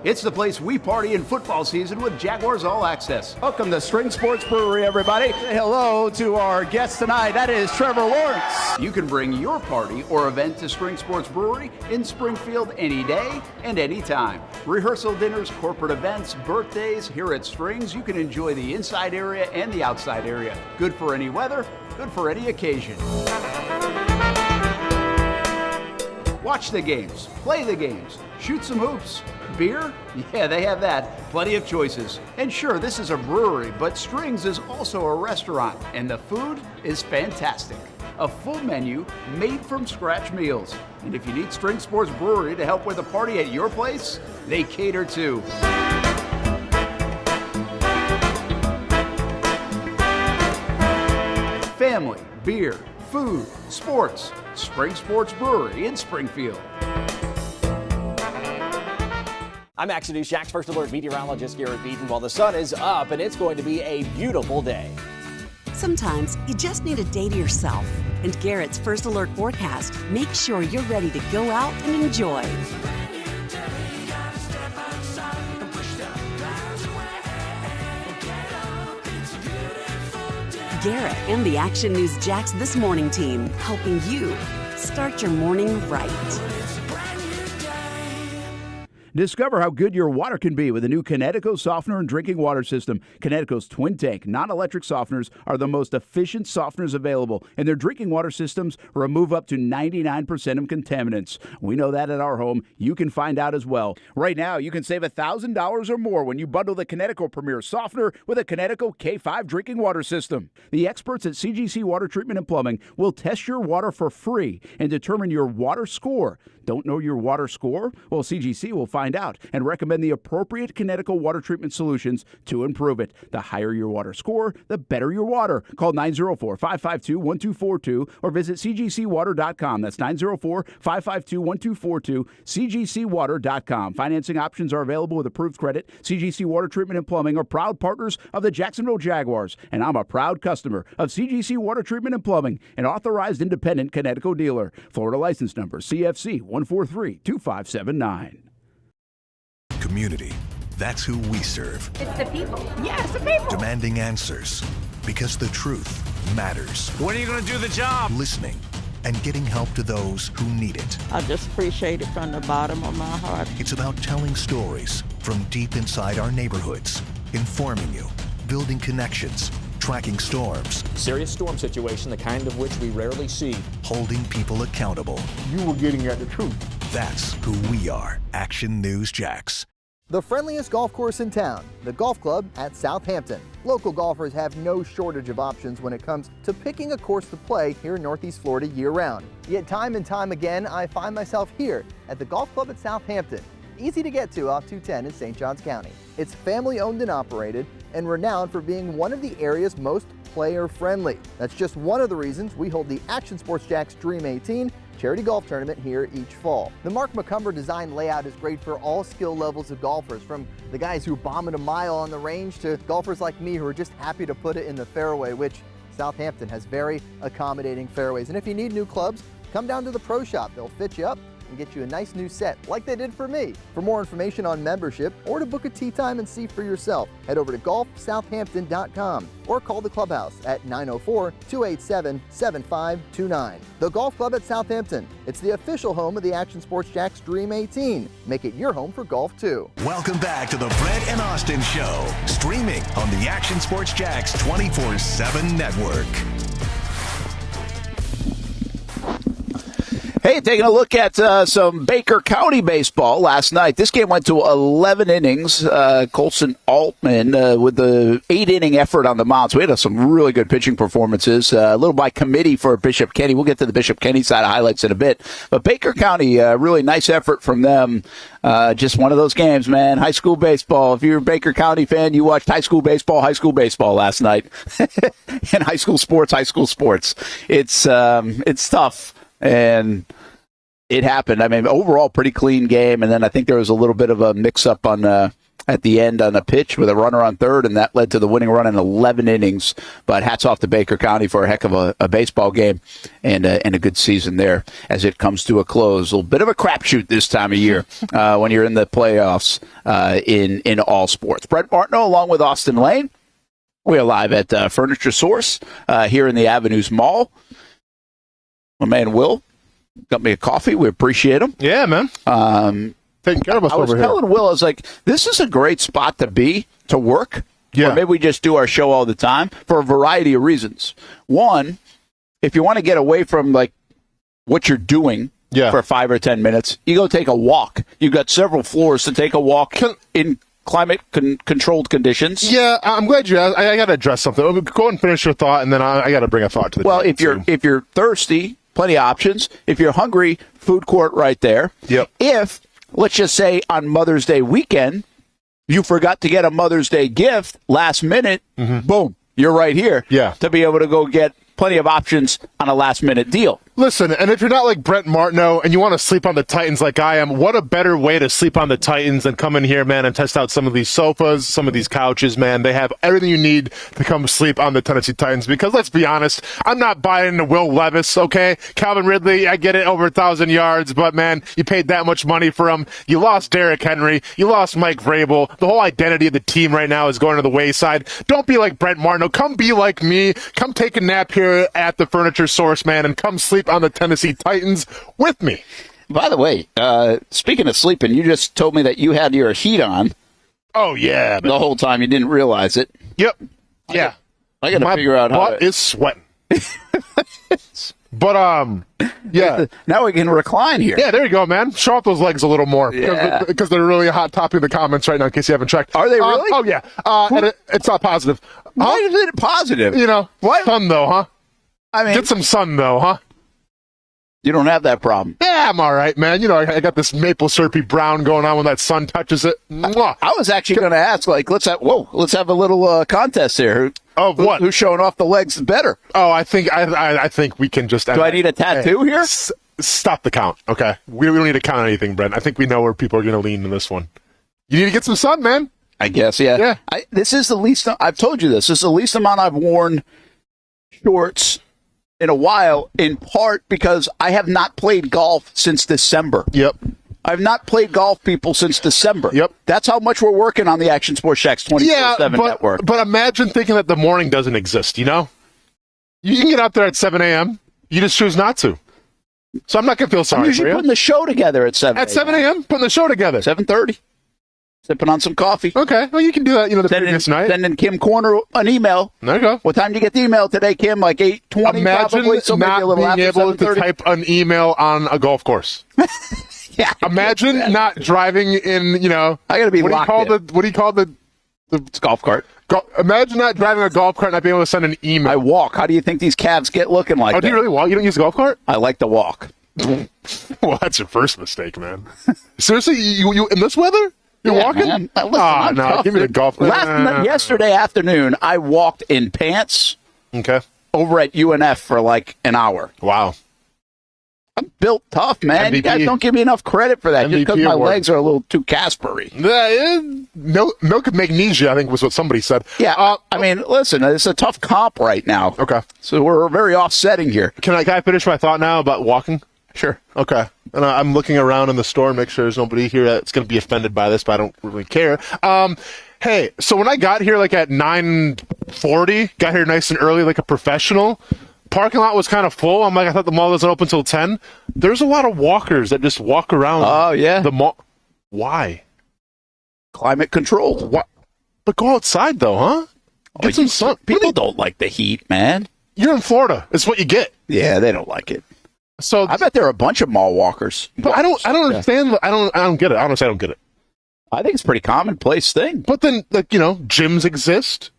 It's the place we party in football season with Jaguars All Access. Welcome to Spring Sports Brewery, everybody. Say hello to our guest tonight. That is Trevor Lawrence. You can bring your party or event to Spring Sports Brewery in Springfield any day and any time. Rehearsal dinners, corporate events, birthdays. Here at Strings, you can enjoy the inside area and the outside area. Good for any weather, good for any occasion. Watch the games, play the games, shoot some hoops. Beer? Yeah, they have that. Plenty of choices. And sure, this is a brewery, but Strings is also a restaurant, and the food is fantastic. A full menu made from scratch meals. And if you need String Sports Brewery to help with a party at your place, they cater too. Family, beer, food, sports. Spring Sports Brewery in Springfield. I'm Action News Jack's First Alert meteorologist Garrett Beaton. While the sun is up and it's going to be a beautiful day. Sometimes you just need a day to yourself. And Garrett's First Alert forecast makes sure you're ready to go out and enjoy. Garrett and the Action News Jax This Morning team, helping you start your morning right. Discover how good your water can be with a new Connecticut softener and drinking water system. Connecticut's twin tank non-electric softeners are the most efficient softeners available, and their drinking water systems remove up to 99% of contaminants. We know that at our home. You can find out as well. Right now, you can save $1,000 or more when you bundle the Connecticut Premier Softener with a Connecticut K5 drinking water system. The experts at CGC Water Treatment and Plumbing will test your water for free and determine your water score. Don't know your water score? Well, CGC will find find out and recommend the appropriate Kinetico water treatment solutions to improve it. The higher your water score, the better your water. Call 904-552-1242 or visit cgcwater.com. That's 904-552-1242, cgcwater.com. Financing options are available with approved credit. CGC Water Treatment and Plumbing are proud partners of the Jacksonville Jaguars, and I'm a proud customer of CGC Water Treatment and Plumbing, an authorized independent Kinetico dealer. Florida license number CFC 1432579. Community. That's who we serve. It's the people. Yeah, it's the people. Demanding answers because the truth matters. When are you going to do the job? Listening and getting help to those who need it. I just appreciate it from the bottom of my heart. It's about telling stories from deep inside our neighborhoods, informing you, building connections, tracking storms. Serious storm situation, the kind of which we rarely see. Holding people accountable. You were getting at the truth. That's who we are. Action News Jax. The friendliest golf course in town, the Golf Club at Southampton. Local golfers have no shortage of options when it comes to picking a course to play here in Northeast Florida year-round. Yet time and time again, I find myself here at the Golf Club at Southampton. Easy to get to off 210 in St. Johns County. It's family-owned and operated and renowned for being one of the area's most player-friendly. That's just one of the reasons we hold the Action Sports Jax Dream 18 charity golf tournament here each fall. The Mark McCumber design layout is great for all skill levels of golfers, from the guys who bomb it a mile on the range to golfers like me who are just happy to put it in the fairway, which Southampton has very accommodating fairways. And if you need new clubs, come down to the pro shop. They'll fit you up and get you a nice new set like they did for me. For more information on membership or to book a tee time and see for yourself, head over to golfsouthampton.com or call the clubhouse at 904-287-7529. The Golf Club at Southampton. It's the official home of the Action Sports Jax Dream 18. Make it your home for golf too. Welcome back to the Brent and Austen Show, streaming on the Action Sports Jax 24/7 network. Hey, taking a look at some Baker County baseball last night. This game went to 11 innings. Colson Altman with the 8-inning effort on the mound. So we had some really good pitching performances. A little by committee for Bishop Kenny. We'll get to the Bishop Kenny side of highlights in a bit. But Baker County, really nice effort from them. Just one of those games, man. High school baseball. If you're a Baker County fan, you watched high school baseball last night. And high school sports. It's tough. And it happened. I mean, overall, pretty clean game. And then I think there was a little bit of a mix-up on at the end on a pitch with a runner on third, and that led to the winning run in 11 innings. But hats off to Baker County for a heck of a baseball game and a good season there as it comes to a close. A little bit of a crapshoot this time of year when you're in the playoffs in all sports. Brent Martineau along with Austen Lane. We are live at Furniture Source here in the Avenues Mall. My man Will got me a coffee. We appreciate him. Yeah, man. Taking care of us over here. I was telling Will, I was like, this is a great spot to work. Yeah. Or maybe we just do our show all the time for a variety of reasons. One, if you want to get away from like what you're doing for 5 or 10 minutes, you go take a walk. You've got several floors to take a walk in climate-controlled conditions. Yeah, I'm glad you asked. I got to address something. Go ahead and finish your thought, and then I got to bring a thought to the Well, table, if you're thirsty, plenty of options. If you're hungry, food court right there. Yep. If, let's just say, on Mother's Day weekend, you forgot to get a Mother's Day gift last minute, boom, you're right here to be able to go get plenty of options on a last-minute deal. Listen, and if you're not like Brent Martineau and you want to sleep on the Titans like I am, what a better way to sleep on the Titans than come in here, man, and test out some of these sofas, some of these couches, man. They have everything you need to come sleep on the Tennessee Titans because, let's be honest, I'm not buying into Will Levis, okay? Calvin Ridley, I get it, over 1,000 yards, but, man, you paid that much money for him. You lost Derrick Henry. You lost Mike Vrabel. The whole identity of the team right now is going to the wayside. Don't be like Brent Martineau. Come be like me. Come take a nap here at the Furniture Source, man, and come sleep on the Tennessee Titans with me. By the way, speaking of sleeping, you just told me that you had your heat on. Oh, yeah. The whole time. You didn't realize it. Yep. Yeah. I got to figure out how My butt is sweating. But, yeah. Now we can recline here. Yeah, there you go, man. Show off those legs a little more because they're really a hot topic in the comments right now in case you haven't checked. Are they really? Oh, yeah. And it's not positive. Why is it positive? You know, sun, though, huh? I mean, get some sun, though, huh? You don't have that problem. Yeah, I'm all right, man. I got this maple syrupy brown going on when that sun touches it. Mwah. I was actually going to ask, let's have a little contest here. What? Who's showing off the legs better? Oh, I think we can just. Do I need a tattoo here? Stop the count, okay? We don't need to count anything, Brent. I think we know where people are going to lean in this one. You need to get some sun, man. I guess, yeah. Yeah. This is the least. I've told you this. This is the least amount I've worn shorts in a while, in part because I have not played golf since December. Yep. I've not played golf, people, since December. Yep. That's how much we're working on the Action Sports Shacks 24/7 network. But imagine thinking that the morning doesn't exist, You can get out there at 7 a.m. You just choose not to. So I'm not going to feel sorry I'm usually for you. putting the show together at 7 At 7 a.m., putting the show together. 7:30. Sipping on some coffee. Okay. Well, you can do that, the previous night. Sending Kim Corner an email. There you go. What time did you get the email today, Kim? Like 8:20 Imagine probably? So maybe a little not being after able to 7:30. type an email on a golf course. Yeah. Imagine not driving in, I got to be what locked in. what do you call the It's golf cart. imagine not driving a golf cart and not being able to send an email. I walk. How do you think these calves get looking like that? Do you really walk? You don't use a golf cart? I like to walk. Well, that's your first mistake, man. Seriously, you in this weather? You're walking? Man. Listen, no, give me the golf. Yesterday afternoon, I walked in pants Okay. over at UNF for like an hour. Wow. I'm built tough, man. You guys MVP. don't give me enough credit for that just because MVP my award. legs are a little too Caspery. Milk of magnesia, I think was what somebody said. Yeah, I mean, listen, it's a tough comp right now. Okay. So we're very offsetting here. Can I finish my thought now about walking? Sure. Okay. And I'm looking around in the store and make sure there's nobody here that's going to be offended by this, but I don't really care. Hey, so when I got here like at 9:40, got here nice and early like a professional, parking lot was kind of full. I'm like, I thought the mall doesn't open till 10. There's a lot of walkers that just walk around. Oh, yeah. The mall. Why? Climate controlled. What? But go outside though, huh? Get some sun. People don't like the heat, man. You're in Florida. It's what you get. Yeah, they don't like it. So I bet there are a bunch of mall walkers. But I don't understand. I don't get it. Honestly, I don't get it. I think it's a pretty commonplace thing. But then, gyms exist.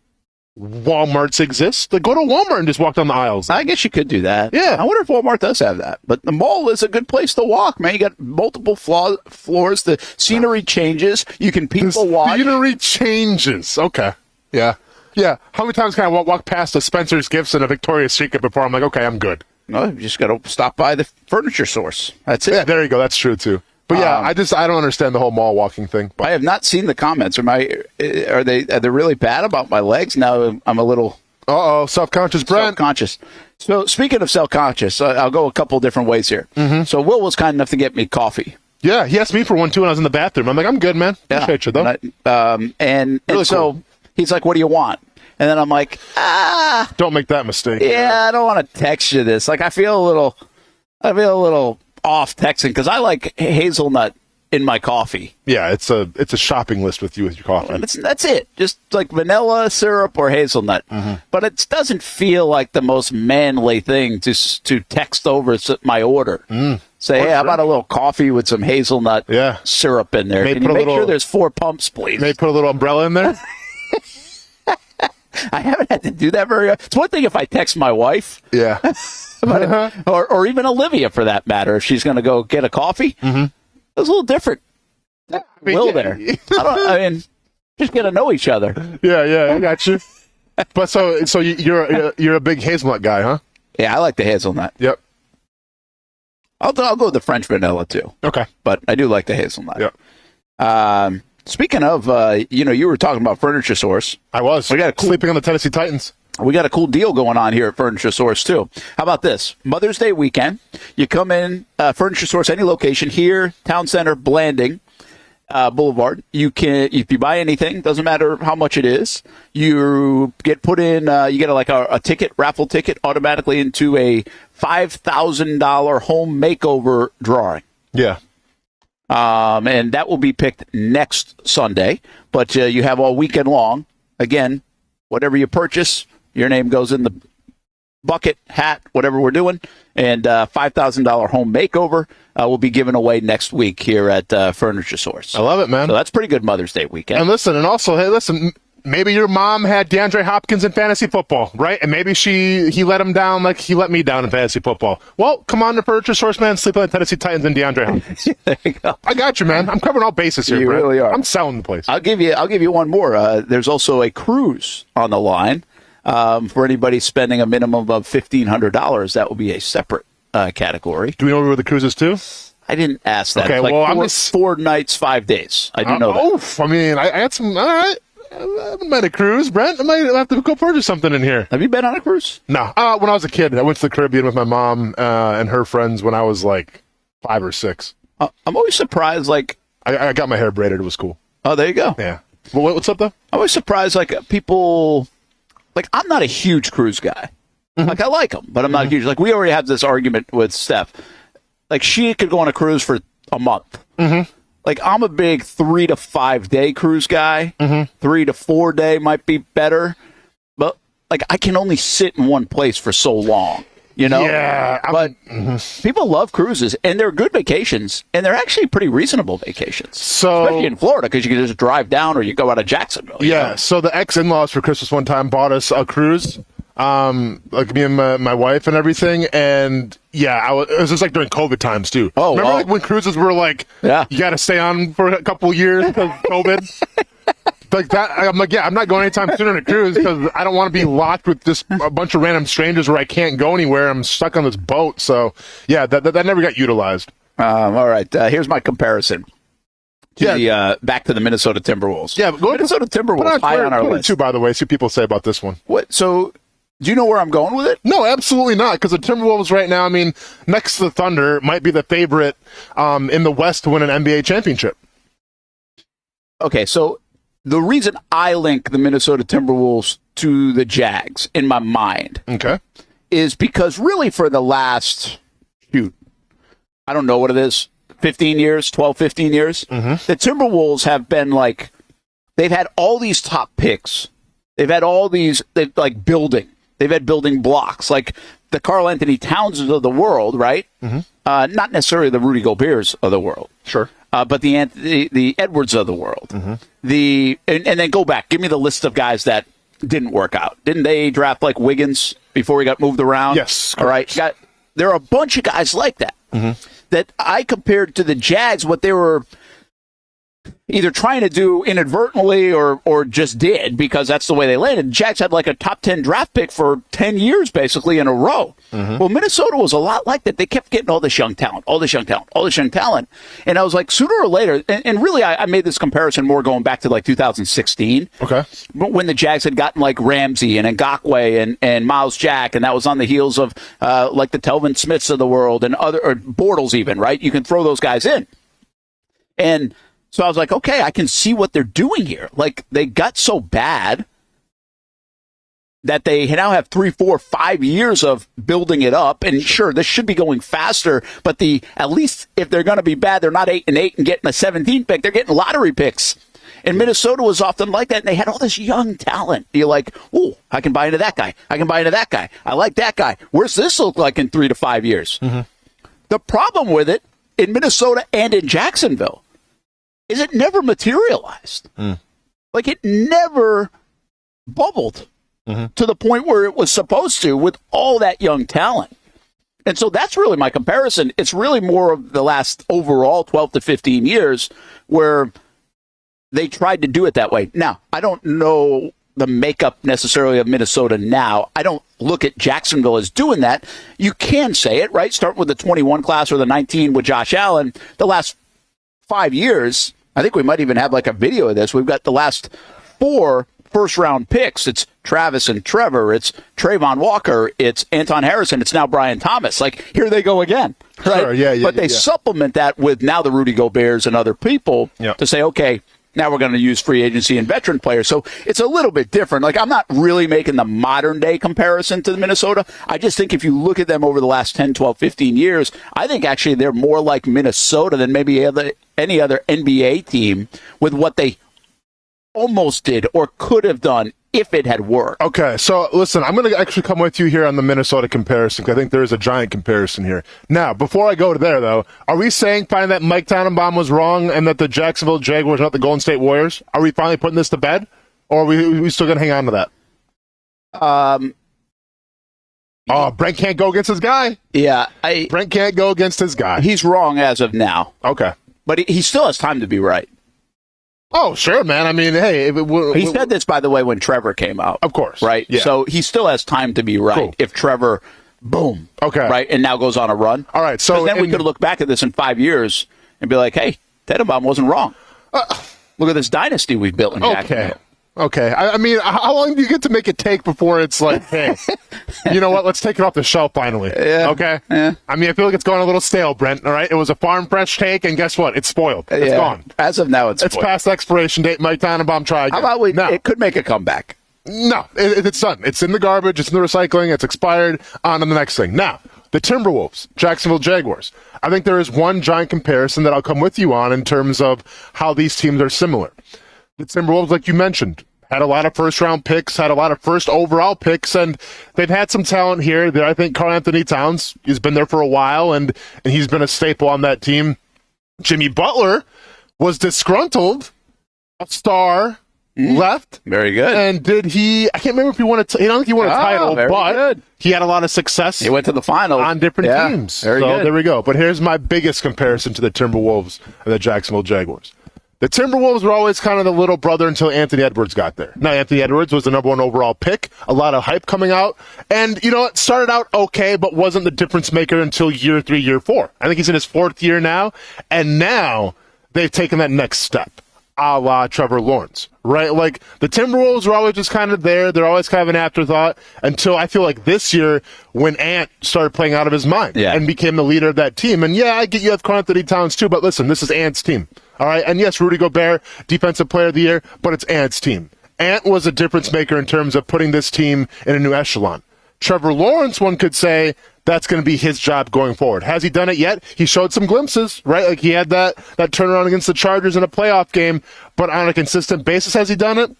Walmarts exist. Like, go to Walmart and just walk down the aisles. I guess you could do that. Yeah. I wonder if Walmart does have that. But the mall is a good place to walk, man. You got multiple floors. The scenery changes. You can people watch. Scenery changes. Okay. Yeah. Yeah. How many times can I walk past a Spencer's Gifts and a Victoria's Secret before I'm like, okay, I'm good? No, you just got to stop by the furniture source. That's it. Yeah, there you go. That's true, too. But yeah, I don't understand the whole mall walking thing. But I have not seen the comments. Are they really bad about my legs? Now I'm a little self-conscious, Brent. Self-conscious. So speaking of self-conscious, I'll go a couple different ways here. Mm-hmm. So Will was kind enough to get me coffee. Yeah, he asked me for one too when I was in the bathroom. I'm like, I'm good, man. Appreciate you though. And so cool. He's like, "What do you want?" And then I'm like, don't make that mistake. Yeah, I don't want to text you this. Like, I feel a little off texting because I like hazelnut in my coffee. Yeah, it's a shopping list with your coffee. That's it. Just like vanilla syrup or hazelnut. Mm-hmm. But it doesn't feel like the most manly thing to text over my order. Say, hey, how about a little coffee with some hazelnut syrup in there? Can you make sure there's 4 pumps, please? Maybe put a little umbrella in there? I haven't had to do that very often. It's one thing if I text my wife. Yeah. or even Olivia, for that matter, if she's going to go get a coffee. Mm-hmm. It's a little different. There. Just get to know each other. Yeah, I got you. But so you're a big hazelnut guy, huh? Yeah, I like the hazelnut. Yep. I'll go with the French vanilla too. Okay. But I do like the hazelnut. Yep. Speaking of, you were talking about Furniture Source. I was. We got sleeping on the Tennessee Titans. We got a cool deal going on here at Furniture Source, too. How about this? Mother's Day weekend. You come in, Furniture Source, any location here, Town Center, Blanding, Boulevard. You can, if you buy anything, doesn't matter how much it is, you get put in, you get a ticket, raffle ticket, automatically into a $5,000 home makeover drawing. Yeah. And that will be picked next Sunday, but you have all weekend long. Again, whatever you purchase, your name goes in the bucket, hat, whatever we're doing, and $5,000 home makeover will be given away next week here at Furniture Source. I love it, man. So that's pretty good Mother's Day weekend. And listen, hey, maybe your mom had DeAndre Hopkins in fantasy football, right? And maybe he let him down like he let me down in fantasy football. Well, come on to Furniture Source, man. Sleep on the Tennessee Titans and DeAndre Hopkins. There you go. I got you, man. I'm covering all bases here, You Brent. really are. I'm selling the place. I'll give you one more. There's also a cruise on the line for anybody spending a minimum of $1,500. That will be a separate category. Do we know where the cruise is to? I didn't ask that. Okay, Like well, 4 nights, 5 days. I do know that. Oof. I mean, I had some. All right. I haven't been on a cruise, Brent. I might have to go purchase something in here. Have you been on a cruise? No. When I was a kid, I went to the Caribbean with my mom and her friends when I was like 5 or 6. I'm always surprised, like... I got my hair braided. It was cool. Oh, there you go. Yeah. Well, what's up, though? I'm always surprised, like, people... Like, I'm not a huge cruise guy. Mm-hmm. Like, I like them, but I'm not huge. Like, we already have this argument with Steph. Like, she could go on a cruise for a month. Mm-hmm. Like, I'm a big 3 to 5 day cruise guy. Mm-hmm. 3 to 4 day might be better. But, like, I can only sit in one place for so long, you know? Yeah. But people love cruises, and they're good vacations, and they're actually pretty reasonable vacations. So, especially in Florida, because you can just drive down or you go out of Jacksonville. Yeah. know? So the ex-in-laws for Christmas one time bought us a cruise. Like me and my wife and everything, and yeah, it was just like during COVID times too. Oh, remember wow. like when cruises were like, yeah, you got to stay on for a couple of years because of COVID. Like that, I'm like, yeah, I'm not going anytime soon on a cruise because I don't want to be locked with just a bunch of random strangers where I can't go anywhere. I'm stuck on this boat. So yeah, that never got utilized. All right, here's my comparison. Back to the Minnesota Timberwolves. Yeah, Minnesota Timberwolves high on our list too. By the way, see what people say about this one. What? So, do you know where I'm going with it? No, absolutely not. Because the Timberwolves right now, I mean, next to the Thunder, might be the favorite in the West to win an NBA championship. Okay, so the reason I link the Minnesota Timberwolves to the Jags in my mind, is because really for the last I don't know what it is. 15 years, 12, 15 years, the Timberwolves have been like, they've had all these top picks. They've had all these, like building. They've had building blocks, like the Karl Anthony Towns of the world, right? Not necessarily the Rudy Goberts of the world. Sure. But the Edwards of the world. And then go back. Give me the list of guys that didn't work out. Didn't they draft like Wiggins before he got moved around? Yes. All right. There are a bunch of guys like that. That I compared to the Jags, what they were either trying to do inadvertently or just did because that's the way they landed. The Jags had like a top 10 draft pick for 10 years basically in a row. Well, Minnesota was a lot like that. They kept getting all this young talent. And I was like, sooner or later, and really I made this comparison more going back to like 2016. Okay. When the Jags had gotten like Ramsey and Ngakoue and Miles Jack, and that was on the heels of like the Telvin Smiths of the world and or Bortles even, right? You can throw those guys in. And so I was like, okay, I can see what they're doing here. Like, they got so bad that they now have 3, 4, 5 years of building it up. And sure, this should be going faster, but at least if they're going to be bad, they're not 8-8 and getting a 17 pick. They're getting lottery picks. And Minnesota was often like that, and they had all this young talent. You're like, oh, I can buy into that guy. I can buy into that guy. I like that guy. Where's this look like in 3 to 5 years? The problem with it in Minnesota and in Jacksonville is it never materialized. Like, it never bubbled to the point where it was supposed to with all that young talent. And so that's really my comparison. It's really more of the last overall 12 to 15 years where they tried to do it that way. Now, I don't know the makeup necessarily of Minnesota now. I don't look at Jacksonville as doing that. You can say it, right? Start with the 21 class or the 19 with Josh Allen. The last 5 years, I think we might even have like a video of this. We've got the last 4 first-round picks. It's Travis and Trevor. It's Trayvon Walker. It's Anton Harrison. It's now Brian Thomas. Like, here they go again. Right? Sure, but they supplement that with now the Rudy Goberts and other people to say, okay, now we're going to use free agency and veteran players. So it's a little bit different. Like, I'm not really making the modern-day comparison to Minnesota. I just think if you look at them over the last 10, 12, 15 years, I think actually they're more like Minnesota than maybe any other NBA team with what they almost did or could have done if it had worked. Okay, so listen, I'm going to actually come with you here on the Minnesota comparison because I think there is a giant comparison here. Now, before I go to there, though, are we saying finally that Mike Tannenbaum was wrong and that the Jacksonville Jaguars are not the Golden State Warriors? Are we finally putting this to bed? Or are we still going to hang on to that? Brent can't go against his guy. Yeah. Brent can't go against his guy. He's wrong as of now. Okay. But he still has time to be right. Oh, sure, man. I mean, hey. He said this, by the way, when Trevor came out. Of course. Right? Yeah. So he still has time to be right. Cool. If Trevor, boom. Okay. Right? And now goes on a run. All right. So then we could look back at this in 5 years and be like, hey, Tenenbaum wasn't wrong. Look at this dynasty we've built in Jacksonville. Okay. I mean, how long do you get to make it take before it's like, hey, you know what? Let's take it off the shelf finally. Yeah. Okay? Yeah. I mean, I feel like it's going a little stale, Brent, all right? It was a farm fresh take, and guess what? It's spoiled. It's gone. As of now, it's spoiled. Past expiration date. Mike Tannenbaum, try again. How about it could make a comeback. No, it's done. It's in the garbage. It's in the recycling. It's expired. On to the next thing. Now, the Timberwolves, Jacksonville Jaguars. I think there is one giant comparison that I'll come with you on in terms of how these teams are similar. The Timberwolves, like you mentioned, had a lot of first-round picks, had a lot of first overall picks, and they've had some talent here. I think Karl Anthony Towns has been there for a while, and he's been a staple on that team. Jimmy Butler was disgruntled, a star, left. Very good. And did he? I can't remember if he won I don't think he won a title, but good. He had a lot of success. He went to the finals on different teams. Very good. There we go. But here's my biggest comparison to the Timberwolves and the Jacksonville Jaguars. The Timberwolves were always kind of the little brother until Anthony Edwards got there. Now, Anthony Edwards was the number 1 overall pick, a lot of hype coming out, and, it started out okay, but wasn't the difference maker until year 3, year 4. I think he's in his 4th year now, and now they've taken that next step, a la Trevor Lawrence, right? Like, the Timberwolves were always just kind of there. They're always kind of an afterthought until I feel like this year when Ant started playing out of his mind and became the leader of that team. And, I get you have Karl Anthony Towns too, but listen, this is Ant's team. All right, and yes, Rudy Gobert, Defensive Player of the Year, but it's Ant's team. Ant was a difference maker in terms of putting this team in a new echelon. Trevor Lawrence, one could say, that's going to be his job going forward. Has he done it yet? He showed some glimpses, right? Like he had that turnaround against the Chargers in a playoff game, but on a consistent basis, has he done it?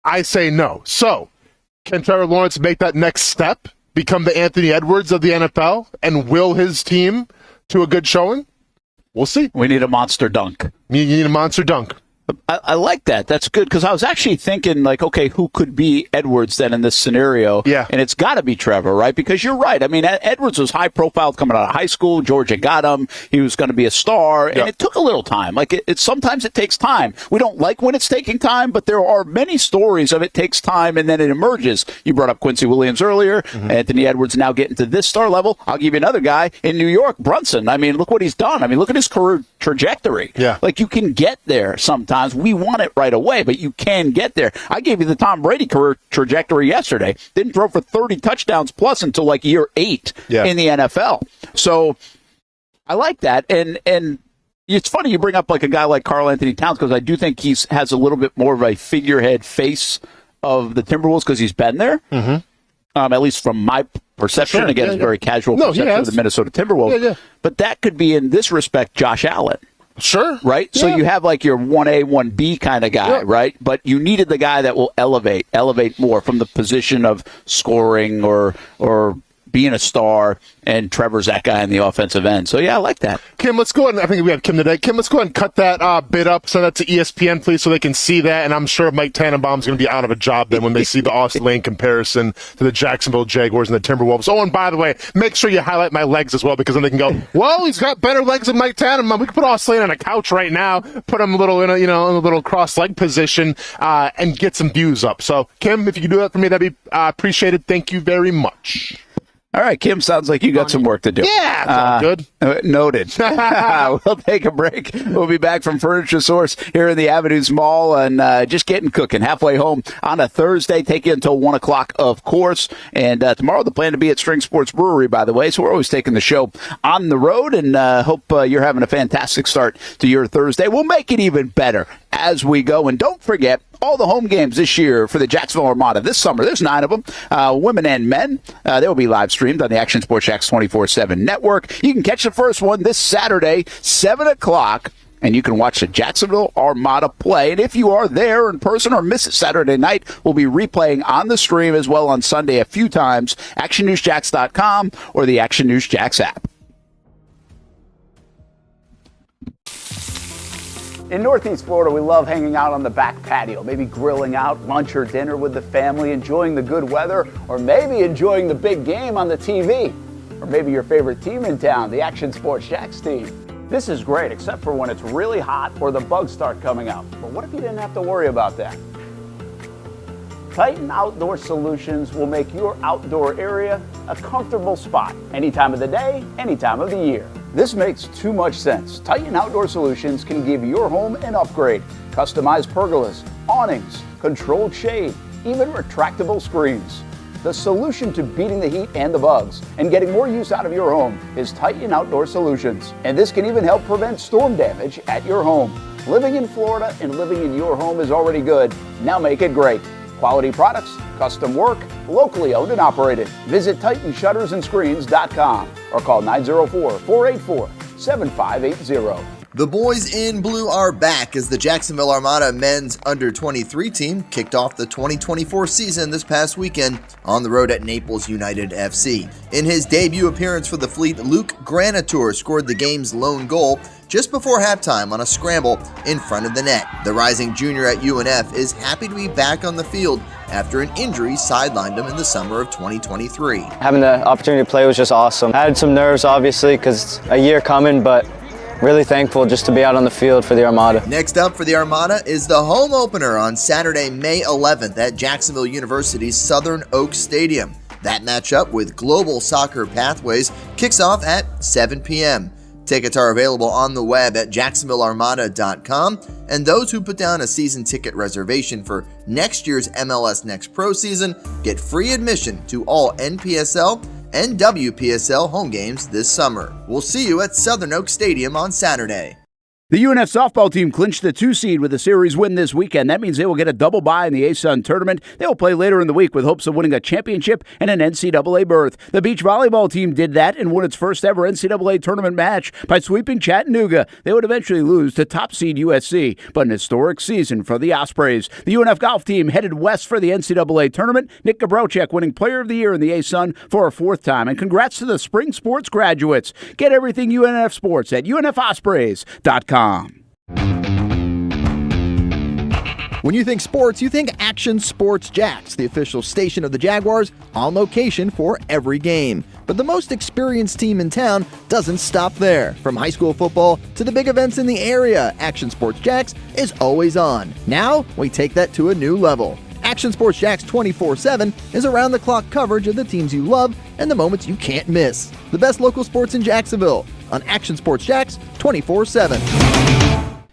I say no. So, can Trevor Lawrence make that next step, become the Anthony Edwards of the NFL, and will his team to a good showing? We'll see. We need a monster dunk. You need a monster dunk. I like that. That's good because I was actually thinking, like, okay, who could be Edwards then in this scenario? Yeah. And it's got to be Trevor, right? Because you're right. I mean, Edwards was high profile coming out of high school. Georgia got him. He was going to be a star. And it took a little time. Like, sometimes it takes time. We don't like when it's taking time, but there are many stories of it takes time and then it emerges. You brought up Quincy Williams earlier. Mm-hmm. Anthony Edwards now getting to this star level. I'll give you another guy in New York, Brunson. I mean, look what he's done. I mean, look at his career trajectory. Yeah. Like, you can get there sometimes. We want it right away, but you can get there. I gave you the Tom Brady career trajectory yesterday. Didn't throw for 30 touchdowns plus until like year 8 in the NFL. So I like that. And it's funny you bring up like a guy like Karl Anthony Towns because I do think he has a little bit more of a figurehead face of the Timberwolves because he's been there. Mm-hmm. At least from my perception. Again, it's a very casual perception of the Minnesota Timberwolves. Yeah. But that could be, in this respect, Josh Allen. Sure. Right? Yeah. So you have like your 1A, 1B kind of guy, right? But you needed the guy that will elevate more from the position of scoring or being a star, and Trevor's that guy in the offensive end. So, I like that. Kim, let's go ahead and I think we have Kim today. Kim, let's go ahead and cut that bit up, send that to ESPN, please, so they can see that. And I'm sure Mike Tannenbaum's going to be out of a job then when they see the Austen Lane comparison to the Jacksonville Jaguars and the Timberwolves. Oh, and by the way, make sure you highlight my legs as well, because then they can go, well, he's got better legs than Mike Tannenbaum. We can put Austen Lane on a couch right now, put him a little in a little cross-leg position, and get some views up. So, Kim, if you could do that for me, that'd be appreciated. Thank you very much. All right, Kim, sounds like you got some work to do. Yeah, good. Noted. We'll take a break. We'll be back from Furniture Source here in the Avenues Mall and just getting cooking. Halfway home on a Thursday. Take you until 1 o'clock, of course. And tomorrow the plan to be at String Sports Brewery, by the way. So we're always taking the show on the road, and hope you're having a fantastic start to your Thursday. We'll make it even better as we go. And don't forget, all the home games this year for the Jacksonville Armada this summer, there's 9 of them, women and men. They will be live streamed on the Action Sports Jacks 24/7 network. You can catch the first one this Saturday, 7 o'clock, and you can watch the Jacksonville Armada play. And if you are there in person or miss it Saturday night, we'll be replaying on the stream as well on Sunday a few times, actionnewsjacks.com or the Action News Jacks app. In Northeast Florida, we love hanging out on the back patio, maybe grilling out lunch or dinner with the family, enjoying the good weather, or maybe enjoying the big game on the TV. Or maybe your favorite team in town, the Action Sports Jacks team. This is great, except for when it's really hot or the bugs start coming out. But what if you didn't have to worry about that? Titan Outdoor Solutions will make your outdoor area a comfortable spot any time of the day, any time of the year. This makes too much sense. Titan Outdoor Solutions can give your home an upgrade. Customized pergolas, awnings, controlled shade, even retractable screens. The solution to beating the heat and the bugs and getting more use out of your home is Titan Outdoor Solutions. And this can even help prevent storm damage at your home. Living in Florida and living in your home is already good. Now make it great. Quality products, custom work, locally owned and operated. Visit TitanShuttersAndScreens.com or call 904-484-7580. The boys in blue are back as the Jacksonville Armada men's under-23 team kicked off the 2024 season this past weekend on the road at Naples United FC. In his debut appearance for the Fleet, Luke Granitor scored the game's lone goal just before halftime on a scramble in front of the net. The rising junior at UNF is happy to be back on the field after an injury sidelined him in the summer of 2023. Having the opportunity to play was just awesome. I had some nerves, obviously, because it's a year coming, but really thankful just to be out on the field for the Armada. Next up for the Armada is the home opener on Saturday, May 11th at Jacksonville University's Southern Oaks Stadium. That matchup with Global Soccer Pathways kicks off at 7 p.m. Tickets are available on the web at jacksonvillearmada.com, and those who put down a season ticket reservation for next year's MLS Next Pro season get free admission to all NPSL and WPSL home games this summer. We'll see you at Southern Oaks Stadium on Saturday. The UNF softball team clinched the 2 seed with a series win this weekend. That means they will get a double bye in the ASUN tournament. They will play later in the week with hopes of winning a championship and an NCAA berth. The beach volleyball team did that and won its first ever NCAA tournament match by sweeping Chattanooga. They would eventually lose to top seed USC, but an historic season for the Ospreys. The UNF golf team headed west for the NCAA tournament. Nick Gabrocek winning Player of the Year in the ASUN for a 4th time. And congrats to the spring sports graduates. Get everything UNF sports at UNFospreys.com. When you think sports, you think Action Sports Jacks, the official station of the Jaguars, on location for every game. But the most experienced team in town doesn't stop there. From high school football to the big events in the area, Action Sports Jacks is always on. Now, we take that to a new level. Action Sports Jacks 24/7 is around-the-clock coverage of the teams you love and the moments you can't miss. The best local sports in Jacksonville on Action Sports Jacks 24/7.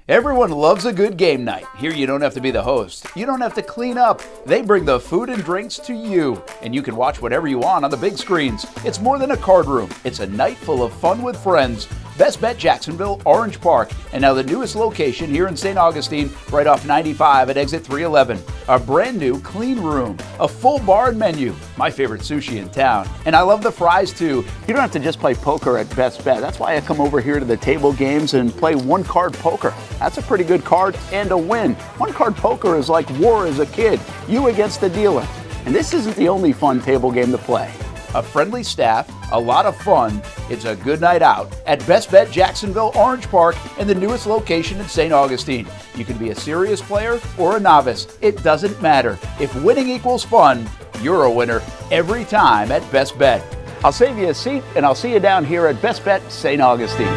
Everyone loves a good game night. Here you don't have to be the host. You don't have to clean up. They bring the food and drinks to you, and you can watch whatever you want on the big screens. It's more than a card room. It's a night full of fun with friends. Best Bet Jacksonville, Orange Park, and now the newest location here in St. Augustine, right off 95 at exit 311. A brand new clean room, a full bar and menu, my favorite sushi in town. And I love the fries too. You don't have to just play poker at Best Bet. That's why I come over here to the table games and play one-card poker. That's a pretty good card and a win. One-card poker is like war as a kid, you against the dealer. And this isn't the only fun table game to play. A friendly staff, a lot of fun. It's a good night out at Best Bet Jacksonville, Orange Park, and the newest location in St. Augustine. You can be a serious player or a novice. It doesn't matter. If winning equals fun, you're a winner every time at Best Bet. I'll save you a seat, and I'll see you down here at Best Bet St. Augustine.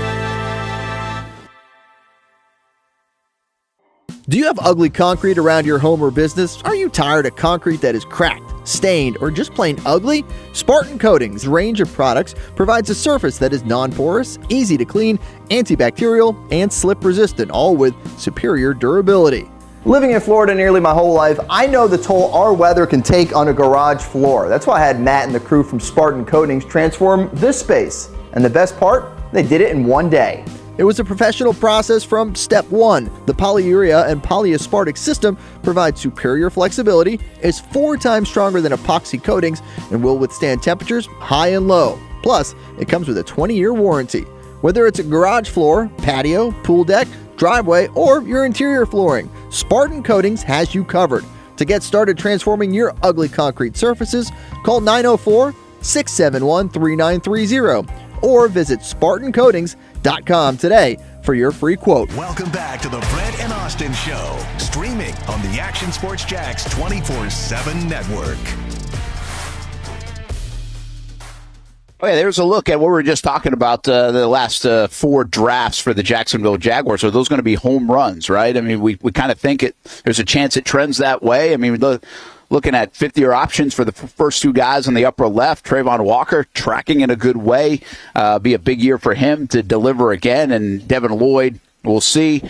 Do you have ugly concrete around your home or business? Are you tired of concrete that is cracked, stained, or just plain ugly? Spartan Coatings' range of products provides a surface that is non-porous, easy to clean, antibacterial, and slip-resistant, all with superior durability. Living in Florida nearly my whole life, I know the toll our weather can take on a garage floor. That's why I had Matt and the crew from Spartan Coatings transform this space. And the best part, they did it in one day. It was a professional process from step one. The polyurea and polyaspartic system provides superior flexibility, is 4 times stronger than epoxy coatings, and will withstand temperatures high and low. Plus, it comes with a 20-year warranty. Whether it's a garage floor, patio, pool deck, driveway, or your interior flooring, Spartan Coatings has you covered. To get started transforming your ugly concrete surfaces, call 904-671-3930 or visit SpartanCoatings.com today for your free quote. Welcome back to the Brent and Austen Show, streaming on the Action Sports Jax 24/7 network. Okay, there's a look at what we were just talking about, the last 4 drafts for the Jacksonville Jaguars. Are those going to be home runs, right? I mean, we kind of think there's a chance it trends that way. I mean, looking at 50-year options for the first 2 guys on the upper left, Trayvon Walker tracking in a good way. Be a big year for him to deliver again, and Devin Lloyd, we'll see.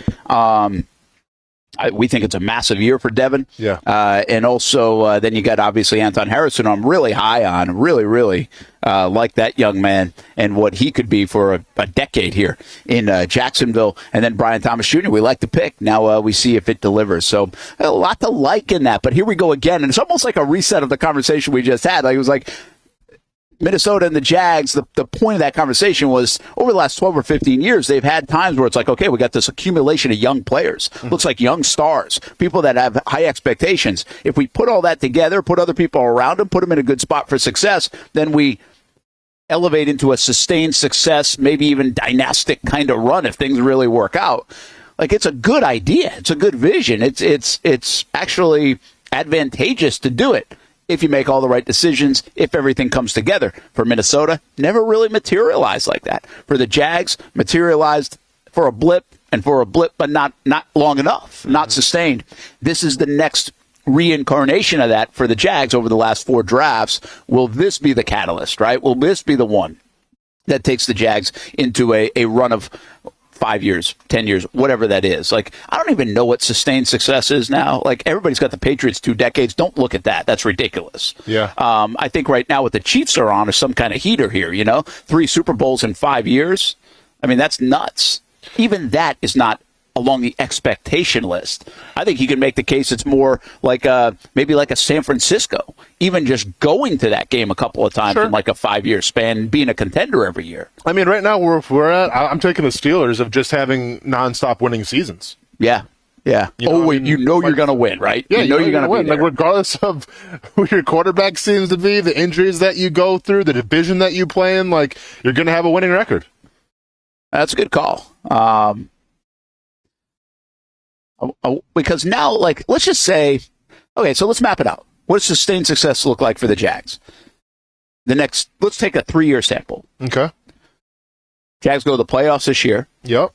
We think it's a massive year for Devin. Yeah. And also, then you got obviously Anton Harrison, who I'm really high on. Really like that young man and what he could be for a decade here in Jacksonville. And then Brian Thomas Jr., we like to pick. Now we see if it delivers. So a lot to like in that. But here we go again. And it's almost like a reset of the conversation we just had. Like, it was like Minnesota and the Jags, the point of that conversation was over the last 12 or 15 years, they've had times where it's like, okay, we got this accumulation of young players. Looks like young stars, people that have high expectations. If we put all that together, put other people around them, put them in a good spot for success, then we elevate into a sustained success, maybe even dynastic kind of run if things really work out. Like, it's a good idea. It's a good vision. It's actually advantageous to do it if you make all the right decisions, if everything comes together. For Minnesota, never really materialized like that. For the Jags, materialized for a blip, but not long enough, not sustained. This is the next reincarnation of that for the Jags over the last 4 drafts. Will this be the catalyst, right? Will this be the one that takes the Jags into a run of 5 years, 10 years, whatever that is? Like, I don't even know what sustained success is now. Like, everybody's got the Patriots 2 decades. Don't look at that. That's ridiculous. Yeah. I think right now what the Chiefs are on is some kind of heater here, 3 Super Bowls in 5 years. I mean, that's nuts. Even that is not along the expectation list. I think you can make the case it's more like maybe like a San Francisco, even just going to that game a couple of times in like a 5-year span, being a contender every year. I mean, right now where we're at, I'm taking the Steelers of just having nonstop winning seasons. Yeah. Yeah. You're going to win, right? Yeah, you're going to win. Like, regardless of who your quarterback seems to be, the injuries that you go through, the division that you play in, like, you're going to have a winning record. That's a good call. Because now, like, let's just say, okay, so let's map it out. What does sustained success look like for the Jags? Let's take a 3-year sample. Okay. Jags go to the playoffs this year. Yep.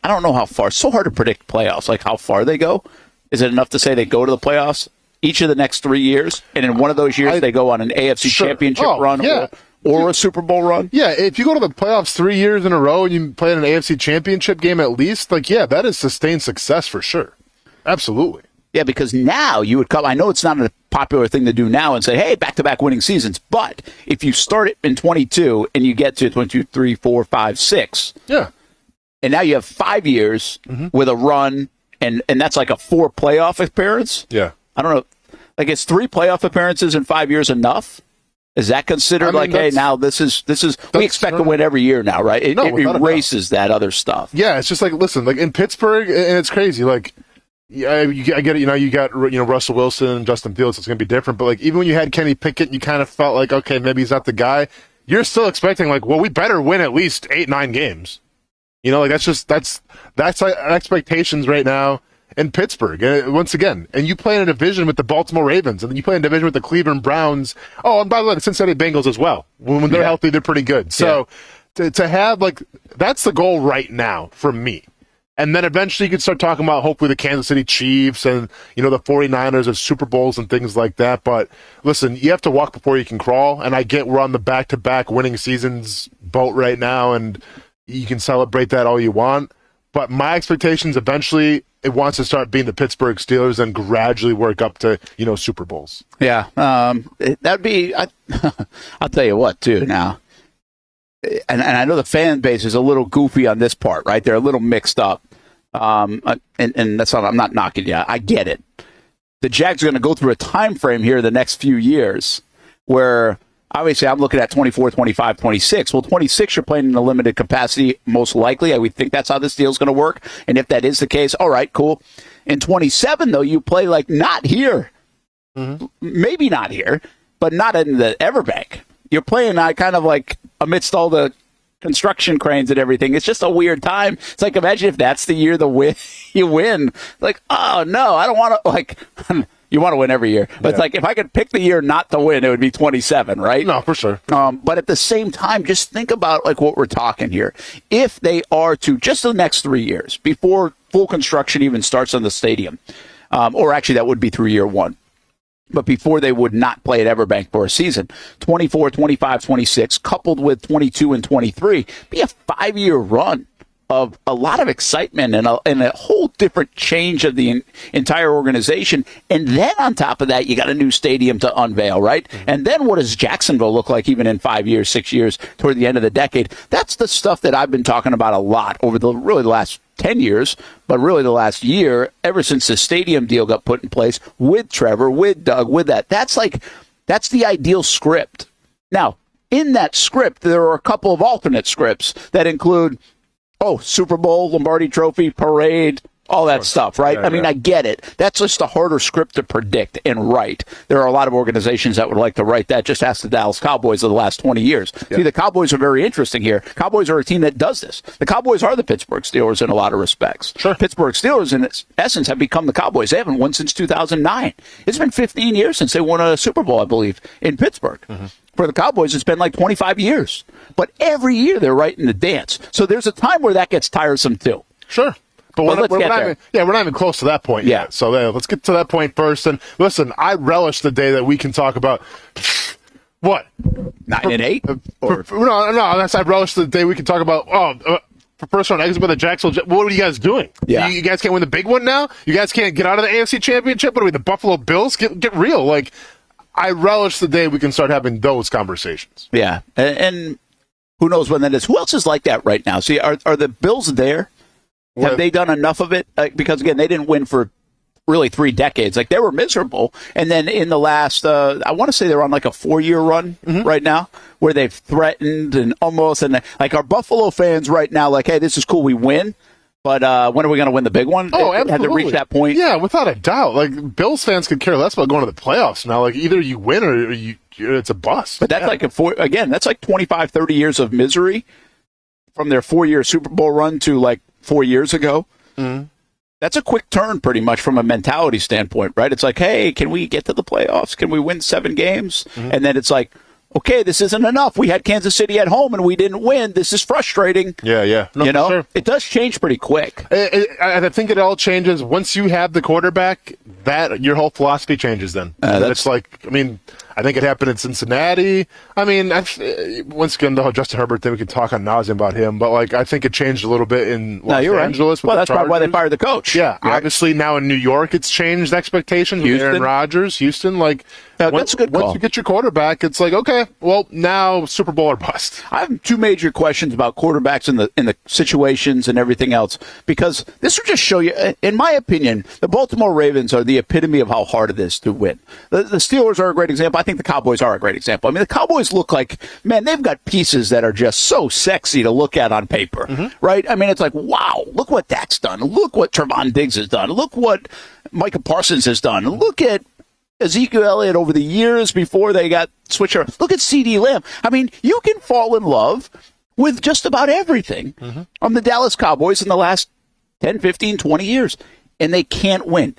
I don't know how far. It's so hard to predict playoffs, like how far they go. Is it enough to say they go to the playoffs each of the next 3 years, and in one of those years they go on an AFC championship run or a Super Bowl run? Yeah, if you go to the playoffs 3 years in a row and you play in an AFC championship game at least, like, yeah, that is sustained success for sure. Absolutely. Yeah, because now you would come. I know it's not a popular thing to do now and say, hey, back-to-back winning seasons. But if you start it in 22 and you get to 22, 3, 4, 5, 6. Yeah. And now you have 5 years with a run, and that's like a 4 playoff appearance. Yeah. I don't know. Like, is 3 playoff appearances in 5 years enough? Is that considered hey, now this is we expect to win every year now, right? It erases that other stuff. Yeah, it's just like, listen, like in Pittsburgh, and it's crazy. Like, I get it. You got Russell Wilson and Justin Fields. It's going to be different. But like, even when you had Kenny Pickett, you kind of felt like, okay, maybe he's not the guy. You're still expecting like, well, we better win at least 8-9 games. Like that's like expectations right now in Pittsburgh. Once again, and you play in a division with the Baltimore Ravens, and then you play in a division with the Cleveland Browns. Oh, and by the way, the Cincinnati Bengals as well. When they're healthy, they're pretty good. So to have, like, that's the goal right now for me. And then eventually you can start talking about hopefully the Kansas City Chiefs and, the 49ers of Super Bowls and things like that. But listen, you have to walk before you can crawl. And I get we're on the back-to-back winning seasons boat right now, and you can celebrate that all you want. But my expectations eventually, it wants to start being the Pittsburgh Steelers and gradually work up to, Super Bowls. Yeah. That'd be, I'll tell you what, too, now. And I know the fan base is a little goofy on this part, right? They're a little mixed up. And that's not, I'm not knocking you. I get it. The Jags are going to go through a time frame here the next few years where obviously I'm looking at 24, 25, 26. Well, 26, you're playing in a limited capacity, most likely. I would think that's how this deal is going to work. And if that is the case, all right, cool. In 27, though, you play like not here. Maybe not here, but not in the Everbank. You're playing kind of like amidst all the construction cranes and everything. It's just a weird time. It's like, imagine if that's the year you win. Like, oh no, I don't want to, like, you want to win every year. But it's like, if I could pick the year not to win, it would be 27, right? No, for sure. But at the same time, just think about like what we're talking here. If they are to just the next 3 years before full construction even starts on the stadium, or actually that would be through year one, but before they would not play at Everbank for a season, 24, 25, 26, coupled with 22 and 23, be a 5-year run of a lot of excitement and a whole different change of the entire organization. And then on top of that, you got a new stadium to unveil, right? Mm-hmm. And then what does Jacksonville look like even in 5 years, 6 years, toward the end of the decade? That's the stuff that I've been talking about a lot over the last 10 years, but really the last year, ever since the stadium deal got put in place with Trevor, with Doug, with that. That's the ideal script. Now, in that script, there are a couple of alternate scripts that include, Super Bowl, Lombardi Trophy, parade, all that stuff, right? I mean, I get it. That's just a harder script to predict and write. There are a lot of organizations that would like to write that. Just ask the Dallas Cowboys of the last 20 years. Yeah. See, the Cowboys are very interesting here. Cowboys are a team that does this. The Cowboys are the Pittsburgh Steelers in a lot of respects. Sure. Pittsburgh Steelers, in essence, have become the Cowboys. They haven't won since 2009. It's been 15 years since they won a Super Bowl, I believe, in Pittsburgh. Mm-hmm. For the Cowboys, it's been like 25 years. But every year they're right in the dance. So there's a time where that gets tiresome, too. Sure. But we're not even close to that point yet. So let's get to that point first. And listen, I relish the day that we can talk about what 9-8. I relish the day we can talk about for first round exit by the Jacksonville. What are you guys doing? Yeah, you guys can't win the big one now. You guys can't get out of the AFC Championship. What are we, the Buffalo Bills? Get real. Like, I relish the day we can start having those conversations. Yeah, and who knows when that is? Who else is like that right now? See, are the Bills there? Have they done enough of it? Because, again, they didn't win for really 3 decades. Like, they were miserable. And then in the last, I want to say they're on like a 4-year run right now where they've threatened and almost, and like our Buffalo fans right now, like, hey, this is cool, we win. But when are we going to win the big one? Oh, absolutely. Had to reach that point. Yeah, without a doubt. Like, Bills fans could care less about going to the playoffs now. Like, either you win or it's a bust. But that's that's like 25, 30 years of misery from their 4-year Super Bowl run to like 4 years ago. Mm-hmm. That's a quick turn pretty much from a mentality standpoint, right? It's like, hey, can we get to the playoffs? Can we win 7 games? Mm-hmm. And then it's like, okay, this isn't enough. We had Kansas City at home and we didn't win. This is frustrating. Yeah. No, sure. It does change pretty quick. I think it all changes once you have the quarterback. That your whole philosophy changes. Then it's like, I think it happened in Cincinnati. Once again, the whole Justin Herbert thing, we could talk on nauseam about him, but like I think it changed a little bit in Los Angeles. Well, that's probably why they fired the coach. Yeah, obviously now in New York, it's changed expectations with Aaron Rodgers. Houston, that's a good call. Once you get your quarterback, it's like, okay, well, now Super Bowl or bust. I have 2 major questions about quarterbacks in the situations and everything else, because this will just show you, in my opinion, the Baltimore Ravens are the epitome of how hard it is to win. The Steelers are a great example. I think the Cowboys are a great example. The Cowboys look like, man, they've got pieces that are just so sexy to look at on paper, right? It's like, wow, look what Dak's done. Look what Trevon Diggs has done. Look what Micah Parsons has done. Look at Ezekiel Elliott over the years before they got switched around. Look at CeeDee Lamb. You can fall in love with just about everything on the Dallas Cowboys in the last 10, 15, 20 years, and they can't win.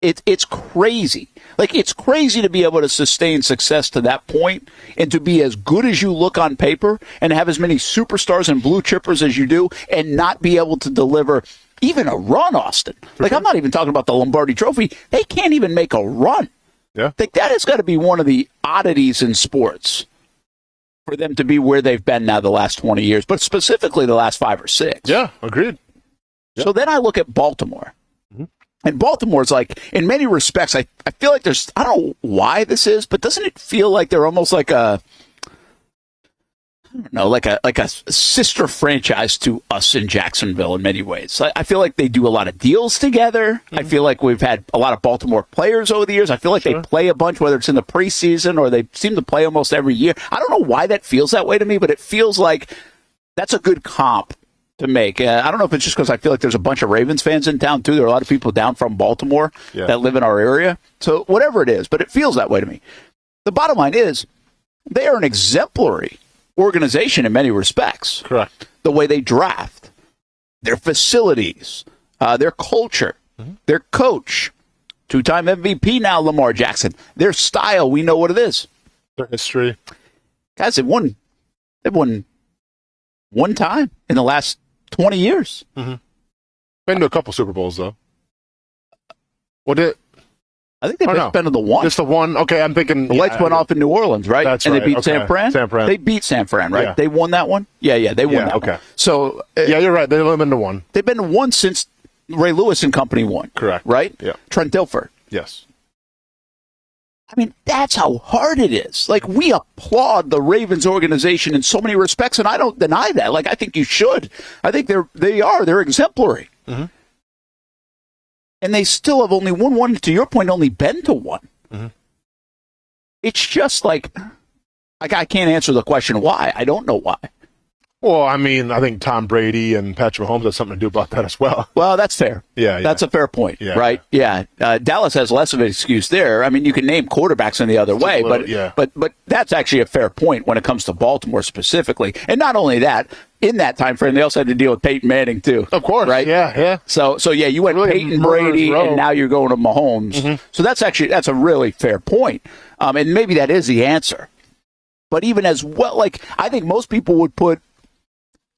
It's crazy. Like, it's crazy to be able to sustain success to that point and to be as good as you look on paper and have as many superstars and blue chippers as you do and not be able to deliver even a run, Austin. Like, I'm not even talking about the Lombardi Trophy. They can't even make a run. Yeah. Like, that has got to be one of the oddities in sports for them to be where they've been now the last 20 years, but specifically the last 5 or 6. Yeah, agreed. Yep. So then I look at Baltimore. And Baltimore's like, in many respects, I feel like there's, I don't know why this is, but doesn't it feel like they're almost like a sister franchise to us in Jacksonville in many ways. I feel like they do a lot of deals together. I feel like we've had a lot of Baltimore players over the years. I feel like they play a bunch, whether it's in the preseason or they seem to play almost every year. I don't know why that feels that way to me, but it feels like that's a good comp to make. I don't know if it's just because I feel like there's a bunch of Ravens fans in town, too. There are a lot of people down from Baltimore that live in our area. So whatever it is, but it feels that way to me. The bottom line is they are an exemplary organization in many respects. Correct. The way they draft, their facilities, their culture, their coach, two-time MVP now, Lamar Jackson. Their style, we know what it is. Their history. Guys, they've won one time in the last 20 years. Been to a couple Super Bowls, though. I think they've been to the one. Just the one? Okay, I'm thinking... The lights went off in New Orleans, right? That's and right. they beat Okay. San Fran? San Fran. They beat San Fran, right? Yeah. They won that one? Yeah, they won that okay. one. So, yeah, you're right. They've only been to one. They've been to one since Ray Lewis and company won. Correct. Right? Yeah. Trent Dilfer. Yes. I mean, that's how hard it is. Like, we applaud the Ravens organization in so many respects, and I don't deny that. Like, I think you should. I think they're exemplary. And they still have only won one, to your point, only been to one. It's just like I can't answer the question why. I don't know why. Well, I mean, I think Tom Brady and Patrick Mahomes have something to do about that as well. Well, that's fair. Yeah. That's a fair point, Yeah, right? Yeah. Dallas has less of an excuse there. I mean, you can name quarterbacks in the other way, but that's actually a fair point when it comes to Baltimore specifically. And not only that, in that time frame, they also had to deal with Peyton Manning too. Of course, right? Yeah. So yeah, you went Really Peyton, Brady, row. and now you're going to Mahomes. So that's a really fair point. And maybe that is the answer. But even as well, like, I think most people would put,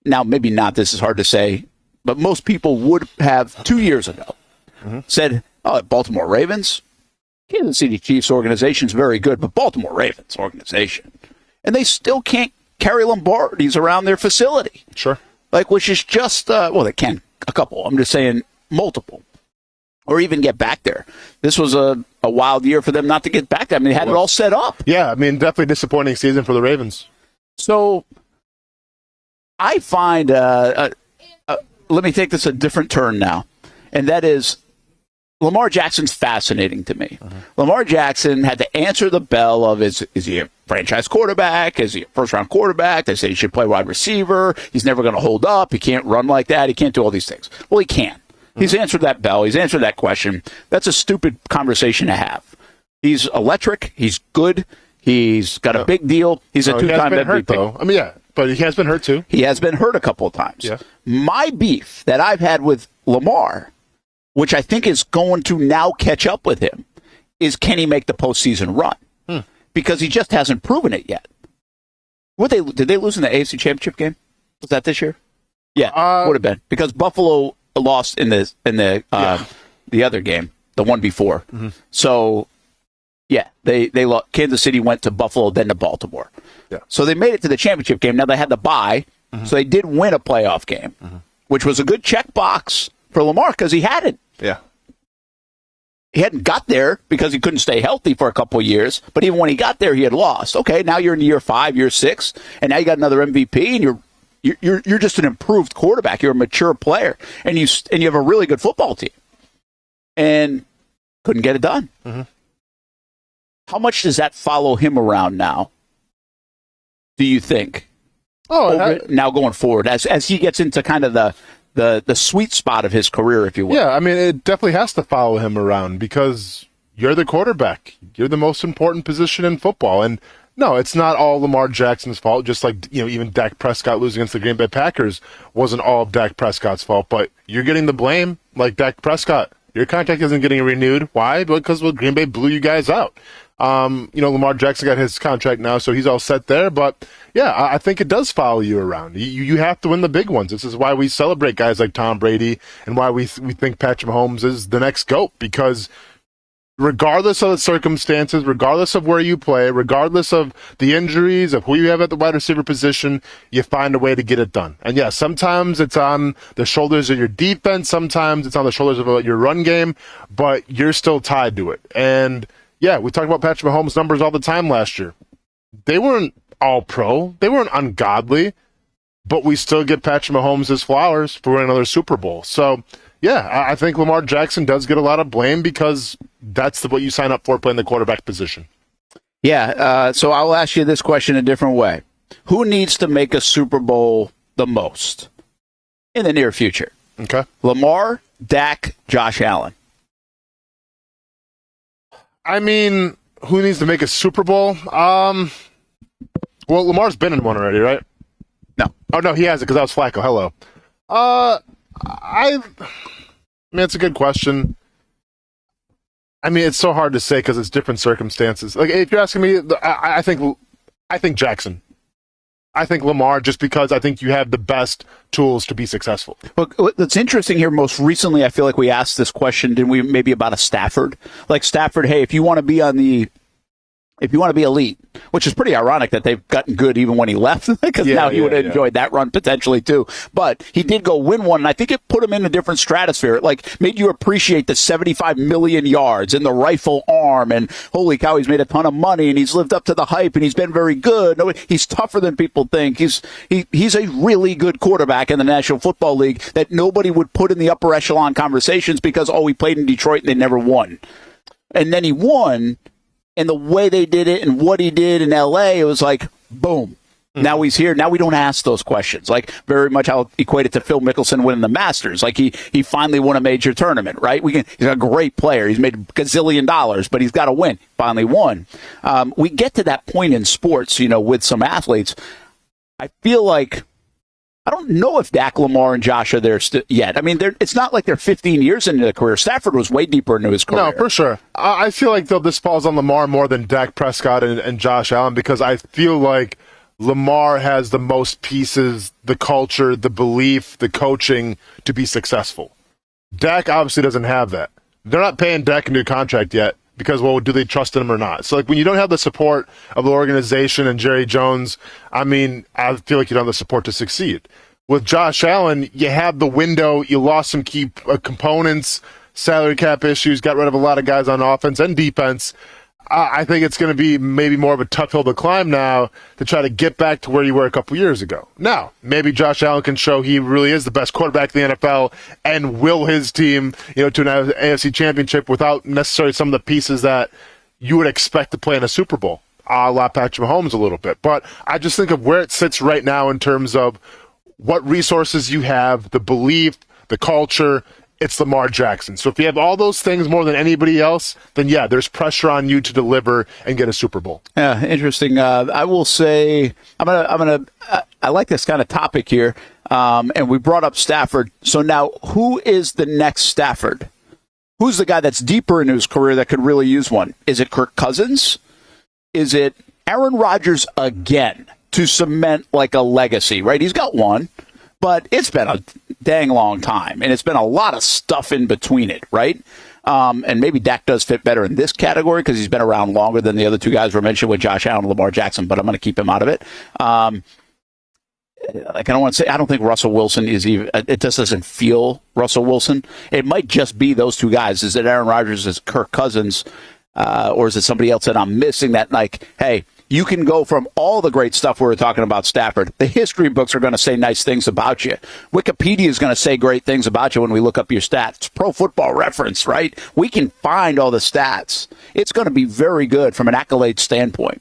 now maybe not, this is hard to say, but most people would have 2 years ago said, Baltimore Ravens, Kansas City Chiefs organization is very good, but Baltimore Ravens organization. And they still can't carry Lombardies around their facility. Sure. Like, which is just, they can, a couple. I'm just saying multiple. Or even get back there. This was a wild year for them not to get back there. I mean, they had it all set up. Yeah, I mean, definitely disappointing season for the Ravens. So I find, let me take this a different turn now, and that is Lamar Jackson's fascinating to me. Lamar Jackson had to answer the bell of, is he a franchise quarterback? Is he a first-round quarterback? They say he should play wide receiver. He's never going to hold up. He can't run like that. He can't do all these things. Well, he can. He's answered that bell. He's answered that question. That's a stupid conversation to have. He's electric. He's good. He's got a big deal. He's a two-time MVP. Hurt, though. I mean, yeah, but he has been hurt, too. He has been hurt a couple of times. Yeah. My beef that I've had with Lamar, which I think is going to now catch up with him, is can he make the postseason run? Because he just hasn't proven it yet. Did they lose in the AFC Championship game? Was that this year? Yeah, would have been, because Buffalo lost in the other game, the one before. So yeah, they lost. Kansas City went to Buffalo, then to Baltimore. Yeah. So they made it to the championship game. Now they had the bye, so they did win a playoff game, which was a good checkbox for Lamar because he hadn't. Yeah. He hadn't got there because he couldn't stay healthy for a couple of years. But even when he got there, he had lost. Okay, now you're in year 5, year 6, and now you got another MVP, and you're just an improved quarterback. You're a mature player, and you have a really good football team, and couldn't get it done. How much does that follow him around now? Do you think? Now going forward, as he gets into kind of the sweet spot of his career, if you will. Yeah, I mean, it definitely has to follow him around because you're the quarterback. You're the most important position in football. And no, it's not all Lamar Jackson's fault. Just like, even Dak Prescott losing against the Green Bay Packers wasn't all Dak Prescott's fault. But you're getting the blame like Dak Prescott. Your contract isn't getting renewed. Why? Because Green Bay blew you guys out. Lamar Jackson got his contract now, so he's all set there. But yeah, I think it does follow you around. You have to win the big ones. This is why we celebrate guys like Tom Brady and why we think Patrick Mahomes is the next GOAT, because regardless of the circumstances, regardless of where you play, regardless of the injuries, of who you have at the wide receiver position, you find a way to get it done. And yeah, sometimes it's on the shoulders of your defense, sometimes it's on the shoulders of your run game, but you're still tied to it. And yeah, we talk about Patrick Mahomes' numbers all the time last year. They weren't all pro. They weren't ungodly, but we still give Patrick Mahomes his flowers for winning another Super Bowl. So, yeah, I think Lamar Jackson does get a lot of blame because that's what you sign up for, playing the quarterback position. Yeah, so I'll ask you this question a different way. Who needs to make a Super Bowl the most in the near future? Okay. Lamar, Dak, Josh Allen. I mean, who needs to make a Super Bowl? Well, Lamar's been in one already, right? No. Oh, no, he hasn't because that was Flacco. Hello. I mean, it's a good question. I mean, it's so hard to say because it's different circumstances. Like, if you're asking me, I think Jackson. I think Lamar, just because I think you have the best tools to be successful. Look, what's interesting here, most recently, I feel like we asked this question, didn't we, maybe about a Stafford? Like Stafford, hey, if you want to be elite, which is pretty ironic that they've gotten good even when he left, because now he would have enjoyed that run potentially too. But he did go win one, and I think it put him in a different stratosphere. It like made you appreciate the 75 million yards and the rifle arm, and holy cow, he's made a ton of money, and he's lived up to the hype, and he's been very good. He's tougher than people think. He's a really good quarterback in the National Football League that nobody would put in the upper echelon conversations because, he played in Detroit and they never won. And then he won. And the way they did it and what he did in L.A., it was like, boom. Now he's here. Now we don't ask those questions. Like, very much I'll equate it to Phil Mickelson winning the Masters. Like, he finally won a major tournament, right? He's a great player. He's made $1 gazillion, but he's got to win. Finally won. We get to that point in sports, with some athletes. I feel like, I don't know if Dak, Lamar, and Josh are there yet. I mean, it's not like they're 15 years into their career. Stafford was way deeper into his career. No, for sure. I feel like, though, this falls on Lamar more than Dak Prescott and Josh Allen, because I feel like Lamar has the most pieces, the culture, the belief, the coaching to be successful. Dak obviously doesn't have that. They're not paying Dak a new contract yet because, do they trust him or not? So, when you don't have the support of the organization and Jerry Jones, I feel like you don't have the support to succeed. With Josh Allen, you had the window, you lost some key components, salary cap issues, got rid of a lot of guys on offense and defense. I think it's going to be maybe more of a tough hill to climb now to try to get back to where you were a couple years ago. Now, maybe Josh Allen can show he really is the best quarterback in the NFL and will his team, to an AFC championship without necessarily some of the pieces that you would expect to play in a Super Bowl, a la Patrick Mahomes a little bit. But I just think of where it sits right now in terms of what resources you have, the belief, the culture. It's Lamar Jackson. So if you have all those things more than anybody else, then there's pressure on you to deliver and get a Super Bowl. Yeah, interesting. I will say I like this kind of topic here, and we brought up Stafford. So now, who is the next Stafford? Who's the guy that's deeper into his career that could really use one? Is it Kirk Cousins? Is it Aaron Rodgers again to cement like a legacy? Right, he's got one. But it's been a dang long time, and it's been a lot of stuff in between it, right? And maybe Dak does fit better in this category because he's been around longer than the other two guys were mentioned with Josh Allen and Lamar Jackson, but I'm going to keep him out of it. I don't think Russell Wilson is even, it just doesn't feel Russell Wilson. It might just be those two guys. Is it Aaron Rodgers, is Kirk Cousins, or is it somebody else that I'm missing that, like, hey, you can go from all the great stuff we were talking about Stafford. The history books are going to say nice things about you. Wikipedia is going to say great things about you when we look up your stats. Pro Football Reference, right? We can find all the stats. It's going to be very good from an accolade standpoint.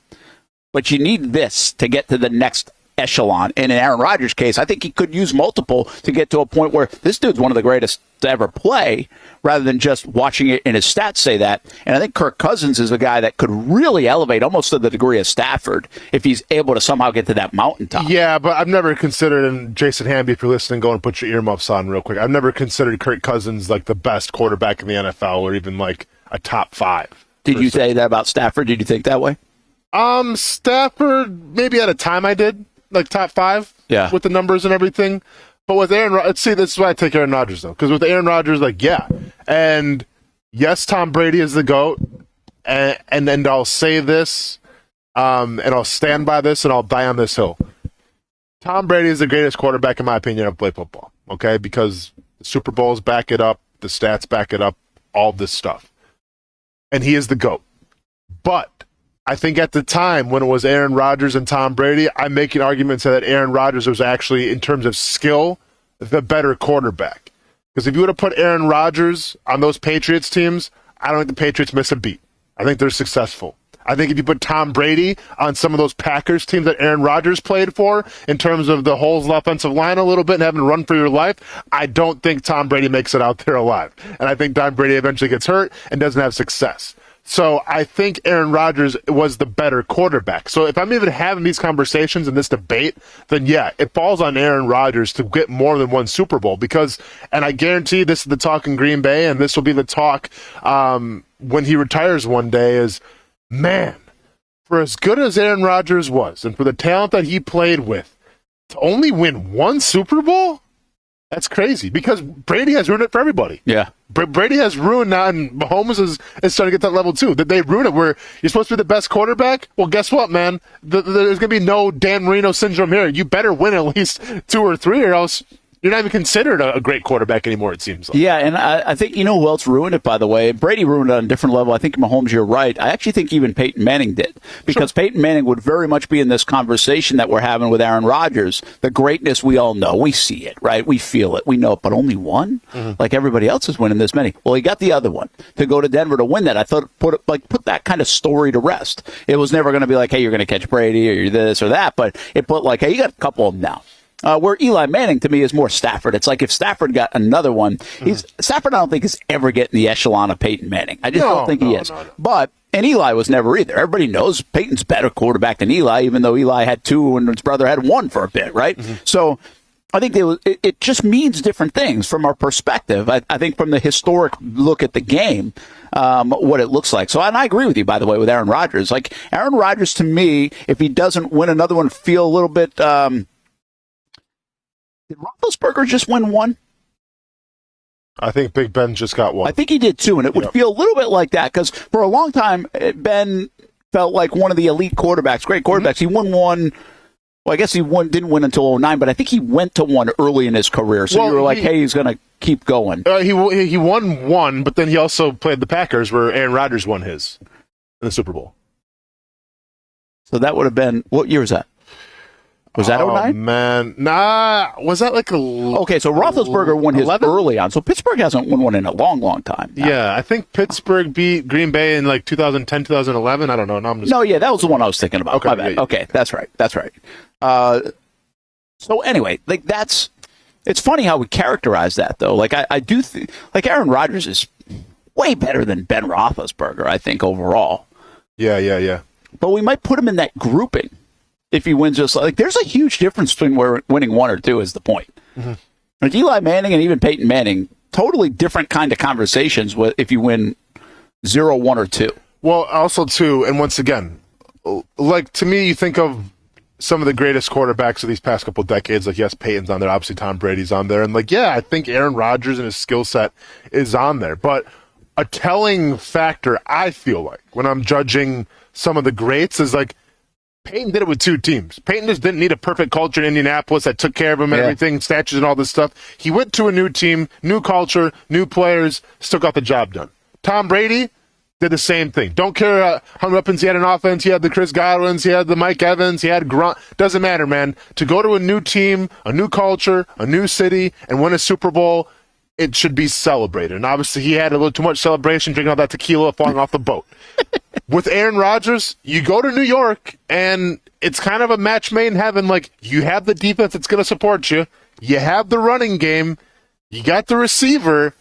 But you need this to get to the next echelon. And in Aaron Rodgers' case, I think he could use multiple to get to a point where this dude's one of the greatest to ever play, rather than just watching it in his stats say that. And I think Kirk Cousins is a guy that could really elevate almost to the degree of Stafford if he's able to somehow get to that mountaintop. Yeah, but I've never considered, and Jason Hamby, if you're listening, go and put your earmuffs on real quick. I've never considered Kirk Cousins like the best quarterback in the NFL or even like a top 5. Did you say that about Stafford? Did you think that way? Stafford, maybe at a time I did, like top 5 with the numbers and everything. But with Aaron Rodgers, see, this is why I take Aaron Rodgers, though. Because with Aaron Rodgers, and yes, Tom Brady is the GOAT, and I'll say this, and I'll stand by this, and I'll die on this hill. Tom Brady is the greatest quarterback, in my opinion, ever played football, okay? Because the Super Bowls back it up, the stats back it up, all this stuff. And he is the GOAT. But I think at the time when it was Aaron Rodgers and Tom Brady, I make an argument that Aaron Rodgers was actually, in terms of skill, the better quarterback. Because if you would have put Aaron Rodgers on those Patriots teams, I don't think the Patriots miss a beat. I think they're successful. I think if you put Tom Brady on some of those Packers teams that Aaron Rodgers played for, in terms of the holes in the offensive line a little bit and having to run for your life, I don't think Tom Brady makes it out there alive. And I think Tom Brady eventually gets hurt and doesn't have success. So I think Aaron Rodgers was the better quarterback. So if I'm even having these conversations and this debate, then yeah, it falls on Aaron Rodgers to get more than one Super Bowl because, and I guarantee this is the talk in Green Bay, and this will be the talk when he retires one day is, man, for as good as Aaron Rodgers was and for the talent that he played with, to only win one Super Bowl? That's crazy because Brady has ruined it for everybody. Yeah. Brady has ruined that, and Mahomes is starting to get that level too. Did they ruin it where you're supposed to be the best quarterback? Well, guess what, man? There's going to be no Dan Marino syndrome here. You better win at least 2 or 3 or else you're not even considered a great quarterback anymore, it seems like. Yeah, and I think, you know who else ruined it, by the way? Brady ruined it on a different level. I think Mahomes, you're right. I actually think even Peyton Manning did. Because Peyton Manning would very much be in this conversation that we're having with Aaron Rodgers. The greatness, we all know. We see it, right? We feel it. We know it. But only one? Like everybody else is winning this many. Well, he got the other one. To go to Denver to win that, I thought put that kind of story to rest. It was never going to be like, hey, you're going to catch Brady or you're this or that. But it put like, hey, you got a couple of them now. Where Eli Manning, to me, is more Stafford. It's like if Stafford got another one, Stafford I don't think is ever getting the echelon of Peyton Manning. I just don't think he is. No. But, and Eli was never either. Everybody knows Peyton's better quarterback than Eli, even though Eli had 2 and his brother had 1 for a bit, right? So I think it just means different things from our perspective. I think from the historic look at the game, what it looks like. So, and I agree with you, by the way, with Aaron Rodgers. Like, Aaron Rodgers, to me, if he doesn't win another one, feel a little bit... Did Roethlisberger just win 1? I think Big Ben just got 1. I think he did too, and it would feel a little bit like that because for a long time, Ben felt like one of the elite quarterbacks, great quarterbacks. He won 1. Well, I guess he didn't win until 2009, but I think he went to 1 early in his career. So you were like, hey, he's going to keep going. He won 1, but then he also played the Packers where Aaron Rodgers won his in the Super Bowl. So that would have been, what year was that? Was that 09? Oh, man. Nah. Was that like a... Okay, so Roethlisberger won his 11? Early on. So Pittsburgh hasn't won one in a long, long time. Now. Yeah, I think Pittsburgh beat Green Bay in like 2010, 2011. I don't know. No, yeah, that was the one I was thinking about. Okay, my bad. Yeah. Okay, that's right. That's right. So anyway, like it's funny how we characterize that, though. Like I do think, like Aaron Rodgers is way better than Ben Roethlisberger, I think, overall. Yeah. But we might put him in that grouping. If he wins just like there's a huge difference between winning 1 or 2 is the point. Like Eli Manning and even Peyton Manning, totally different kind of conversations if you win 0, 1, or 2. Well, also too, and once again, like to me, you think of some of the greatest quarterbacks of these past couple decades. Like yes, Peyton's on there, obviously Tom Brady's on there, and like yeah, I think Aaron Rodgers and his skill set is on there. But a telling factor, I feel like when I'm judging some of the greats, is like. Peyton did it with 2 teams. Peyton just didn't need a perfect culture in Indianapolis that took care of him and everything, statues and all this stuff. He went to a new team, new culture, new players, still got the job done. Tom Brady did the same thing. Don't care how many weapons he had in offense. He had the Chris Godwins, he had the Mike Evans, he had Grunt. Doesn't matter, man. To go to a new team, a new culture, a new city, and win a Super Bowl, it should be celebrated. And obviously he had a little too much celebration, drinking all that tequila, falling off the boat. With Aaron Rodgers, you go to New York, and it's kind of a match made in heaven. Like, you have the defense that's going to support you. You have the running game. You got the receiver.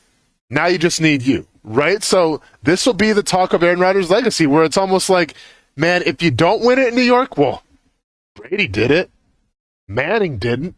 Now you just need you, right? So this will be the talk of Aaron Rodgers' legacy, where it's almost like, man, if you don't win it in New York, well, Brady did it. Manning didn't.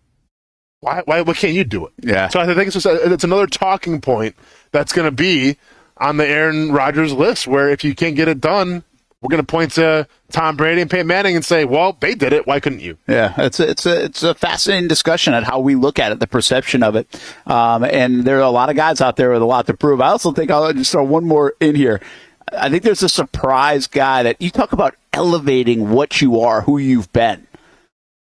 Why can't you do it? Yeah. So I think it's another talking point that's going to be on the Aaron Rodgers list, where if you can't get it done, we're going to point to Tom Brady and Peyton Manning and say, well, they did it. Why couldn't you? Yeah, it's a fascinating discussion at how we look at it, the perception of it. And there are a lot of guys out there with a lot to prove. I also think I'll just throw one more in here. I think there's a surprise guy that you talk about elevating what you are, who you've been.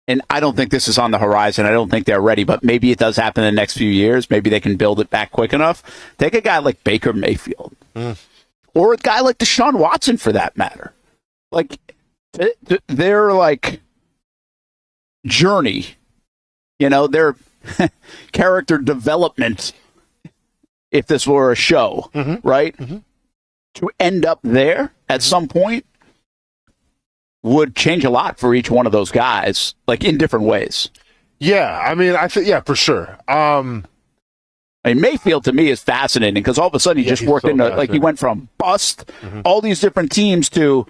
And I don't think this is on the horizon. I don't think they're ready, but maybe it does happen in the next few years. Maybe they can build it back quick enough. Take a guy like Baker Mayfield or a guy like Deshaun Watson, for that matter. Like their like journey, their character development. If this were a show, right, to end up there at some point. Would change a lot for each one of those guys, like in different ways. Yeah, I mean, I think, yeah, for sure. I mean, Mayfield to me is fascinating because all of a sudden he just worked into, like he went from bust, all these different teams to,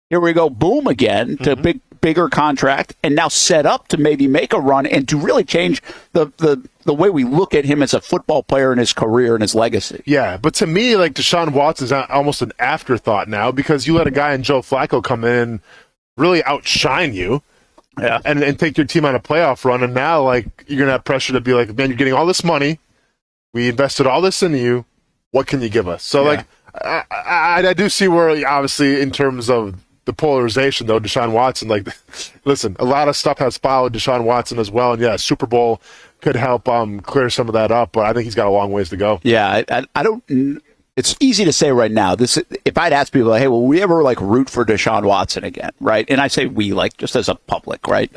here we go, boom again, to bigger contract, and now set up to maybe make a run and to really change the way we look at him as a football player in his career and his legacy. Yeah, but to me, like Deshaun Watson's almost an afterthought now because you let a guy in Joe Flacco come in and really outshine you. Yeah. And take your team on a playoff run, and now like you're gonna have pressure to be like, man, you're getting all this money. We invested all this in you. What can you give us? So, like, I do see where, obviously, in terms of the polarization, though, Deshaun Watson, like, listen, a lot of stuff has followed Deshaun Watson as well. And, yeah, Super Bowl could help clear some of that up. But I think he's got a long ways to go. Yeah, I don't – it's easy to say right now. This, if I'd ask people, like, hey, will we ever, like, root for Deshaun Watson again, right? And I say we, like, just as a public, right?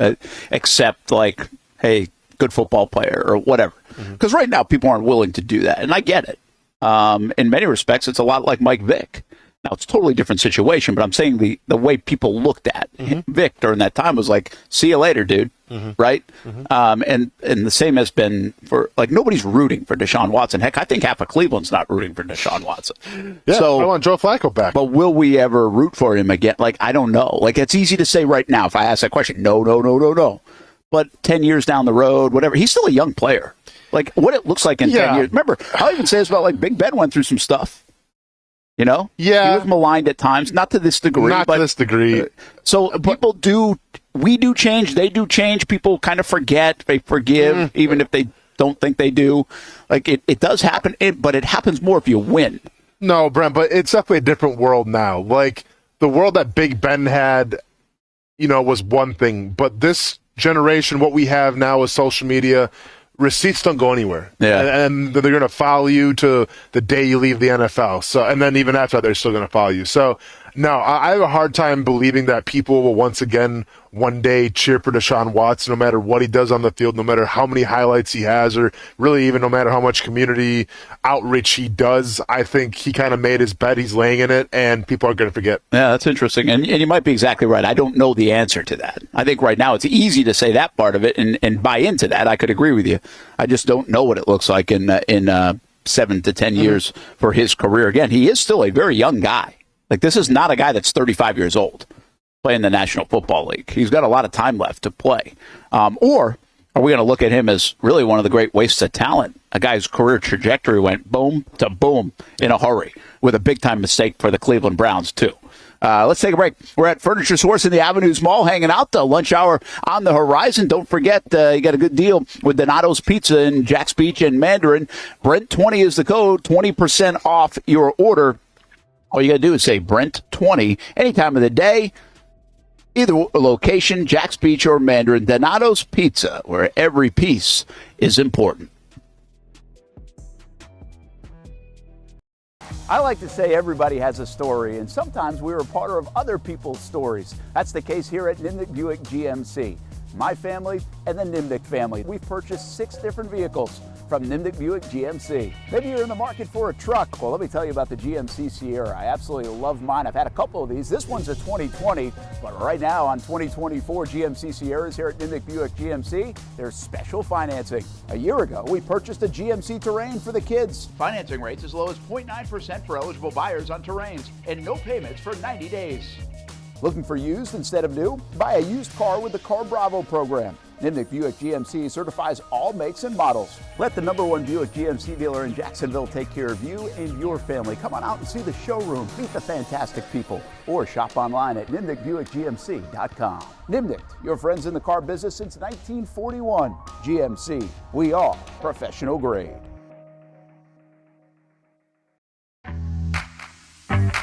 Except, like, hey – good football player or whatever. Because right now people aren't willing to do that. And I get it. In many respects, it's a lot like Mike Vick. Now, it's a totally different situation, but I'm saying the way people looked at Vick during that time was like, see you later, dude. Right? And the same has been for, like, nobody's rooting for Deshaun Watson. Heck, I think half of Cleveland's not rooting for Deshaun Watson. Yeah, so, I want Joe Flacco back. But will we ever root for him again? Like, I don't know. Like, it's easy to say right now if I ask that question, no. But 10 years down the road, whatever, he's still a young player. Like, what it looks like in 10 years. Remember, I'll even say this about, like, Big Ben went through some stuff. You know? Yeah. He was maligned at times, not to this degree. To this degree. So people we do change, they do change. People kind of forget, they forgive, even if they don't think they do. Like, it does happen, but it happens more if you win. No, Brent, but it's definitely a different world now. Like, the world that Big Ben had, was one thing, but this generation, what we have now is social media. Receipts don't go anywhere. Yeah. And they're going to follow you to the day you leave the NFL. So, and then even after that, they're still going to follow you. So, no, I have a hard time believing that people will once again one day cheer for Deshaun Watson, no matter what he does on the field, no matter how many highlights he has, or really even no matter how much community outreach he does. I think he kind of made his bet. He's laying in it, and people are going to forget. Yeah, that's interesting. And you might be exactly right. I don't know the answer to that. I think right now it's easy to say that part of it and buy into that. I could agree with you. I just don't know what it looks like in 7 to 10 years for his career. Again, he is still a very young guy. Like, this is not a guy that's 35 years old playing the National Football League. He's got a lot of time left to play. Or are we going to look at him as really one of the great wastes of talent? A guy's career trajectory went boom to boom in a hurry with a big-time mistake for the Cleveland Browns, too. Let's take a break. We're at Furniture Source in the Avenues Mall, hanging out. The lunch hour on the horizon. Don't forget, you got a good deal with Donato's Pizza in Jax Beach and Mandarin. Brent20 is the code, 20% off your order. All you got to do is say Brent20 any time of the day, either location, Jax Beach or Mandarin. Donato's Pizza, where every piece is important. I like to say everybody has a story, and sometimes we're a part of other people's stories. That's the case here at Nimnicht Buick GMC. My family and the Nimnicht family. We've purchased 6 different vehicles from Nimnicht Buick GMC. Maybe you're in the market for a truck. Well, let me tell you about the GMC Sierra. I absolutely love mine. I've had a couple of these. This one's a 2020, but right now on 2024 GMC Sierras here at Nimnicht Buick GMC, there's special financing. A year ago, we purchased a GMC Terrain for the kids. Financing rates as low as 0.9% for eligible buyers on Terrains and no payments for 90 days. Looking for used instead of new? Buy a used car with the Car Bravo program. Nimnicht Buick GMC certifies all makes and models. Let the #1 Buick GMC dealer in Jacksonville take care of you and your family. Come on out and see the showroom, meet the fantastic people, or shop online at nimnichtbuickgmc.com. Nimnicht, your friends in the car business since 1941. GMC, we are professional grade.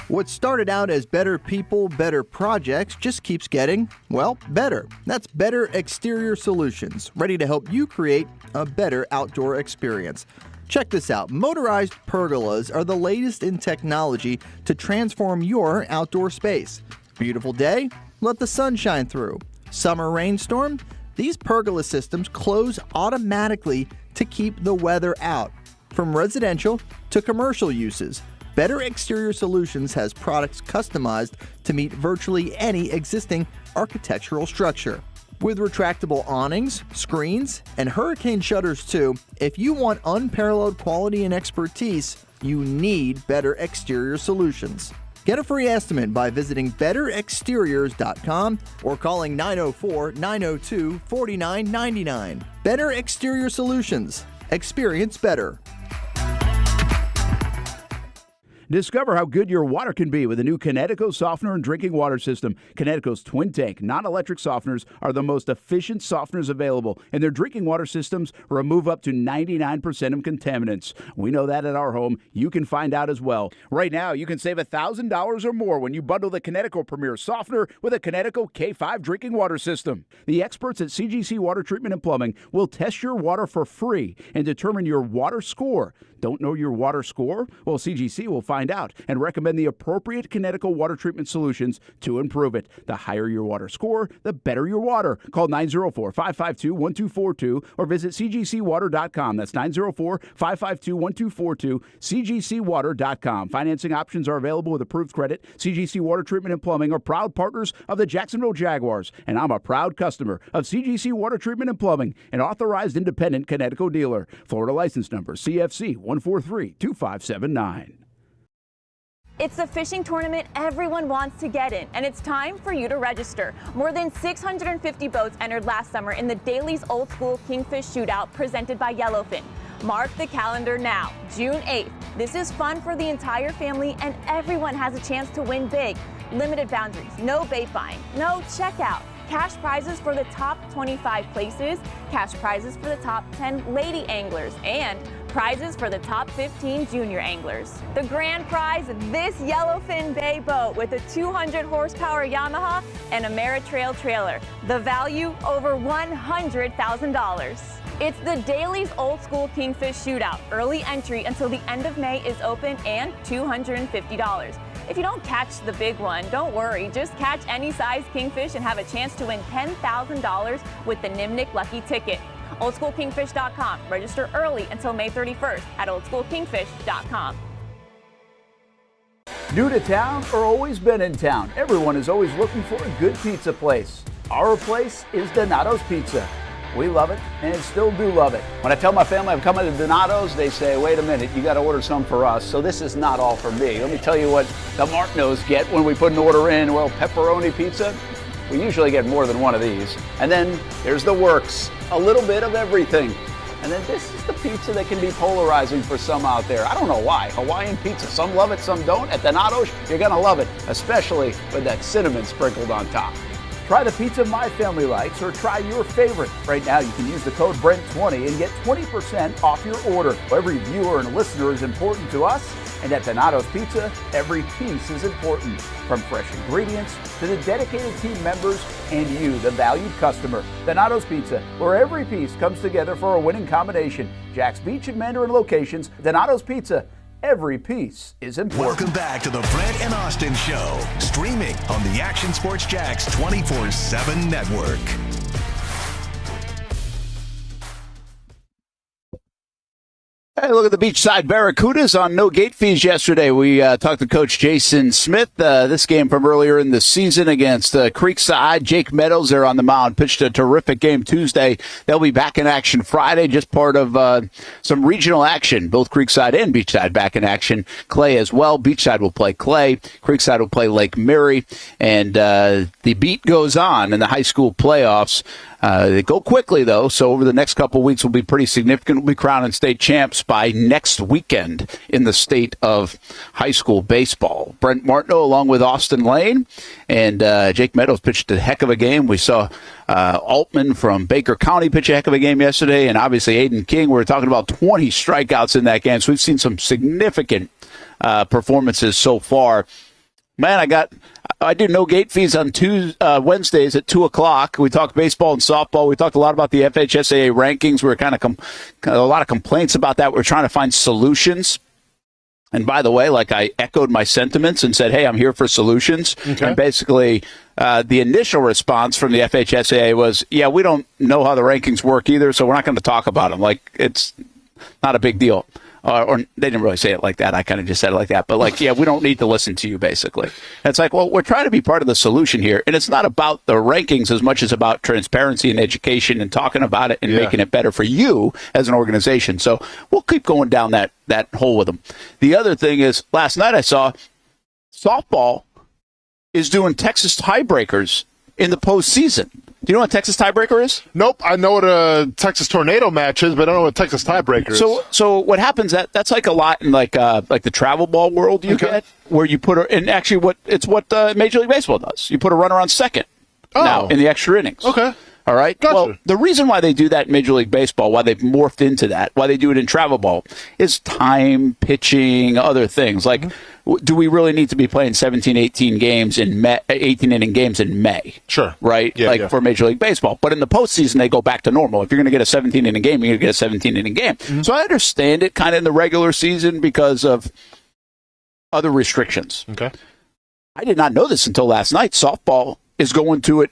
What started out as better people, better projects just keeps getting, well, better. That's Better Exterior Solutions, ready to help you create a better outdoor experience. Check this out. Motorized pergolas are the latest in technology to transform your outdoor space. Beautiful day? Let the sun shine through. Summer rainstorm? These pergola systems close automatically to keep the weather out. From residential to commercial uses, Better Exterior Solutions has products customized to meet virtually any existing architectural structure. With retractable awnings, screens, and hurricane shutters too, if you want unparalleled quality and expertise, you need Better Exterior Solutions. Get a free estimate by visiting betterexteriors.com or calling 904-902-4999. Better Exterior Solutions. Experience better. Discover how good your water can be with the new Connecticut softener and drinking water system. Connecticut's twin tank, non-electric softeners are the most efficient softeners available, and their drinking water systems remove up to 99% of contaminants. We know that at our home. You can find out as well. Right now, you can save $1,000 or more when you bundle the Connecticut Premier Softener with a Connecticut K5 drinking water system. The experts at CGC Water Treatment and Plumbing will test your water for free and determine your water score. Don't know your water score? Well, CGC will find out and recommend the appropriate Connecticut water treatment solutions to improve it. The higher your water score, the better your water. Call 904-552-1242 or visit cgcwater.com. That's 904-552-1242, cgcwater.com. Financing options are available with approved credit. CGC Water Treatment and Plumbing are proud partners of the Jacksonville Jaguars, and I'm a proud customer of CGC Water Treatment and Plumbing, an authorized independent Connecticut dealer. Florida license number CFC 1432579. It's the fishing tournament everyone wants to get in, and it's time for you to register. More than 650 boats entered last summer in the Daly's Old School Kingfish Shootout presented by Yellowfin. Mark the calendar now, June 8th. This is fun for the entire family, and everyone has a chance to win big. Limited boundaries, no bait buying, no checkout. Cash prizes for the top 25 places, cash prizes for the top 10 lady anglers, and prizes for the top 15 junior anglers. The grand prize, this Yellowfin Bay boat with a 200 horsepower Yamaha and Ameritrail trailer. The value, over $100,000. It's the Daly's Old School Kingfish Shootout. Early entry until the end of May is open and $250. If you don't catch the big one, don't worry. Just catch any size kingfish and have a chance to win $10,000 with the Nimnik Lucky Ticket. OldSchoolKingfish.com. Register early until May 31st at OldSchoolKingfish.com. New to town or always been in town? Everyone is always looking for a good pizza place. Our place is Donato's Pizza. We love it and still do love it. When I tell my family I'm coming to Donato's, they say, wait a minute, you got to order some for us. So this is not all for me. Let me tell you what the Martineaus get when we put an order in. Well, pepperoni pizza, we usually get more than one of these. And then there's the works, a little bit of everything. And then this is the pizza that can be polarizing for some out there. I don't know why. Hawaiian pizza, some love it, some don't. At Donato's, you're going to love it, especially with that cinnamon sprinkled on top. Try the pizza my family likes or try your favorite. Right now, you can use the code BRENT20 and get 20% off your order. Every viewer and listener is important to us, and at Donato's Pizza, every piece is important. From fresh ingredients to the dedicated team members and you, the valued customer. Donato's Pizza, where every piece comes together for a winning combination. Jack's Beach and Mandarin locations, Donato's Pizza. Every piece is important. Welcome back to the Brent and Austen Show, streaming on the Action Sports Jax 24/7 network. Hey, look at the Beachside Barracudas on no gate fees yesterday. We talked to Coach Jason Smith. This game from earlier in the season against Creekside. Jake Meadows there on the mound pitched a terrific game Tuesday. They'll be back in action Friday, just part of some regional action. Both Creekside and Beachside back in action. Clay as well. Beachside will play Clay. Creekside will play Lake Mary. And the beat goes on in the high school playoffs. They go quickly, though, so over the next couple of weeks will be pretty significant. We'll be crowning state champs by next weekend in the state of high school baseball. Brent Martineau along with Austen Lane, and Jake Meadows pitched a heck of a game. We saw Altman from Baker County pitch a heck of a game yesterday, and obviously Aiden King. We were talking about 20 strikeouts in that game, so we've seen some significant performances so far. Man, I do no gate fees on Wednesdays at 2:00. We talked baseball and softball. We talked a lot about the FHSAA rankings. We were kind of a lot of complaints about that. We're trying to find solutions. And by the way, like I echoed my sentiments and said, hey, I'm here for solutions. Okay. And basically, the initial response from the FHSAA was, yeah, we don't know how the rankings work either, so we're not going to talk about them. Like, it's not a big deal. Or they didn't really say it like that. I kind of just said it like that. But like, yeah, we don't need to listen to you, basically. And it's like, well, we're trying to be part of the solution here. And it's not about the rankings as much as about transparency and education and talking about it and making it better for you as an organization. So we'll keep going down that hole with them. The other thing is, last night I saw softball is doing Texas tiebreakers in the postseason. Do you know what Texas tiebreaker is? Nope. I know what a Texas tornado match is, but I don't know what Texas tiebreaker is. So what happens, that's like a lot in like the travel ball world you get, where you put and actually what Major League Baseball does. You put a runner on second now in the extra innings. Okay. All right. Gotcha. Well, the reason why they do that in Major League Baseball, why they've morphed into that, why they do it in travel ball, is time, pitching, other things. Like, do we really need to be playing 17, 18 games in 18 inning games in May? Sure. Right? Yeah, for Major League Baseball. But in the postseason, they go back to normal. If you're going to get a 17 inning game, you're going to get a 17 inning game. So I understand it kind of in the regular season because of other restrictions. Okay. I did not know this until last night. Softball is going to it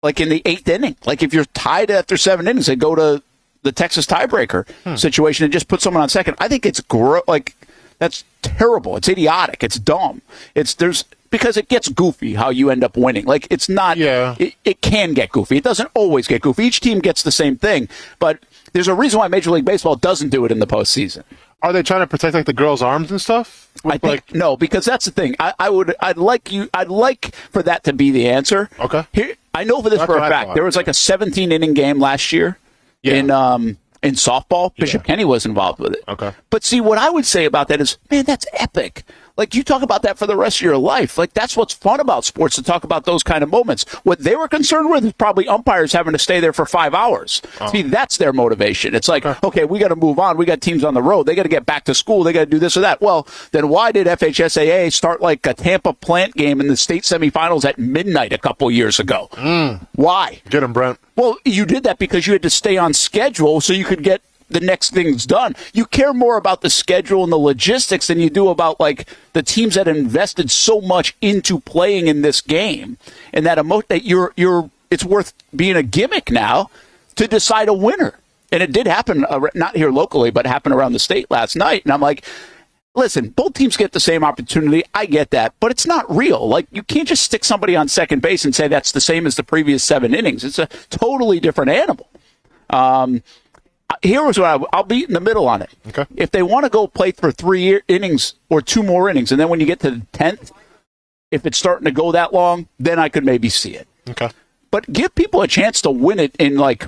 like in the 8th inning. Like if you're tied after 7 innings, they go to the Texas tiebreaker situation and just put someone on second. I think it's that's terrible. It's idiotic. It's dumb. Because it gets goofy how you end up winning. Like it's not. Yeah. It can get goofy. It doesn't always get goofy. Each team gets the same thing, but there's a reason why Major League Baseball doesn't do it in the postseason. Are they trying to protect like the girls' arms and stuff? I think no, because that's the thing. I'd like for that to be the answer. Okay. Here, I know for this for a fact. There was like a 17 inning game last year in softball. Bishop Kenny was involved with it. Okay. But see, what I would say about that is, man, that's epic. Like, you talk about that for the rest of your life. Like, that's what's fun about sports, to talk about those kind of moments. What they were concerned with is probably umpires having to stay there for 5 hours. See, that's their motivation. It's like, okay, we got to move on. We got teams on the road. They got to get back to school. They got to do this or that. Well, then why did FHSAA start like a Tampa Plant game in the state semifinals at midnight a couple years ago? Why? Get him, Brent. Well, you did that because you had to stay on schedule so you could get the next thing's done. You care more about the schedule and the logistics than you do about like the teams that invested so much into playing in this game, and that that it's worth being a gimmick now to decide a winner. And it did happen, not here locally, but happened around the state last night. And I'm like, listen, both teams get the same opportunity. I get that, but it's not real. Like, you can't just stick somebody on second base and say that's the same as the previous 7 innings. It's a totally different animal. Here was what I'll be in the middle on it. Okay. If they want to go play for 3 innings or 2 more innings, and then when you get to the 10th, if it's starting to go that long, then I could maybe see it. Okay. But give people a chance to win it in like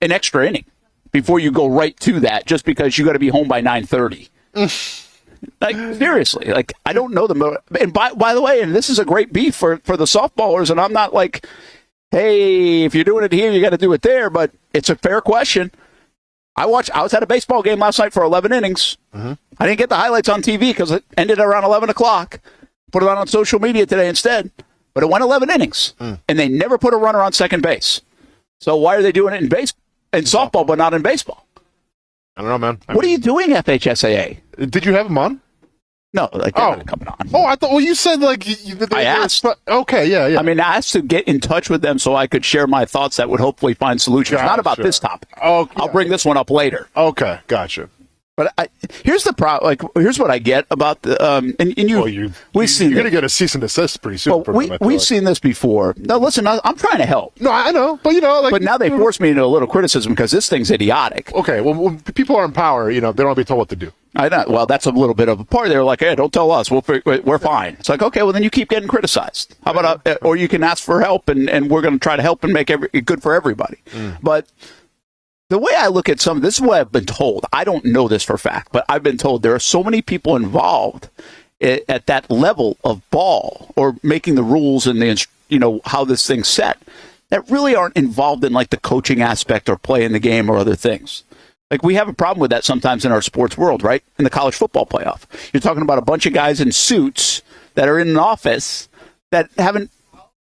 an extra inning before you go right to that, just because you got to be home by 9:30. Like, seriously, like, I don't know them. And by the way, and this is a great beef for the softballers, and I'm not like, hey, if you're doing it here, you got to do it there. But it's a fair question. I was at a baseball game last night for 11 innings. I didn't get the highlights on TV because it ended around 11 o'clock. Put it on social media today instead. But it went 11 innings, and they never put a runner on second base. So why are they doing it in softball, but not in baseball? I don't know, man. What are you doing, FHSAA? Did you have them on? No, like, they're not coming on. Oh, I thought. Well, you said like I asked. Okay, yeah. I mean, I asked to get in touch with them so I could share my thoughts that would hopefully find solutions. Not about this topic. Oh, I'll bring this one up later. Okay, gotcha. But here's the problem. Like, here's what I get about the we've seen. You're going to get a cease and desist pretty soon. Well, we've seen this before. Now, listen, I'm trying to help. No, I know, but but now they force me into a little criticism because this thing's idiotic. Okay, well, when people are in power, they don't want to be told what to do. I know. Well, that's a little bit of a part. They're like, hey, don't tell us. We're fine. It's like, okay, well, then you keep getting criticized. How about or you can ask for help, and we're going to try to help and make it good for everybody. But the way I look at this is what I've been told. I don't know this for a fact, but I've been told there are so many people involved at that level of ball or making the rules and how this thing's set that really aren't involved in like the coaching aspect or playing the game or other things. Like, we have a problem with that sometimes in our sports world, right? In the college football playoff, you're talking about a bunch of guys in suits that are in an office that haven't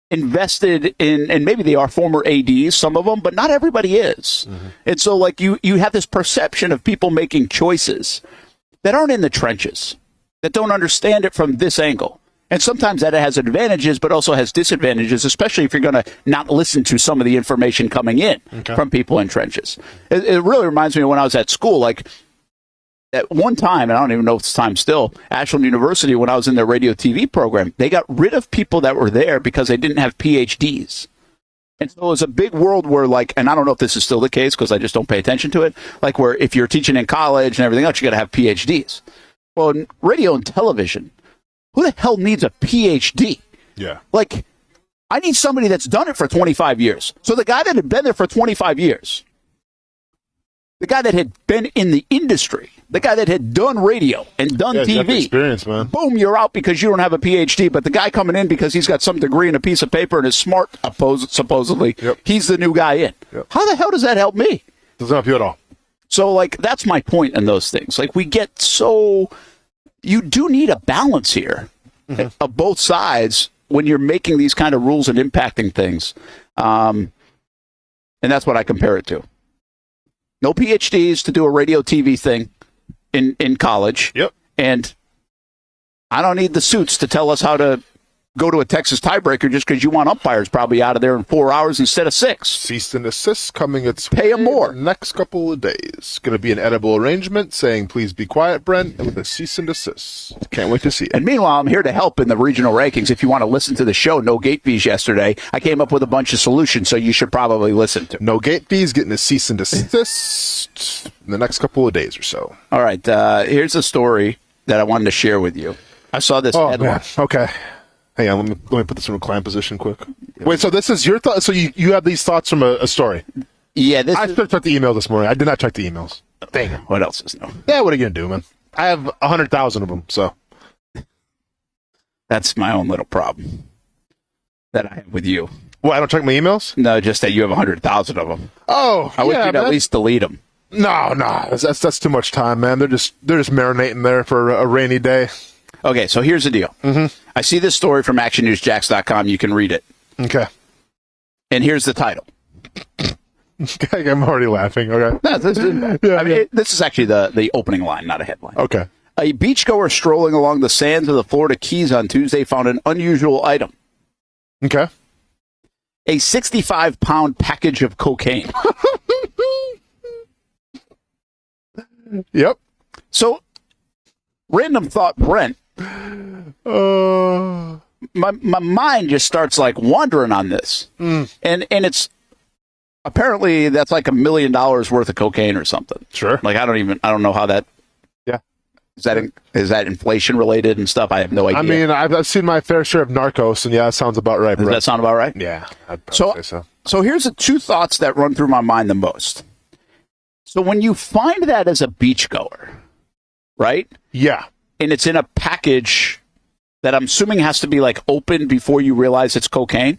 invested in, and maybe they are former ADs, some of them, but not everybody is. And so, like, you have this perception of people making choices that aren't in the trenches, that don't understand it from this angle. And sometimes that has advantages, but also has disadvantages, especially if you're going to not listen to some of the information coming in from people in trenches. It really reminds me of when I was at school. Like, at one time, and I don't even know if it's time still, Ashland University, when I was in their radio TV program, they got rid of people that were there because they didn't have PhDs. And so it was a big world where, like, and I don't know if this is still the case because I just don't pay attention to it, like where if you're teaching in college and everything else, you got to have PhDs. Well, in radio and television, who the hell needs a PhD? Yeah. Like, I need somebody that's done it for 25 years. So the guy that had been there for 25 years, the guy that had been in the industry, the guy that had done radio and done TV, experience, man. Boom, you're out because you don't have a PhD. But the guy coming in because he's got some degree and a piece of paper and is smart, supposedly, he's the new guy in. Yep. How the hell does that help me? Doesn't help you at all. So, like, that's my point in those things. Like, we get so... You do need a balance here of both sides when you're making these kind of rules and impacting things. And that's what I compare it to. No PhDs to do a radio TV thing in college. Yep. And I don't need the suits to tell us how to go to a Texas tiebreaker just because you want umpires probably out of there in 4 hours instead of 6. Cease and desist coming its Pay them more. Next couple of days. Going to be an edible arrangement saying, please be quiet, Brent, and with a cease and desist. Can't wait to see it. And meanwhile, I'm here to help in the regional rankings. If you want to listen to the show, No Gate Fees yesterday, I came up with a bunch of solutions, so you should probably listen to. No Gate Fees getting a cease and desist in the next couple of days or so. All right. Here's a story that I wanted to share with you. I saw this headline. Man. Okay. Hang on, let me put this in recline position quick. Wait, so this is your thought? So you have these thoughts from a story? Yeah. I should have checked the email this morning. I did not check the emails. Dang it. What else is new? Yeah, what are you going to do, man? I have 100,000 of them, so. That's my own little problem that I have with you. Well, I don't check my emails? No, just that you have 100,000 of them. Oh, I wish you'd at least delete them. No, that's too much time, man. They're just marinating there for a rainy day. Okay, so here's the deal. I see this story from actionnewsjacks.com. You can read it. Okay. And here's the title. I'm already laughing. Okay. No, this is actually the opening line, not a headline. Okay. A beachgoer strolling along the sands of the Florida Keys on Tuesday found an unusual item. Okay. A 65-pound package of cocaine. Yep. So, random thought, Brent. My mind just starts like wandering on this, and it's apparently that's like $1 million worth of cocaine or something. Sure. Like I don't know how that. Yeah. Is that inflation related and stuff? I have no idea. I mean, I've seen my fair share of Narcos, and yeah, that sounds about right. Does that sound about right? Yeah. I'd say so. So here's the two thoughts that run through my mind the most. So when you find that as a beachgoer, right? Yeah. And it's in a package that I'm assuming has to be like open before you realize it's cocaine.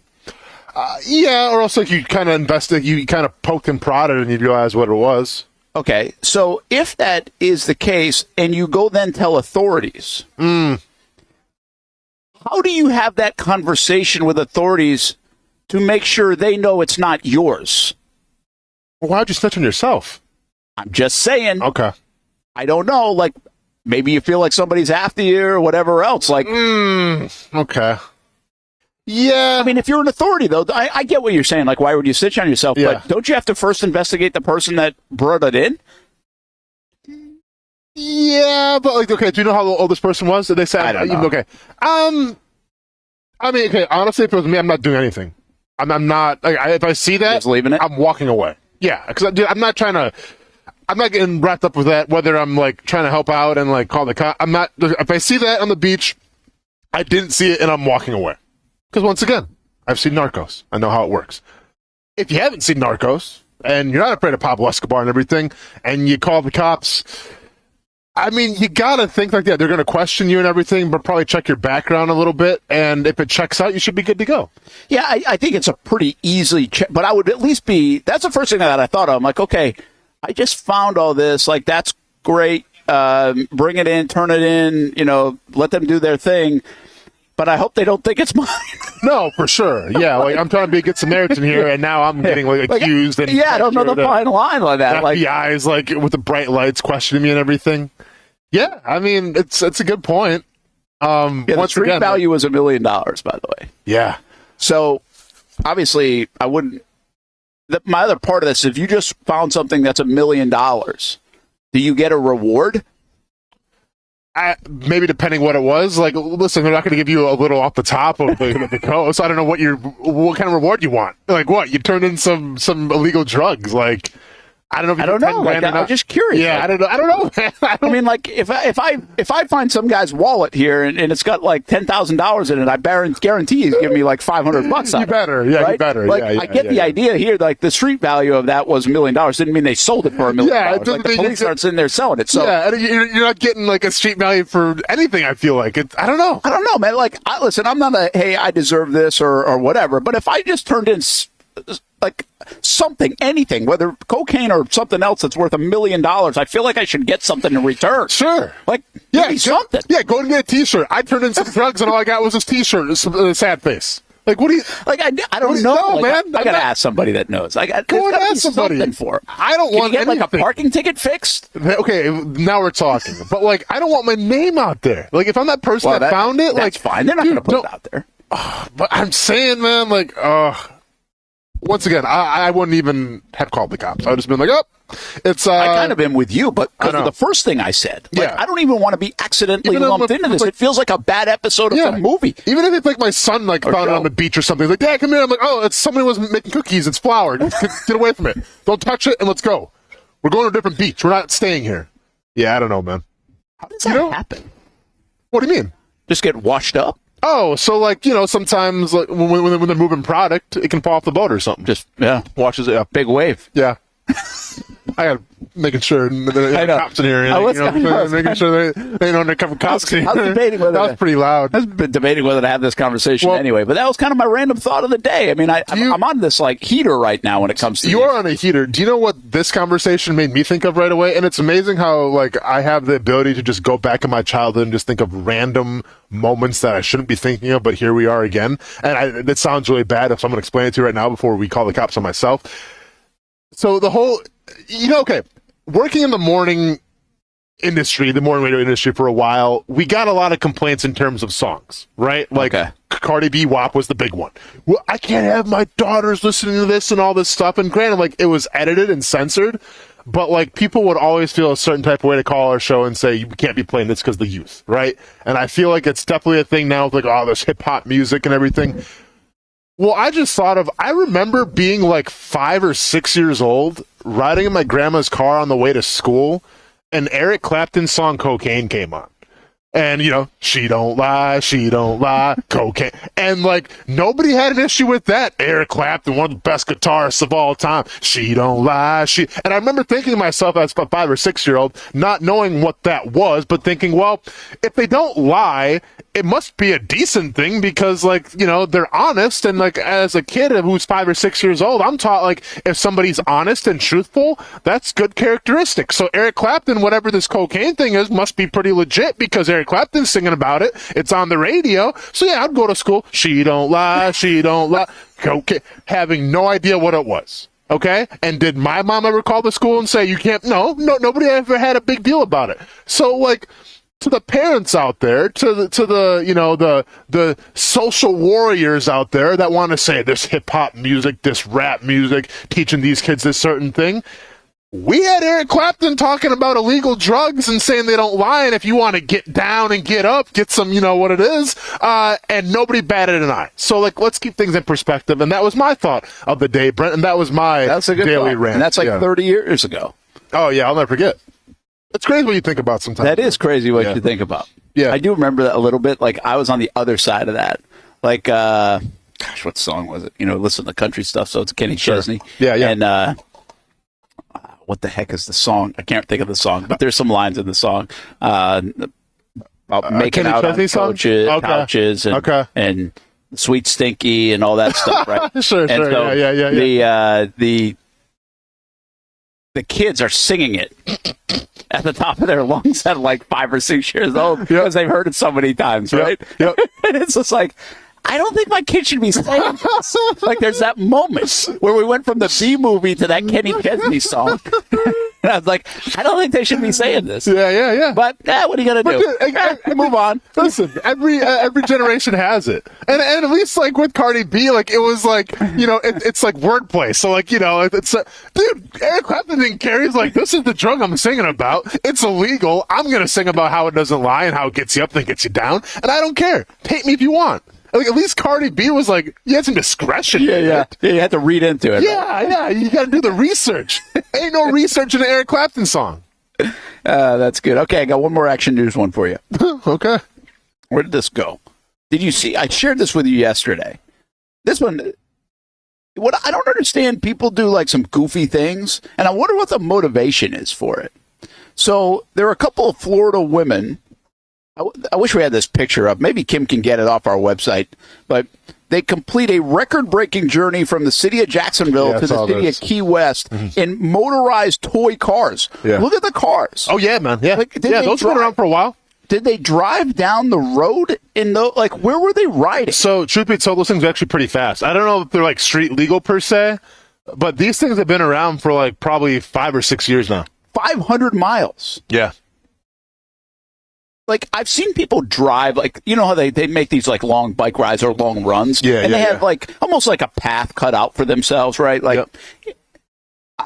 Yeah, or else like you kind of invested, you kind of poked and prodded, and you realize what it was. Okay, so if that is the case, and you go then tell authorities, how do you have that conversation with authorities to make sure they know it's not yours? Well, why'd you snitch on yourself? I'm just saying. Okay. I don't know, like. Maybe you feel like somebody's after you or whatever else. Like, okay. Yeah. I mean, if you're an authority, though, I get what you're saying. Like, why would you snitch on yourself? Yeah. But don't you have to first investigate the person that brought it in? Yeah, but like, okay, do you know how old this person was? Did they say? I don't know. Okay. I mean, okay. Honestly, if it was me, I'm not doing anything. I'm not. Like, if I see that, just leaving it. I'm walking away. Yeah, because I'm not trying to. I'm not getting wrapped up with that, whether I'm like trying to help out and like call the cop. I'm not. If I see that on the beach, I didn't see it and I'm walking away. Because once again, I've seen Narcos. I know how it works. If you haven't seen Narcos and you're not afraid of Pablo Escobar and everything, and you call the cops, I mean, you gotta think like that. They're gonna question you and everything, but probably check your background a little bit. And if it checks out, you should be good to go. Yeah, I think it's a pretty easily check. But I would at least be. That's the first thing that I thought of. I'm like, okay. I just found all this. Like, that's great. Bring it in, turn it in, let them do their thing. But I hope they don't think it's mine. No, for sure. Yeah, like I'm trying to be a good Samaritan here, and now I'm getting like accused. And yeah, I don't know the fine line like that. FBI's like with the bright lights questioning me and everything. Yeah, I mean, it's a good point. The street value was $1 million, by the way. Yeah. So, obviously, I wouldn't. My other part of this, if you just found something that's $1 million, do you get a reward? Maybe depending what it was. Like, listen, they're not going to give you a little off the top of the coast. I don't know what kind of reward you want. Like, what? You turned in some illegal drugs. Like, I don't know. I don't know. Like, I'm just curious. Yeah, like, I don't know. Man. I mean, like, if I find some guy's wallet here and it's got like $10,000 in it, I guarantee he's giving me like $500. You better, yeah, right? you better. Like, yeah, I get the idea here. Like, the street value of that was $1 million. Didn't mean they sold it for $1 million. Yeah, like, the police aren't sitting there selling it. So yeah, and you're not getting like a street value for anything. I feel like I don't know. I don't know, man. Like, listen, I'm not hey, I deserve this or whatever. But if I just turned in like something, anything, whether cocaine or something else that's worth $1 million, I feel like I should get something in return. Sure. Like, give me something. Yeah, go and get a T-shirt. I turned in some drugs and all I got was this T-shirt, a sad face. Like, what do you... Like, I don't know, like, man. I got to ask somebody that knows. Go and ask somebody. For it. I don't want anything. Like a parking ticket fixed? Okay, now we're talking. But, like, I don't want my name out there. Like, if I'm that person that found it, that's fine. They're not going to put it out there. But I'm saying, man, like, once again, I wouldn't even have called the cops. I would just been like, it's... I kind of been with you, but because of the first thing I said. Like, yeah. I don't even want to be accidentally lumped into this. It feels like a bad episode of some movie. Even if it's like my son found it on the beach or something. He's like, Dad, come here. I'm like, it's somebody was making cookies. It's flour. Get away from it. Don't touch it and let's go. We're going to a different beach. We're not staying here. Yeah, I don't know, man. How does that happen? What do you mean? Just get washed up? Oh, so like, sometimes like when they're moving product, it can fall off the boat or something. Just, washes it up. Big wave. Yeah. I got making sure there ain't cops in here. Making sure there ain't undercover cops in here. I was debating whether that was pretty loud. I've been debating whether to have this conversation anyway, but that was kind of my random thought of the day. I mean, I'm on this like heater right now when it comes to you are on a heater. Do you know what this conversation made me think of right away? And it's amazing how like I have the ability to just go back in my childhood and just think of random moments that I shouldn't be thinking of, but here we are again. And that sounds really bad if someone explain it to you right now before we call the cops on myself. So the whole, okay, working in the morning industry, the morning radio industry for a while, we got a lot of complaints in terms of songs, right? Like Cardi B WAP was the big one. Well, I can't have my daughters listening to this and all this stuff. And granted, like it was edited and censored, but like people would always feel a certain type of way to call our show and say, you can't be playing this because of the youth, right? And I feel like it's definitely a thing now with like, there's hip hop music and everything. Well, I remember being like 5 or 6 years old, riding in my grandma's car on the way to school, and Eric Clapton's song Cocaine came on. And, she don't lie, cocaine. And, like, nobody had an issue with that. Eric Clapton, one of the best guitarists of all time. She don't lie, And I remember thinking to myself as a 5 or 6 year old, not knowing what that was, but thinking, well, if they don't lie, it must be a decent thing because, like, they're honest. And, like, as a kid who's 5 or 6 years old, I'm taught, like, if somebody's honest and truthful, that's good characteristic. So Eric Clapton, whatever this cocaine thing is, must be pretty legit because Eric Clapton's singing about it. It's on the radio. So, yeah, I'd go to school. She don't lie. Cocaine. Having no idea what it was. Okay? And did my mom ever call the school and say, you can't? No, nobody ever had a big deal about it. So, like, to the parents out there, to the social warriors out there that want to say this hip hop music, this rap music, teaching these kids this certain thing. We had Eric Clapton talking about illegal drugs and saying they don't lie, and if you want to get down and get up, get some, what it is, and nobody batted an eye. So, like, let's keep things in perspective, and that was my thought of the day, Brent, and that was my daily rant. And that's like 30 years ago. Oh, yeah, I'll never forget. It's crazy what you think about sometimes. That is crazy what you think about. Yeah. I do remember that a little bit. Like, I was on the other side of that. Like, what song was it? Listen to the country stuff, so it's Kenny Chesney. Yeah. And, what the heck is the song? I can't think of the song, but there's some lines in the song about making out on couches and Sweet Stinky and all that stuff, right? Sure. Yeah. The kids are singing it at the top of their lungs at like 5 or 6 years old because they've heard it so many times, right? Yep. And it's just like, I don't think my kid should be saying this. Like, there's that moment where we went from the B movie to that Kenny Chesney song. And I was like, I don't think they should be saying this. Yeah. But what are you gonna do? Move on. Listen, every generation has it, and at least like with Cardi B, like it was like it's like wordplay. So like it's dude, Eric Clapton didn't care. He's like, this is the drug I'm singing about. It's illegal. I'm gonna sing about how it doesn't lie and how it gets you up and gets you down, and I don't care. Hate me if you want. Like, at least Cardi B was like, you had some discretion. Yeah, you had to read into it. Yeah, you got to do the research. Ain't no research in an Eric Clapton song. That's good. Okay, I got one more action news one for you. Okay. Where did this go? Did you see? I shared this with you yesterday. This one, what I don't understand, people do like some goofy things, and I wonder what the motivation is for it. So there are a couple of Florida women. I wish we had this picture up. Maybe Kim can get it off our website. But they complete a record-breaking journey from the city of Jacksonville to the city of Key West in motorized toy cars. Yeah. Look at the cars. Oh, yeah, man. Yeah, those have been around for a while. Did they drive down the road where were they riding? So, truth be told, those things are actually pretty fast. I don't know if they're like street legal per se, but these things have been around for like probably 5 or 6 years now. 500 miles. Yeah. Like, I've seen people drive, like, you know how they make these, like, long bike rides or long runs? Yeah, and they have, like, almost like a path cut out for themselves, right? Like,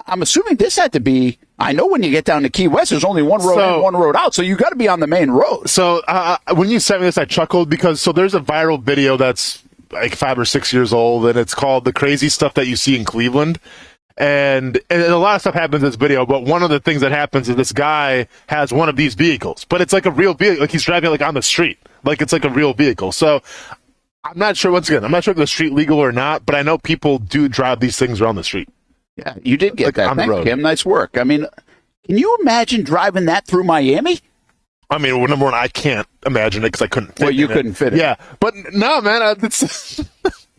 I'm assuming this had to be, I know when you get down to Key West, there's only one road in, one road out, so you got to be on the main road. So, when you sent me this, I chuckled because, there's a viral video that's, like, 5 or 6 years old, and it's called The Crazy Stuff That You See in Cleveland. And a lot of stuff happens in this video, but one of the things that happens is this guy has one of these vehicles, but it's like a real vehicle. Like he's driving it like on the street, like it's like a real vehicle. So I'm not sure. Once again, I'm not sure if the street legal or not, but I know people do drive these things around the street. Yeah, you did get that. On the road. Kim, nice work. I mean, can you imagine driving that through Miami? I mean, well, number one, I can't imagine it because I couldn't fit Well, you couldn't fit it. Yeah, but no, man, it's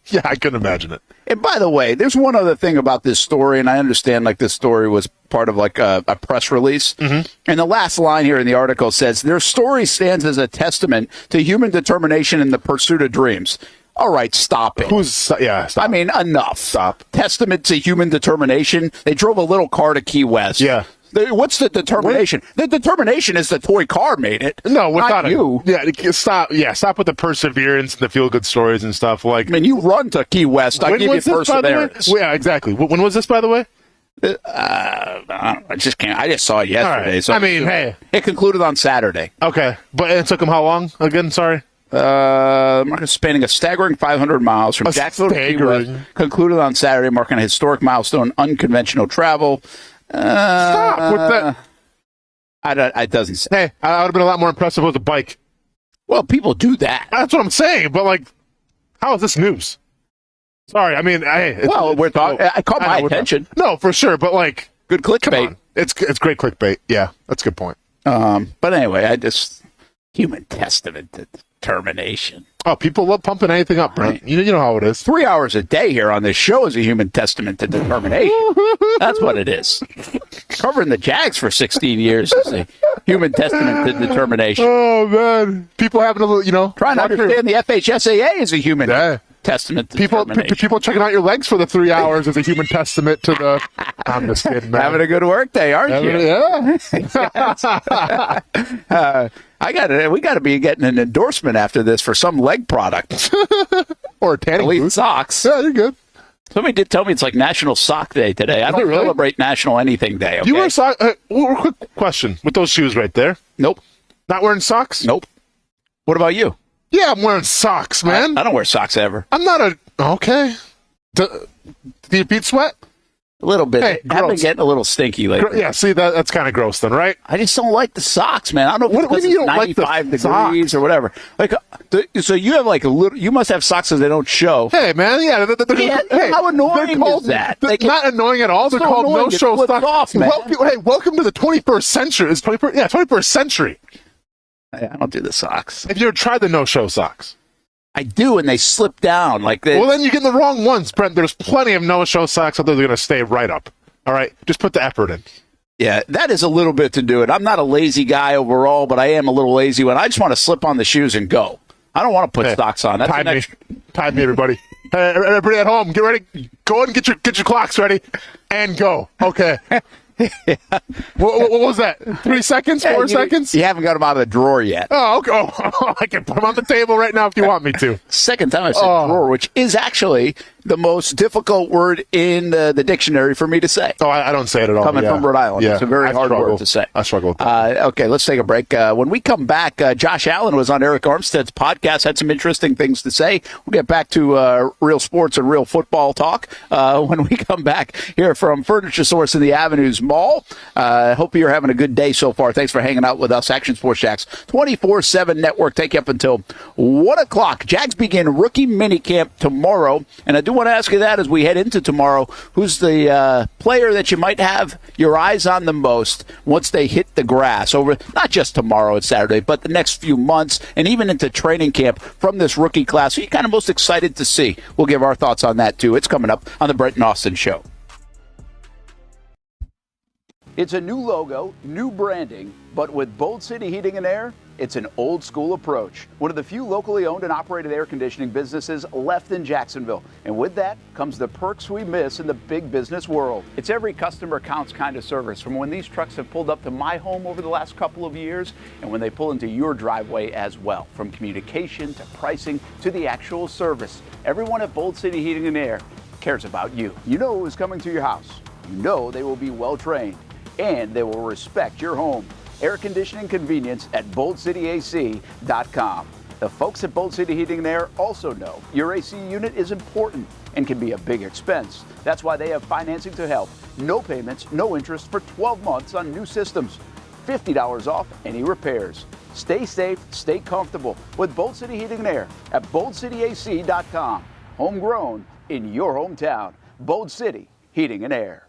yeah, I couldn't imagine it. And by the way, there's one other thing about this story, and I understand like this story was part of like a press release. Mm-hmm. And the last line here in the article says, their story stands as a testament to human determination in the pursuit of dreams. All right, stop it. Stop. I mean, enough. Stop. Testament to human determination. They drove a little car to Key West. Yeah. What's the determination? The determination is the toy car made it. No, without not you. Stop. Yeah, stop with the perseverance and the feel-good stories and stuff. Like, I mean, you run to Key West. I give you perseverance. Yeah, exactly. When was this, by the way? I just can't. I just saw it yesterday. Right. So I mean, hey, it concluded on Saturday. Okay, but it took them how long? Again, sorry. Marking spanning a staggering 500 miles from Jacksonville to Key West, concluded on Saturday, marking a historic milestone, unconventional travel. Stop with that. It doesn't say. Hey, I would have been a lot more impressive with a bike. Well, people do that. That's what I'm saying. But like, how is this news? Sorry, I mean, we're talking. I caught my attention. No, for sure. But like, good clickbait. It's great clickbait. Yeah, that's a good point. But anyway, human testament to determination. Oh, people love pumping anything up, Brent. Right. You know how it is. 3 hours a day here on this show is a human testament to determination. That's what it is. Covering the Jags for 16 years is a human testament to determination. Oh, man. People having a little, trying to understand the FHSAA is a human testament to determination. People checking out your legs for the 3 hours is a human testament to the... I'm just kidding, man. Having a good work day, aren't you? Yeah. We got to be getting an endorsement after this for some leg product. Or a tanning boot. Socks. Yeah, you're good. Somebody did tell me it's like National Sock Day today. I don't celebrate National Anything Day. Okay? You wear socks? Quick question. With those shoes right there? Nope. Not wearing socks? Nope. What about you? Yeah, I'm wearing socks, man. I don't wear socks ever. I'm not a... Okay. Do your feet sweat? A little bit. Hey, I've been getting a little stinky lately. Yeah, see, that's kind of gross then, right? I just don't like the socks, man. I don't know if what do you it's don't 95 like the degrees socks? or whatever. Like, so you have like a little. You must have socks that they don't show. Hey, man, how annoying is that? Not annoying at all. They're called no-show socks. Off, man. Welcome to the 21st century. It's 21st century. I don't do the socks. Have you ever tried the no-show socks? I do, and they slip down well, then you're getting the wrong ones, Brent. There's plenty of no-show socks out there that are going to stay right up. All right, just put the effort in. Yeah, that is a little bit to do it. I'm not a lazy guy overall, but I am a little lazy when I just want to slip on the shoes and go. I don't want to put socks on. That's Time me, everybody. Hey, everybody at home, get ready. Go ahead and get your clocks ready and go. Okay. What was that? 3 seconds? 4 seconds? You haven't got them out of the drawer yet. Oh, okay. Oh, I can put them on the table right now if you want me to. Second time I said drawer, which is actually the most difficult word in the dictionary for me to say. Oh, I don't say it at all. Coming from Rhode Island. It's a very hard word to say. I struggle with that. Okay, let's take a break. When we come back, Josh Allen was on Eric Armstead's podcast, had some interesting things to say. We'll get back to real sports and real football talk when we come back here from Furniture Source in the Avenues Mall. Hope you're having a good day so far. Thanks for hanging out with us. Action Sports Jax 24/7 network. Take you up until 1 o'clock. Jags begin rookie minicamp tomorrow. And I do want to ask you that as we head into tomorrow. Who's the player that you might have your eyes on the most once they hit the grass over, not just tomorrow, it's Saturday, but the next few months and even into training camp from this rookie class? Who are you kind of most excited to see? We'll give our thoughts on that, too. It's coming up on the Brent Austen Show. It's a new logo, new branding, but with Bold City Heating and Air, it's an old school approach. One of the few locally owned and operated air conditioning businesses left in Jacksonville. And with that comes the perks we miss in the big business world. It's every customer counts kind of service, from when these trucks have pulled up to my home over the last couple of years and when they pull into your driveway as well. From communication to pricing to the actual service, everyone at Bold City Heating and Air cares about you. You know who's coming to your house. You know they will be well trained and they will respect your home. Air conditioning convenience at boldcityac.com. The folks at Bold City Heating and Air also know your AC unit is important and can be a big expense. That's why they have financing to help. No payments, no interest for 12 months on new systems. $50 off any repairs. Stay safe, stay comfortable with Bold City Heating and Air at boldcityac.com. Homegrown in your hometown. Bold City Heating and Air.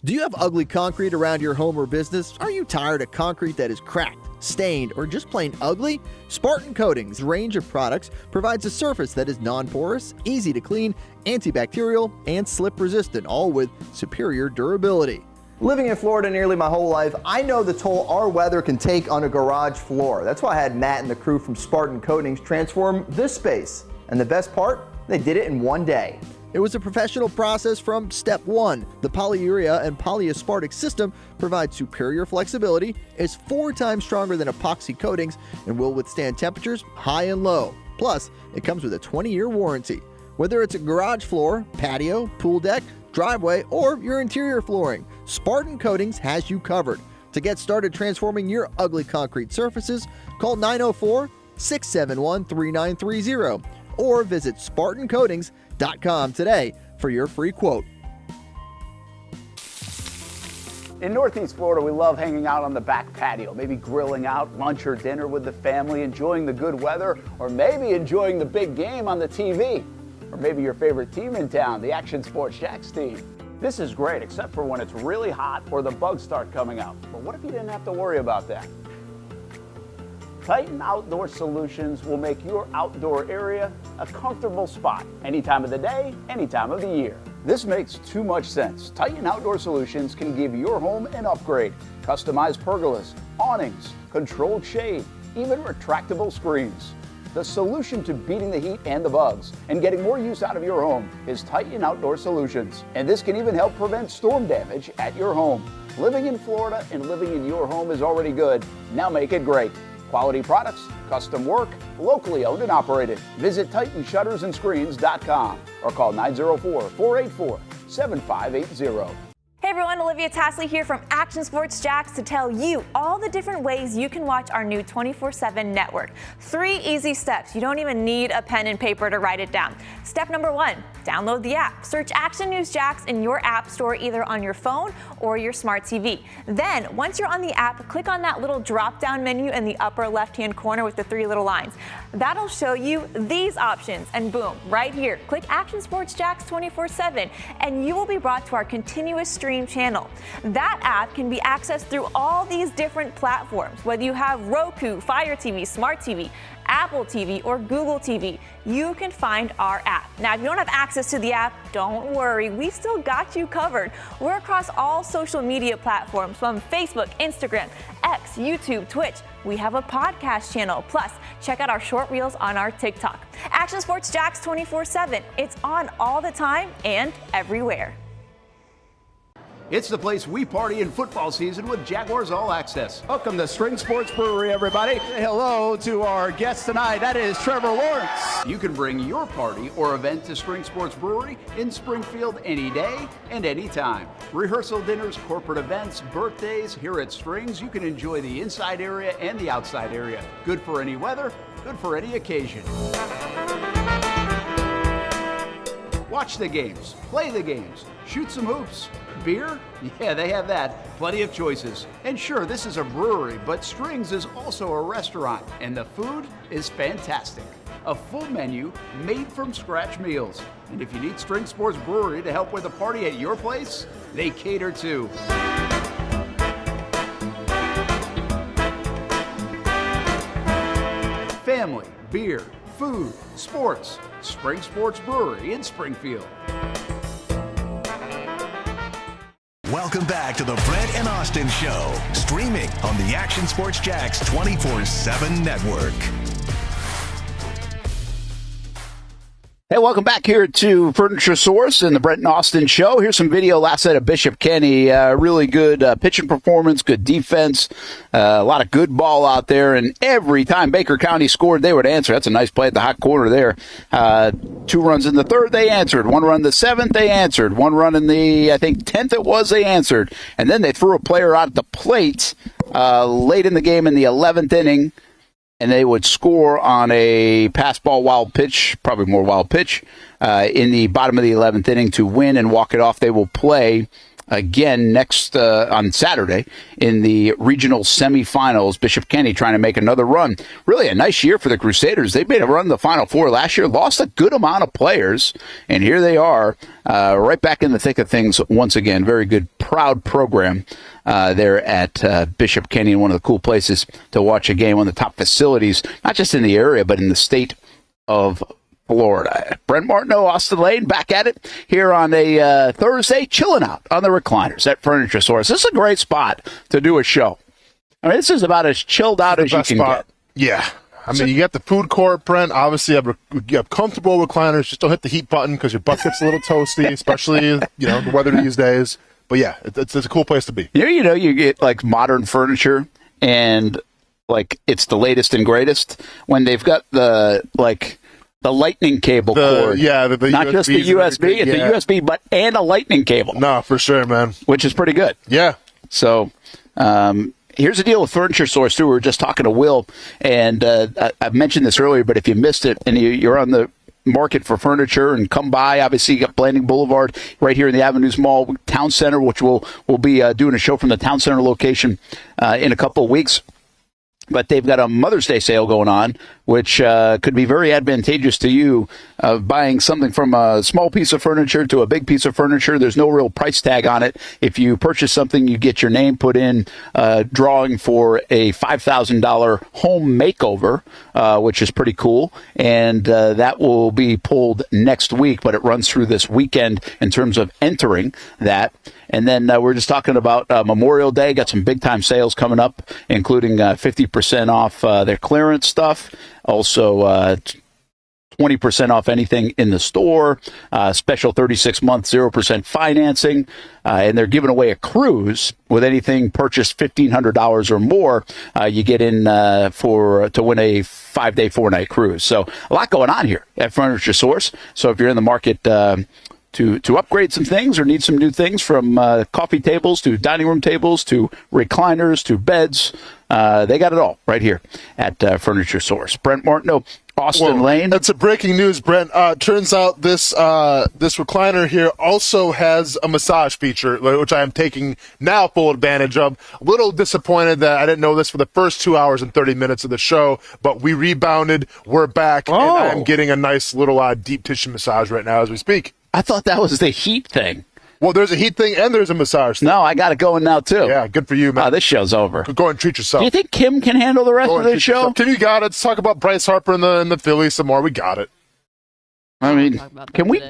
Do you have ugly concrete around your home or business? Are you tired of concrete that is cracked, stained, or just plain ugly? Spartan Coatings' range of products provides a surface that is non-porous, easy to clean, antibacterial, and slip-resistant, all with superior durability. Living in Florida nearly my whole life, I know the toll our weather can take on a garage floor. That's why I had Matt and the crew from Spartan Coatings transform this space. And the best part, they did it in one day. It was a professional process from step one. The polyurea and polyaspartic system provides superior flexibility, is 4 times stronger than epoxy coatings, and will withstand temperatures high and low. Plus, it comes with a 20-year warranty. Whether it's a garage floor, patio, pool deck, driveway, or your interior flooring, Spartan Coatings has you covered. To get started transforming your ugly concrete surfaces, call 904-671-3930 or visit SpartanCoatings.com today for your free quote. In Northeast Florida, we love hanging out on the back patio, maybe grilling out lunch or dinner with the family, enjoying the good weather, or maybe enjoying the big game on the TV. Or maybe your favorite team in town, the Action Sports Jax team. This is great, except for when it's really hot or the bugs start coming out. But what if you didn't have to worry about that? Titan Outdoor Solutions will make your outdoor area a comfortable spot any time of the day, any time of the year. This makes too much sense. Titan Outdoor Solutions can give your home an upgrade. Customized pergolas, awnings, controlled shade, even retractable screens. The solution to beating the heat and the bugs and getting more use out of your home is Titan Outdoor Solutions. And this can even help prevent storm damage at your home. Living in Florida and living in your home is already good. Now make it great. Quality products, custom work, locally owned and operated. Visit TitanShuttersAndScreens.com or call 904-484-7580. Hey everyone, Olivia Tasley here from Action Sports Jax to tell you all the different ways you can watch our new 24/7 network. 3 easy steps. You don't even need a pen and paper to write it down. Step number 1, download the app. Search Action News Jax in your app store, either on your phone or your smart TV. Then, once you're on the app, click on that little drop-down menu in the upper left-hand corner with the 3 little lines. That'll show you these options, and boom, right here, click Action Sports Jax 24/7, and you will be brought to our continuous stream channel. That app can be accessed through all these different platforms. Whether you have Roku, Fire TV, Smart TV, Apple TV, or Google TV, you can find our app. Now, if you don't have access to the app, don't worry, we still got you covered. We're across all social media platforms from Facebook, Instagram, X, YouTube, Twitch. We have a podcast channel. Plus, check out our short reels on our TikTok. Action Sports Jax 24/7. It's on all the time and everywhere. It's the place we party in football season with Jaguars All Access. Welcome to Spring Sports Brewery, everybody. Say hello to our guest tonight. That is Trevor Lawrence. You can bring your party or event to Spring Sports Brewery in Springfield any day and any time. Rehearsal dinners, corporate events, birthdays. Here at Strings, you can enjoy the inside area and the outside area. Good for any weather, good for any occasion. Watch the games, play the games, shoot some hoops. Beer? Yeah, they have that. Plenty of choices. And sure, this is a brewery, but Strings is also a restaurant, and the food is fantastic. A full menu made from scratch meals. And if you need String Sports Brewery to help with a party at your place, they cater too. Family, beer, food, sports. Spring Sports Brewery in Springfield. Welcome back to the Brent and Austen Show, streaming on the Action Sports Jax 24/7 network. Hey, welcome back here to Furniture Source and the Brent and Austen Show. Here's some video last night of Bishop Kenny. Really good pitching performance, good defense, a lot of good ball out there. And every time Baker County scored, they would answer. That's a nice play at the hot corner there. 2 runs in the 3rd, they answered. 1 run in the 7th, they answered. 1 run in the, I think, 10th it was, they answered. And then they threw a player out at the plate late in the game in the 11th inning. And they would score on a pass ball wild pitch, probably more wild pitch, in the bottom of the 11th inning to win and walk it off. They will play again next on Saturday in the regional semifinals. Bishop Kenny trying to make another run. Really a nice year for the Crusaders. They made a run in the Final Four last year, lost a good amount of players, and here they are right back in the thick of things once again. Very good, proud program there at Bishop Kenny, one of the cool places to watch a game, one of the top facilities, not just in the area, but in the state of Florida. Brent Martineau Austen Lane back at it here on a Thursday, chilling out on the recliners at Furniture Source. This is a great spot to do a show. I mean, this is about as chilled out as you can get. Yeah. I mean, you got the food court, Brent. Obviously, you have comfortable recliners. Just don't hit the heat button because your butt gets a little toasty, especially, the weather these days. But yeah, it's a cool place to be. You get like modern furniture and like it's the latest and greatest when they've got the lightning cable cord. Yeah, not just the USB, it's a USB, but and a lightning cable. No, for sure, man. Which is pretty good. Yeah. So, here's the deal with Furniture Source, too. We were just talking to Will, and I mentioned this earlier, but if you missed it and you're on the market for furniture and come by, obviously you got Blanding Boulevard right here in the Avenues Mall Town Center, which we'll be doing a show from the Town Center location in a couple of weeks. But they've got a Mother's Day sale going on, which could be very advantageous to you, buying something from a small piece of furniture to a big piece of furniture. There's no real price tag on it. If you purchase something, you get your name put in, drawing for a $5,000 home makeover, which is pretty cool. And that will be pulled next week, but it runs through this weekend in terms of entering that. And then we're just talking about Memorial Day. Got some big-time sales coming up, including 50% off their clearance stuff. Also, 20% off anything in the store. Special 36-month 0% financing. And they're giving away a cruise with anything purchased $1,500 or more. You get in to win a 5-day, 4-night cruise. So a lot going on here at Furniture Source. So if you're in the market to upgrade some things or need some new things, from coffee tables to dining room tables to recliners to beds, they got it all right here at Furniture Source. Brent Martineau Austen Lane. That's a breaking news, Brent. Turns out this recliner here also has a massage feature, which I am taking now full advantage of. A little disappointed that I didn't know this for the first 2 hours and 30 minutes of the show, but we rebounded. We're back, and I am getting a nice little deep tissue massage right now as we speak. I thought that was the heat thing. Well, there's a heat thing and there's a massage thing. No, I got it going now, too. Yeah, good for you, man. This show's over. Go and treat yourself. Do you think Kim can handle the rest of this show? Kim, you got it. Let's talk about Bryce Harper and the Phillies some more. We got it. I mean, can we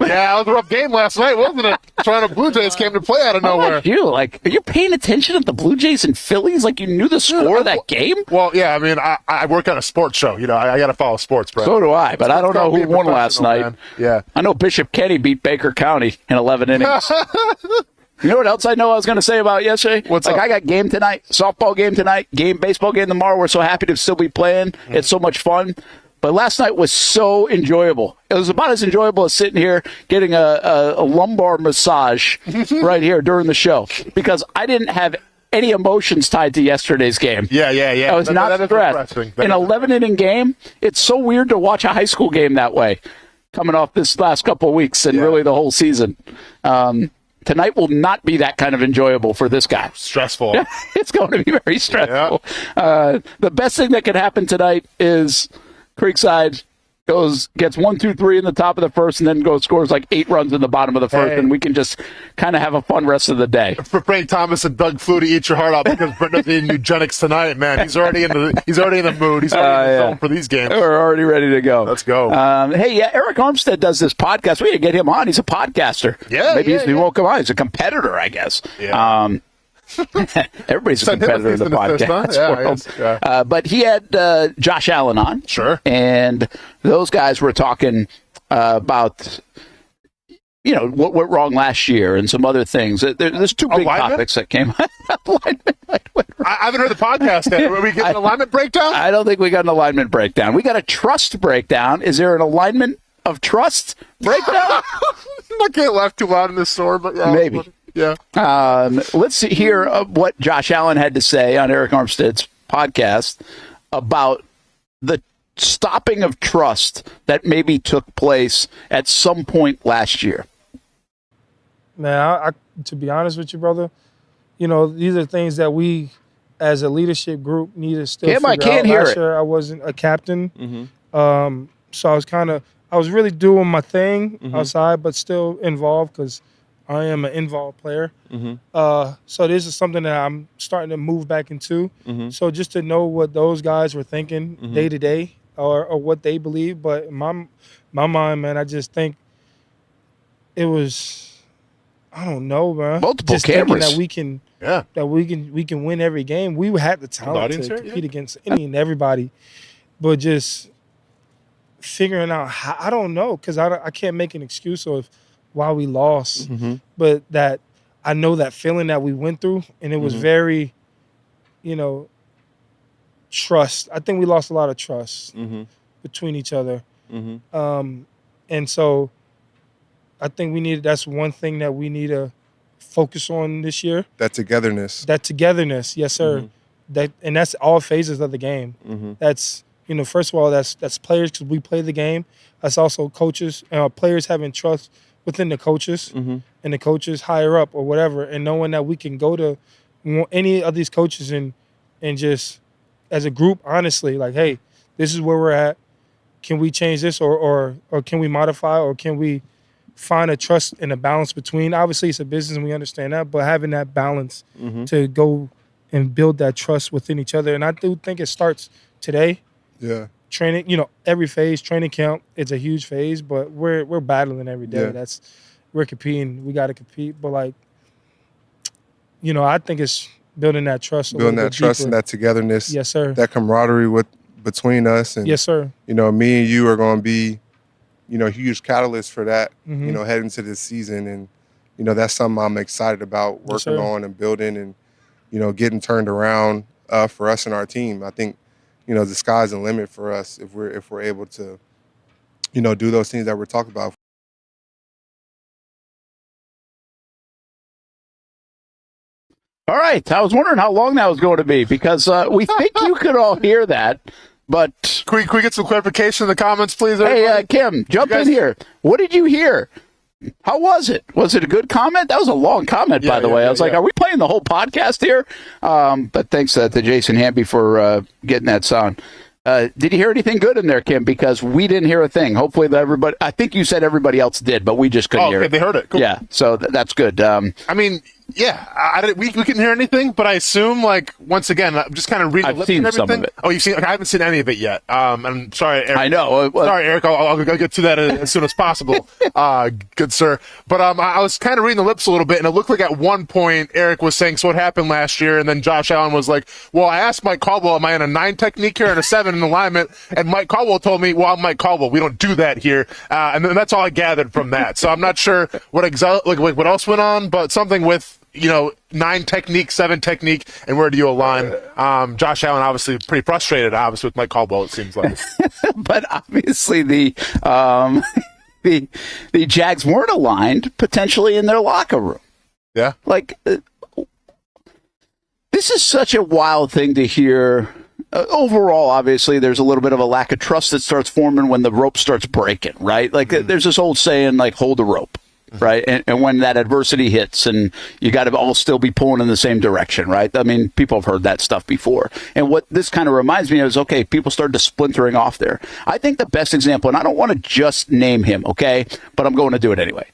Yeah, it was a rough game last night, wasn't it? Toronto Blue Jays came to play out of nowhere. Are you paying attention to the Blue Jays and Phillies like you knew the score of that game? Well, yeah, I mean, I work on a sports show. You know, I got to follow sports, bro. So do I, but I don't know who won last night. Man. Yeah. I know Bishop Kenny beat Baker County in 11 innings. You know what else I know I was going to say about yesterday? What's up? I got game tonight, softball game tonight, baseball game tomorrow. We're so happy to still be playing. It's so much fun. But last night was so enjoyable. It was about as enjoyable as sitting here getting a lumbar massage right here during the show because I didn't have any emotions tied to yesterday's game. Yeah. I was not stressed. An 11-inning game, it's so weird to watch a high school game that way coming off this last couple of weeks and really the whole season. Tonight will not be that kind of enjoyable for this guy. Stressful. It's going to be very stressful. Yeah. The best thing that could happen tonight is Creekside gets 1, 2, 3 in the top of the first, and then scores like 8 runs in the bottom of the first, and we can just kind of have a fun rest of the day. For Frank Thomas and Doug Flutie, eat your heart out because Brent doesn't need eugenics tonight, man. He's already in the mood. He's already in the zone for these games. We're already ready to go. Let's go. Eric Armstead does this podcast. We got to get him on. He's a podcaster. Maybe he won't come on. He's a competitor, I guess. Yeah. Everybody's a competitor in the podcast world. But he had Josh Allen on. Sure. And those guys were talking about, what went wrong last year and some other things. There's 2 big topics that came up. I haven't heard the podcast yet. Are we getting an alignment breakdown? I don't think we got an alignment breakdown. We got a trust breakdown. Is there an alignment of trust breakdown? I can't laugh too loud in this store, but yeah. Maybe. Yeah. Let's hear what Josh Allen had to say on Eric Armstead's podcast about the stopping of trust that maybe took place at some point last year. Man, I to be honest with you, brother, these are things that we, as a leadership group, need to still figure out. I can't hear last year, I wasn't a captain, so I was really doing my thing outside, but still involved because I am an involved player. So this is something that I'm starting to move back into. So just to know what those guys were thinking day to day or what they believe. But in my mind, man, I just think it was, I don't know, man. Multiple just cameras. That we can win every game. We had the talent to compete against any and everybody. But just figuring out how, I don't know, because I can't make an excuse of why we lost, but that I know that feeling that we went through, and it was very, trust. I think we lost a lot of trust between each other, and so I think that's one thing that we need to focus on this year. That togetherness. Yes, sir. And that's all phases of the game. That's first of all, that's players because we play the game. That's also coaches, players having trust within the coaches and the coaches higher up or whatever, and knowing that we can go to any of these coaches and just as a group, honestly, like, hey, this is where we're at. Can we change this or can we modify or can we find a trust and a balance between? Obviously, it's a business and we understand that, but having that balance to go and build that trust within each other. And I do think it starts today. Yeah. Training, every phase, training camp, it's a huge phase, but we're battling every day. Yeah. We're competing. We got to compete. But I think it's building that trust. Building that trust and that togetherness. Yes, sir. That camaraderie between us. And, yes, sir. Me and you are going to be, huge catalysts for that, heading into this season. And, that's something I'm excited about working on and building and, getting turned around for us and our team. I think, the sky's the limit for us if we're able to, do those things that we're talking about. All right. I was wondering how long that was going to be because we think you could all hear that, but... Can we get some clarification in the comments, please, everybody? Hey, Kim, jump in here. What did you hear? How was it? Was it a good comment? That was a long comment, by the way. I was like, are we playing the whole podcast here? But thanks to Jason Hamby for getting that sound. Did you hear anything good in there, Kim? Because we didn't hear a thing. Hopefully, I think you said everybody else did, but we just couldn't hear it. They heard it. Cool. Yeah, so that's good. I mean, Yeah, we couldn't hear anything, but I assume, like, once again, I'm just kind of reading the lips and everything. Some of it. Oh, you've seen? Okay, I haven't seen any of it yet. I'm sorry, Eric. I know. Sorry, Eric. I'll get to that as soon as possible. Good sir. But I was kind of reading the lips a little bit, and it looked like at one point Eric was saying, "So what happened last year?" And then Josh Allen was like, "Well, I asked Mike Caldwell, am I in a 9 technique here and a 7 in alignment?" And Mike Caldwell told me, "Well, I'm Mike Caldwell. We don't do that here." And then that's all I gathered from that. So I'm not sure what what else went on, but something with 9 technique, 7 technique, and where do you align? Josh Allen obviously pretty frustrated, obviously, with Mike Caldwell, it seems like. But obviously the Jags weren't aligned potentially in their locker room. Yeah. Like, this is such a wild thing to hear. Overall, obviously, there's a little bit of a lack of trust that starts forming when the rope starts breaking, right? Like, there's this old saying, like, hold the rope. Right. And when that adversity hits and you got to all still be pulling in the same direction. Right. I mean, people have heard that stuff before. And what this kind of reminds me of is, okay, people started to splintering off there. I think the best example, and I don't want to just name him, okay, but I'm going to do it anyway.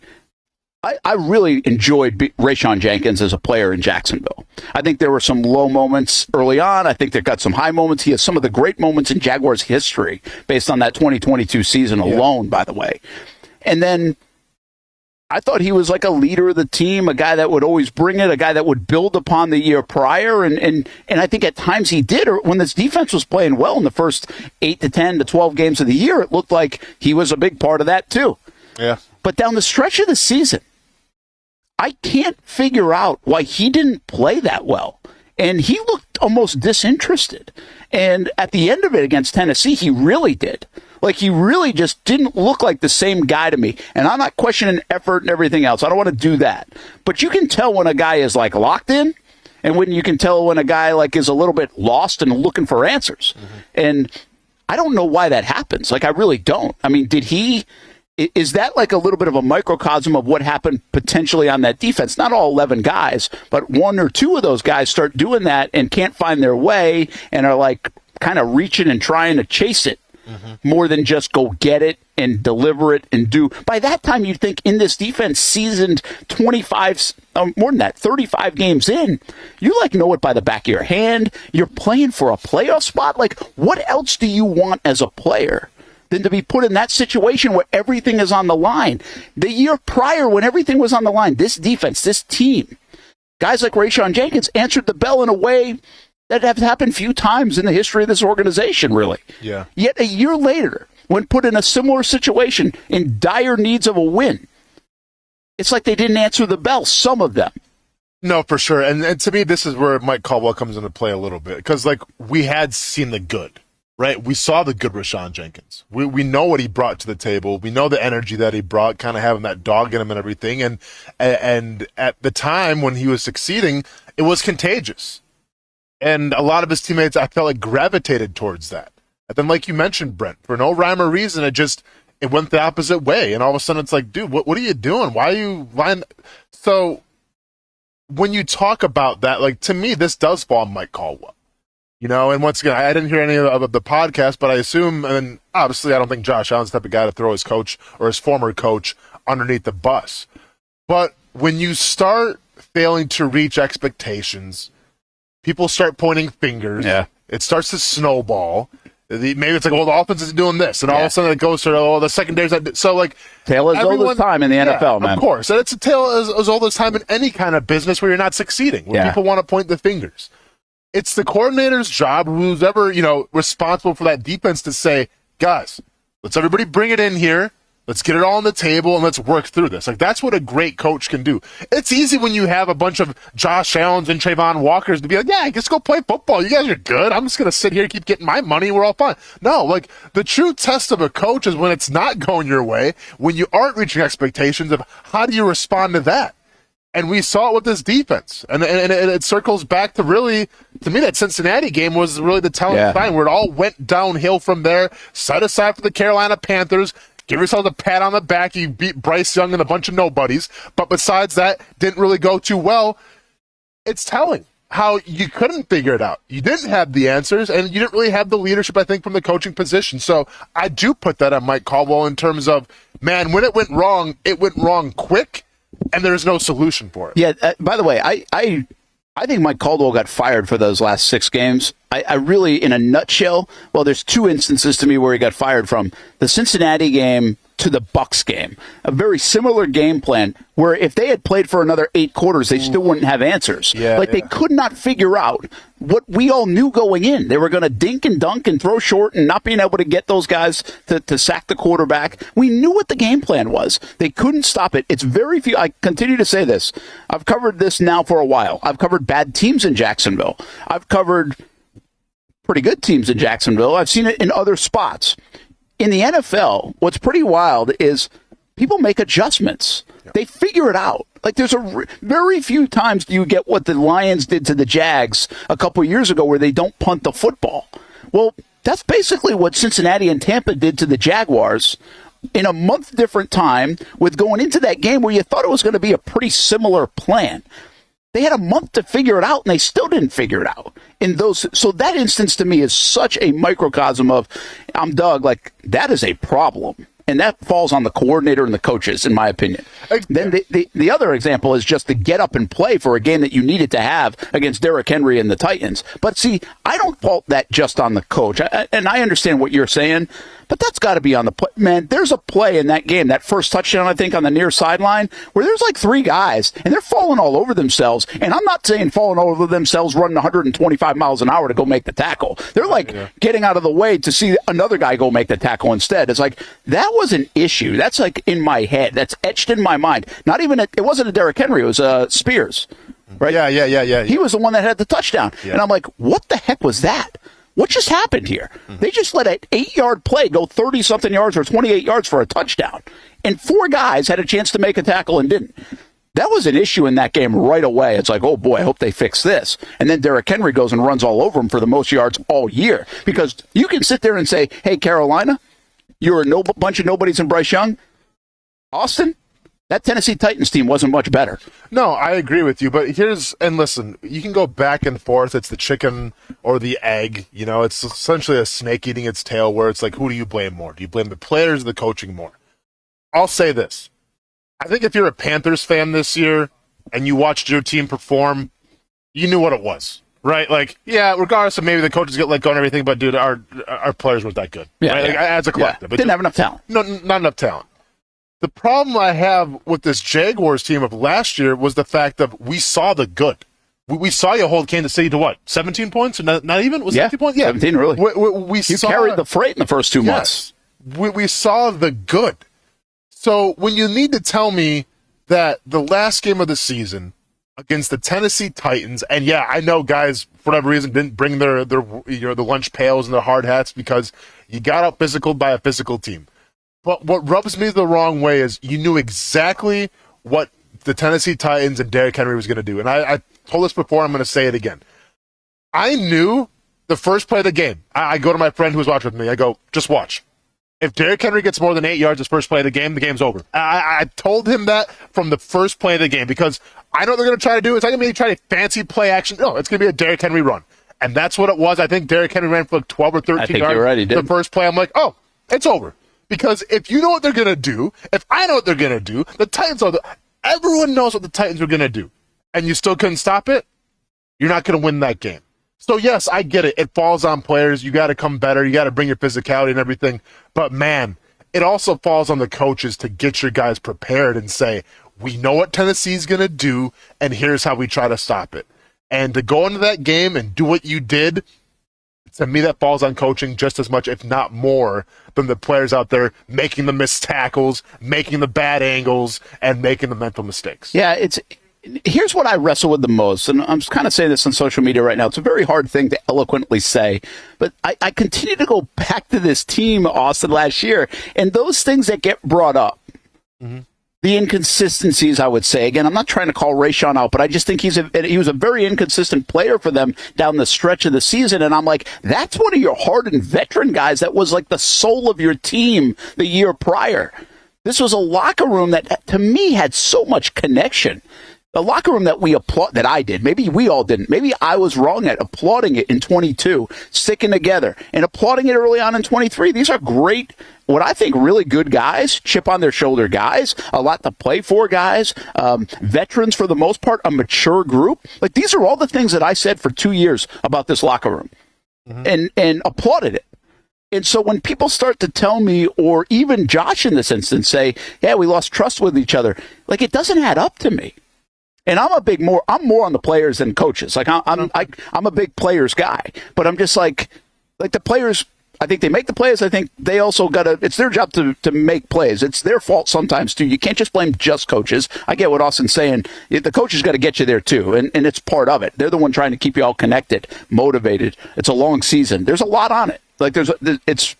I really enjoyed Rayshon Jenkins as a player in Jacksonville. I think there were some low moments early on. I think they got some high moments. He has some of the great moments in Jaguars history based on that 2022 season alone, by the way. And then I thought he was like a leader of the team, a guy that would always bring it, a guy that would build upon the year prior. And I think at times he did. Or when this defense was playing well in the first 8 to 10 to 12 games of the year, it looked like he was a big part of that too. Yeah. But down the stretch of the season, I can't figure out why he didn't play that well. And he looked almost disinterested. And at the end of it against Tennessee, he really did. Like, he really just didn't look like the same guy to me. And I'm not questioning effort and everything else. I don't want to do that. But you can tell when a guy is, like, locked in, and when you can tell when a guy, like, is a little bit lost and looking for answers. Mm-hmm. And I don't know why that happens. Like, I really don't. I mean, is that like a little bit of a microcosm of what happened potentially on that defense? Not all 11 guys, but 1 or 2 of those guys start doing that and can't find their way and are, like, kind of reaching and trying to chase it. Mm-hmm. More than just go get it and deliver it and do. By that time, you'd think in this defense, seasoned 25, more than that, 35 games in, you like know it by the back of your hand. You're playing for a playoff spot. Like, what else do you want as a player than to be put in that situation where everything is on the line? The year prior, when everything was on the line, this defense, this team, guys like Rayshon Jenkins answered the bell in a way that have happened few times in the history of this organization, really. Yeah. Yet a year later, when put in a similar situation, in dire needs of a win, it's like they didn't answer the bell, some of them. No, for sure. And to me, this is where Mike Caldwell comes into play a little bit. Because, like, we had seen the good, right? We saw the good Rayshon Jenkins. We know what he brought to the table. We know the energy that he brought, kind of having that dog in him and everything. And at the time when he was succeeding, it was contagious. And a lot of his teammates, I felt like, gravitated towards that. And then, like you mentioned, Brent, for no rhyme or reason, it went the opposite way. And all of a sudden, it's like, dude, what are you doing? Why are you lying? So when you talk about that, like, to me, this does fall on Mike Caldwell. And once again, I didn't hear any of the podcast, but I assume, and obviously I don't think Josh Allen's the type of guy to throw his coach or his former coach underneath the bus. But when you start failing to reach expectations, people start pointing fingers. Yeah. It starts to snowball. Maybe it's like, well, the offense is doing this, and all of a sudden it goes to, the secondary's that. So, like, tale as old as time in the NFL, man. Of course, and it's a tale as old as time in any kind of business where you're not succeeding, where people want to point the fingers. It's the coordinator's job, who's ever responsible for that defense, to say, guys, let's everybody bring it in here. Let's get it all on the table and let's work through this. Like, that's what a great coach can do. It's easy when you have a bunch of Josh Allens and Trayvon Walkers to be like, yeah, just go play football. You guys are good. I'm just going to sit here and keep getting my money. We're all fine. No, like, the true test of a coach is when it's not going your way, when you aren't reaching expectations of how do you respond to that. And we saw it with this defense. And it circles back to really, to me, that Cincinnati game was really the telling sign where it all went downhill from there, set aside for the Carolina Panthers. Give yourself a pat on the back. You beat Bryce Young and a bunch of nobodies. But besides that, didn't really go too well. It's telling how you couldn't figure it out. You didn't have the answers, and you didn't really have the leadership, I think, from the coaching position. So I do put that on Mike Caldwell in terms of, man, when it went wrong quick. and there's no solution for it. Yeah. By the way, I think Mike Caldwell got fired for those last 6 games. I really, in a nutshell, well, there's 2 instances to me where he got fired from. The Cincinnati game to the Bucks game. A very similar game plan where if they had played for another 8 quarters, they still wouldn't have answers. They could not figure out what we all knew going in. They were going to dink and dunk and throw short and not being able to get those guys to sack the quarterback. We knew what the game plan was. They couldn't stop it. It's very few. I continue to say this. I've covered this now for a while. I've covered bad teams in Jacksonville. I've covered pretty good teams in Jacksonville. I've seen it in other spots. In the NFL, what's pretty wild is people make adjustments. They figure it out. Like there's very few times do you get what the Lions did to the Jags a couple years ago where they don't punt the football. Well, that's basically what Cincinnati and Tampa did to the Jaguars in a month different time with going into that game where you thought it was going to be a pretty similar plan. They had a month to figure it out, and they still didn't figure it out. So that instance to me is such a microcosm of, I'm Doug, like, that is a problem. And that falls on the coordinator and the coaches, in my opinion. Then the other example is just to get up and play for a game that you needed to have against Derrick Henry and the Titans. But see, I don't fault that just on the coach. And I understand what you're saying, but that's got to be on the play. Man, there's a play in that game, that first touchdown, I think, on the near sideline, where there's like 3 guys, and they're falling all over themselves. And I'm not saying falling over themselves, running 125 miles an hour to go make the tackle. They're like getting out of the way to see another guy go make the tackle instead. It's like, that was an issue. That's like in my head. That's etched in my mind. Not even, it wasn't a Derrick Henry, it was Spears. Right? Yeah. He was the one that had the touchdown. Yeah. And I'm like, what the heck was that? What just happened here? They just let an 8-yard play go 30-something yards or 28 yards for a touchdown. And 4 guys had a chance to make a tackle and didn't. That was an issue in that game right away. It's like, oh, boy, I hope they fix this. And then Derrick Henry goes and runs all over him for the most yards all year. Because you can sit there and say, hey, Carolina, you're a bunch of nobodies in Bryce Young. Austin, that Tennessee Titans team wasn't much better. No, I agree with you. But and listen, you can go back and forth. It's the chicken or the egg. You know, it's essentially a snake eating its tail where it's like, who do you blame more? Do you blame the players or the coaching more? I'll say this. I think if you're a Panthers fan this year and you watched your team perform, you knew what it was. Right, like, yeah, regardless of maybe the coaches get let go and everything, but, dude, our players weren't that good. Yeah, right? Like, as a collective. But didn't have enough talent. No, not enough talent. The problem I have with this Jaguars team of last year was the fact that we saw the good. We saw you hold Kansas City to what, 17 points? Or not even? Was 17 points? Yeah, 17, really. You carried the freight in the first 2 months. We saw the good. So when you need to tell me that the last game of the season against the Tennessee Titans, and yeah, I know guys for whatever reason didn't bring their the lunch pails and their hard hats because you got out physicaled by a physical team. But what rubs me the wrong way is you knew exactly what the Tennessee Titans and Derrick Henry was going to do. And I told this before, I'm going to say it again. I knew the first play of the game. I go to my friend who was watching with me. I go, just watch. If Derrick Henry gets more than 8 yards his first play of the game's over. I told him that from the first play of the game because I know what they're going to try to do. It's not going to be try to fancy play action. No, it's going to be a Derrick Henry run. And that's what it was. I think Derrick Henry ran for like 12 or 13 yards. You're right, he did. The first play, I'm like, oh, it's over. Because if you know what they're going to do, if I know what they're going to do, the Titans everyone knows what the Titans are going to do. And you still couldn't stop it, you're not going to win that game. So, yes, I get it. It falls on players. You got to come better. You got to bring your physicality and everything. But, man, it also falls on the coaches to get your guys prepared and say, we know what Tennessee's going to do, and here's how we try to stop it. And to go into that game and do what you did, to me, that falls on coaching just as much, if not more, than the players out there making the missed tackles, making the bad angles, and making the mental mistakes. Yeah, here's what I wrestle with the most, and I'm kind of saying this on social media right now. It's a very hard thing to eloquently say, but I continue to go back to this team, Austin, last year, and those things that get brought up, the inconsistencies, I would say. Again, I'm not trying to call Rayshon out, but I just think he was a very inconsistent player for them down the stretch of the season, and I'm like, that's one of your hardened veteran guys that was like the soul of your team the year prior. This was a locker room that, to me, had so much connection. The locker room that we applaud, that I did, maybe we all didn't. Maybe I was wrong at applauding it in 22, sticking together, and applauding it early on in 23. These are great, what I think really good guys, chip on their shoulder guys, a lot to play for guys, veterans for the most part, a mature group. Like, these are all the things that I said for 2 years about this locker room and applauded it. And so when people start to tell me, or even Josh in this instance say, yeah, we lost trust with each other, like, it doesn't add up to me. And I'm more on the players than coaches. Like, I'm a big players guy, but I'm just like the players, I think they make the plays. I think they also it's their job to make plays. It's their fault sometimes too. You can't just blame just coaches. I get what Austin's saying. The coaches got to get you there too. And it's part of it. They're the one trying to keep you all connected, motivated. It's a long season. There's a lot on it. Like, it's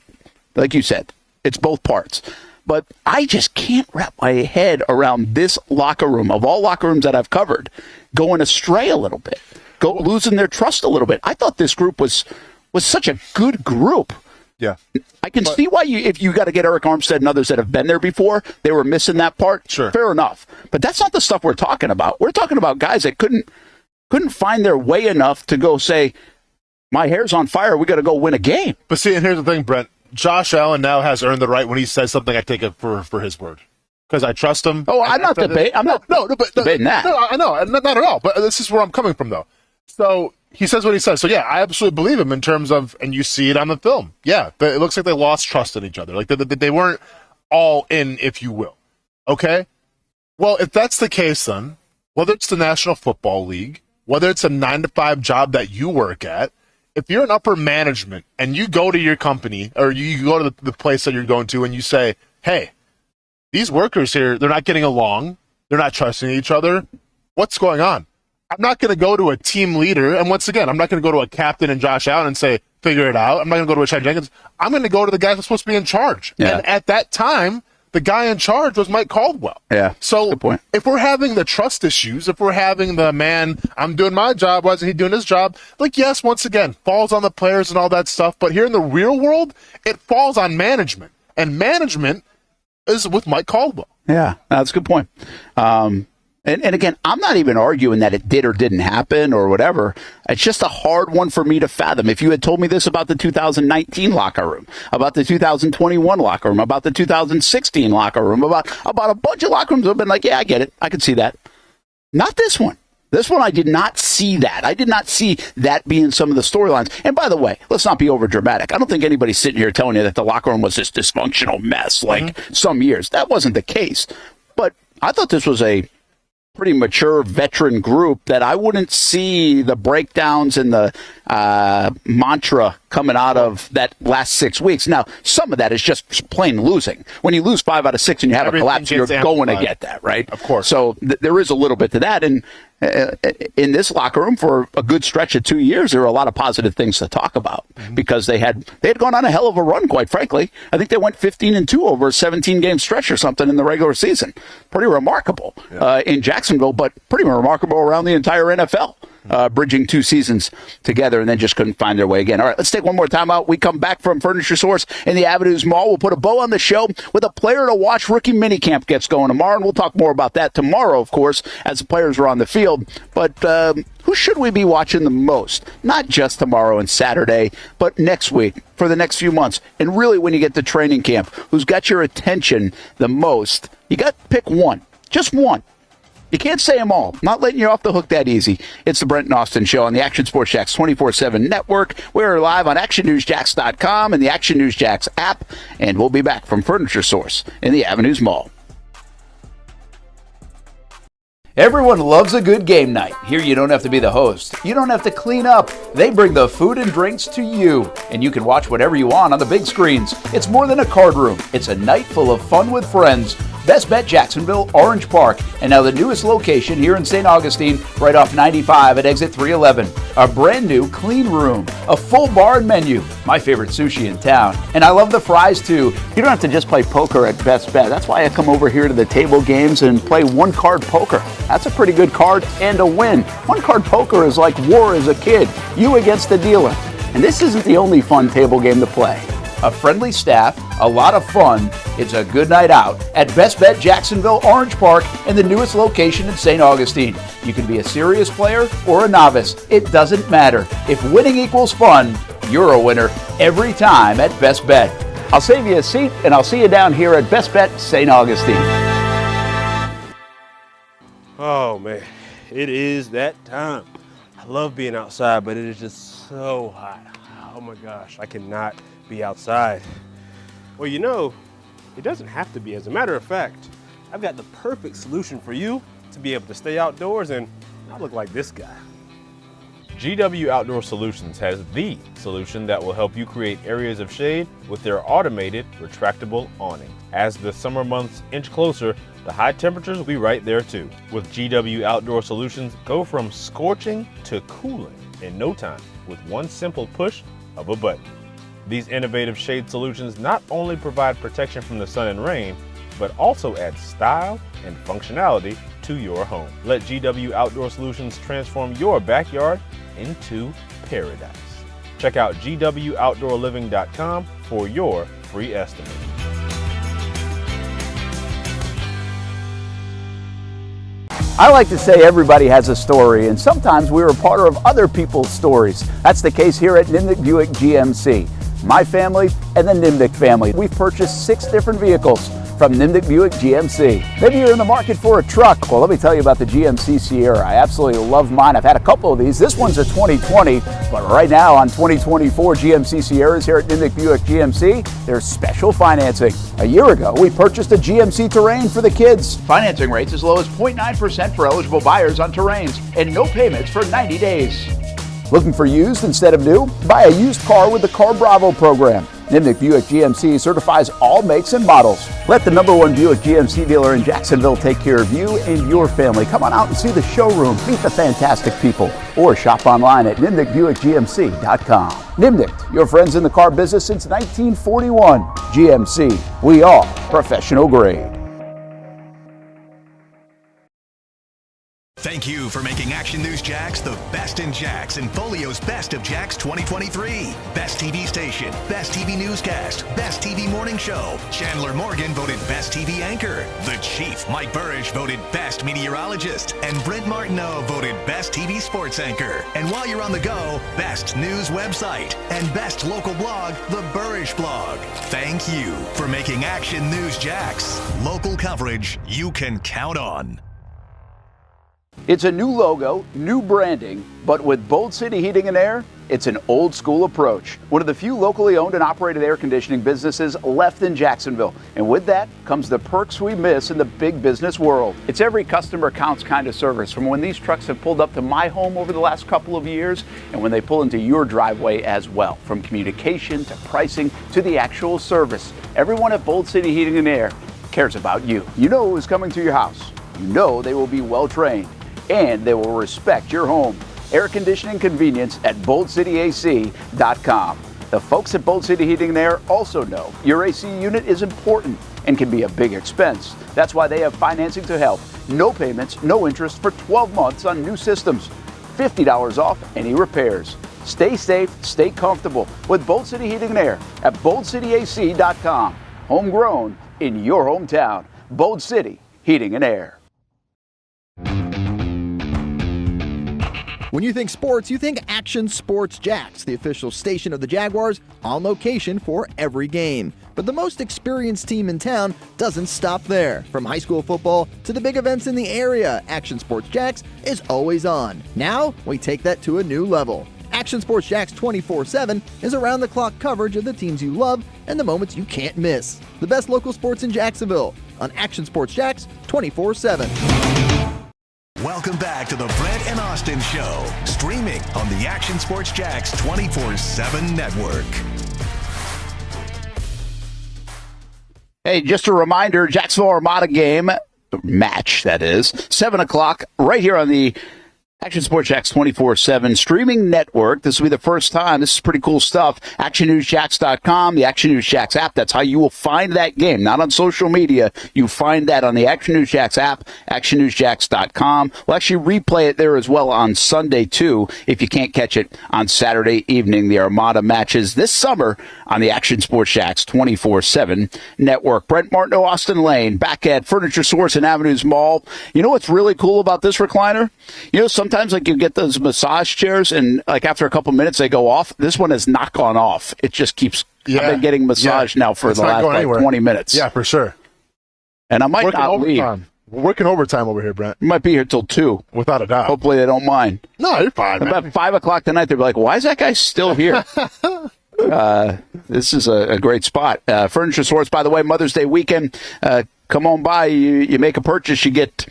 like you said, it's both parts. But I just can't wrap my head around this locker room, of all locker rooms that I've covered, going astray a little bit, losing their trust a little bit. I thought this group was such a good group. Yeah. I can see why if you got to get Eric Armstead and others that have been there before, they were missing that part. Sure. Fair enough. But that's not the stuff we're talking about. We're talking about guys that couldn't find their way enough to go say, my hair's on fire, we got to go win a game. But see, and here's the thing, Brent. Josh Allen now has earned the right when he says something, I take it for his word. Because I trust him. Oh, I'm not debating. I'm not debating that. No, I know. Not at all. But this is where I'm coming from, though. So he says what he says. So, yeah, I absolutely believe him in terms of, and you see it on the film. Yeah, it looks like they lost trust in each other. Like they weren't all in, if you will. Okay? Well, if that's the case, then, whether it's the National Football League, whether it's a 9-to-5 job that you work at, if you're in upper management and you go to your company or you go to the place that you're going to and you say, hey, these workers here, they're not getting along. They're not trusting each other. What's going on? I'm not going to go to a team leader. And once again, I'm not going to go to a captain and Josh Allen and say, figure it out. I'm not going to go to a Chad Jenkins. I'm going to go to the guy that's supposed to be in charge. Yeah. And at that time, the guy in charge was Mike Caldwell. Yeah. So if we're having the trust issues, if we're having the man, I'm doing my job, why isn't he doing his job? Like, yes, once again, falls on the players and all that stuff. But here in the real world, it falls on management. And management is with Mike Caldwell. Yeah, that's a good point. And again, I'm not even arguing that it did or didn't happen or whatever. It's just a hard one for me to fathom. If you had told me this about the 2019 locker room, about the 2021 locker room, about the 2016 locker room, about a bunch of locker rooms, I've been like, yeah, I get it. I can see that. Not this one. This one, I did not see that. I did not see that being some of the storylines. And by the way, let's not be over dramatic. I don't think anybody's sitting here telling you that the locker room was this dysfunctional mess like some years. That wasn't the case. But I thought this was a pretty mature veteran group that I wouldn't see the breakdowns and the mantra coming out of that last 6 weeks. Now, some of that is just plain losing. When you lose 5 out of 6 and you have a collapse, you're going to get that, right? Of course. So there is a little bit to that. And in this locker room for a good stretch of 2 years, there were a lot of positive things to talk about because they had gone on a hell of a run, quite frankly. I think they went 15-2 over a 17-game stretch or something in the regular season. Pretty remarkable in Jacksonville, but pretty remarkable around the entire NFL. Bridging 2 seasons together and then just couldn't find their way again. All right, let's take one more time out. We come back from Furniture Source in the Avenues Mall. We'll put a bow on the show with a player to watch. Rookie minicamp gets going tomorrow, and we'll talk more about that tomorrow, of course, as the players are on the field. But who should we be watching the most? Not just tomorrow and Saturday, but next week, for the next few months. And really, when you get to training camp, who's got your attention the most? You got to pick one. Just one. You can't say them all. Not letting you off the hook that easy. It's the Brent Austen Show on the Action Sports Jacks 24/7 network. We're live on ActionNewsJacks.com and the Action News Jacks app. And we'll be back from Furniture Source in the Avenues Mall. Everyone loves a good game night. Here you don't have to be the host. You don't have to clean up. They bring the food and drinks to you. And you can watch whatever you want on the big screens. It's more than a card room. It's a night full of fun with friends. Best Bet Jacksonville, Orange Park, and now the newest location here in St. Augustine, right off 95 at exit 311. A brand new clean room, a full bar and menu, my favorite sushi in town. And I love the fries too. You don't have to just play poker at Best Bet. That's why I come over here to the table games and play one card poker. That's a pretty good card and a win. One card poker is like war as a kid, you against the dealer. And this isn't the only fun table game to play. A friendly staff, a lot of fun. It's a good night out at Best Bet Jacksonville Orange Park and the newest location in St. Augustine. You can be a serious player or a novice. It doesn't matter. If winning equals fun, you're a winner every time at Best Bet. I'll save you a seat, and I'll see you down here at Best Bet St. Augustine. Oh man, it is that time. I love being outside, but it is just so hot. Oh my gosh, I cannot be outside. Well, you know, it doesn't have to be. As a matter of fact, I've got the perfect solution for you to be able to stay outdoors and not look like this guy. GW Outdoor Solutions has the solution that will help you create areas of shade with their automated retractable awning. As the summer months inch closer, the high temperatures will be right there too. With GW Outdoor Solutions, go from scorching to cooling in no time with one simple push of a button. These innovative shade solutions not only provide protection from the sun and rain, but also add style and functionality to your home. Let GW Outdoor Solutions transform your backyard into paradise. Check out gwoutdoorliving.com for your free estimate. I like to say everybody has a story, and sometimes we are a part of other people's stories. That's the case here at Nimnicht Buick GMC. My family and the Nimnicht family. We've purchased 6 different vehicles from Nimnicht Buick GMC. Maybe you're in the market for a truck. Well, let me tell you about the GMC Sierra. I absolutely love mine. I've had a couple of these. This one's a 2020, but right now on 2024 GMC Sierras here at Nimnicht Buick GMC, there's special financing. A year ago, we purchased a GMC Terrain for the kids. Financing rates as low as 0.9% for eligible buyers on Terrains and no payments for 90 days. Looking for used instead of new? Buy a used car with the Car Bravo program. Nimnicht Buick GMC certifies all makes and models. Let the #1 Buick GMC dealer in Jacksonville take care of you and your family. Come on out and see the showroom, meet the fantastic people, or shop online at nimnichtbuickgmc.com. Nimnicht, your friends in the car business since 1941. GMC, we are professional grade. Thank you for making Action News Jax the best in Jax and Folio's Best of Jax 2023. Best TV station, Best TV newscast, Best TV morning show. Chandler Morgan voted Best TV anchor. The Chief, Mike Burrish, voted Best meteorologist. And Brent Martineau voted Best TV sports anchor. And while you're on the go, Best news website and Best local blog, The Burrish Blog. Thank you for making Action News Jax local coverage you can count on. It's a new logo, new branding, but with Bold City Heating and Air, it's an old school approach. One of the few locally owned and operated air conditioning businesses left in Jacksonville. And with that comes the perks we miss in the big business world. It's every customer counts kind of service, from when these trucks have pulled up to my home over the last couple of years and when they pull into your driveway as well. From communication to pricing to the actual service, everyone at Bold City Heating and Air cares about you. You know who's coming to your house. You know they will be well trained. And they will respect your home. Air conditioning convenience at boldcityac.com. The folks at Bold City Heating and Air also know your AC unit is important and can be a big expense. That's why they have financing to help. No payments, no interest for 12 months on new systems. $50 off any repairs. Stay safe, stay comfortable with Bold City Heating and Air at boldcityac.com. Homegrown in your hometown. Bold City Heating and Air. When you think sports, you think Action Sports Jax, the official station of the Jaguars, on location for every game. But the most experienced team in town doesn't stop there. From high school football to the big events in the area, Action Sports Jax is always on. Now, we take that to a new level. Action Sports Jax 24/7 is around-the-clock coverage of the teams you love and the moments you can't miss. The best local sports in Jacksonville on Action Sports Jax 24/7. Welcome back to the Brent and Austen Show, streaming on the Action Sports Jax 24/7 network. Hey, just a reminder, Jacksonville Armada game, match that is, 7 o'clock, right here on the Action Sports Jacks 24/7 streaming network. This will be the first time. This is pretty cool stuff. ActionNewsJacks.com, the Action News Jacks app. That's how you will find that game. Not on social media. You find that on the Action News Jacks app, ActionNewsJacks.com. We'll actually replay it there as well on Sunday, too, if you can't catch it on Saturday evening. The Armada matches this summer on the Action Sports Jacks 24/7 network. Brent Martineau Austen Lane, back at Furniture Source and Avenues Mall. You know what's really cool about this recliner? You know, sometimes like you get those massage chairs and like after a couple minutes they go off. This one has not gone off. It just keeps. I've been getting massaged now for the last like 20 minutes. Yeah, for sure. And I might not leave. We're working overtime over here, Brent. We might be here till 2. Without a doubt. Hopefully they don't mind. No, you're fine, man. About 5 o'clock tonight, they'll be like, why is that guy still here? This is a great spot. Furniture Source, by the way, Mother's Day weekend. Come on by. You make a purchase, you get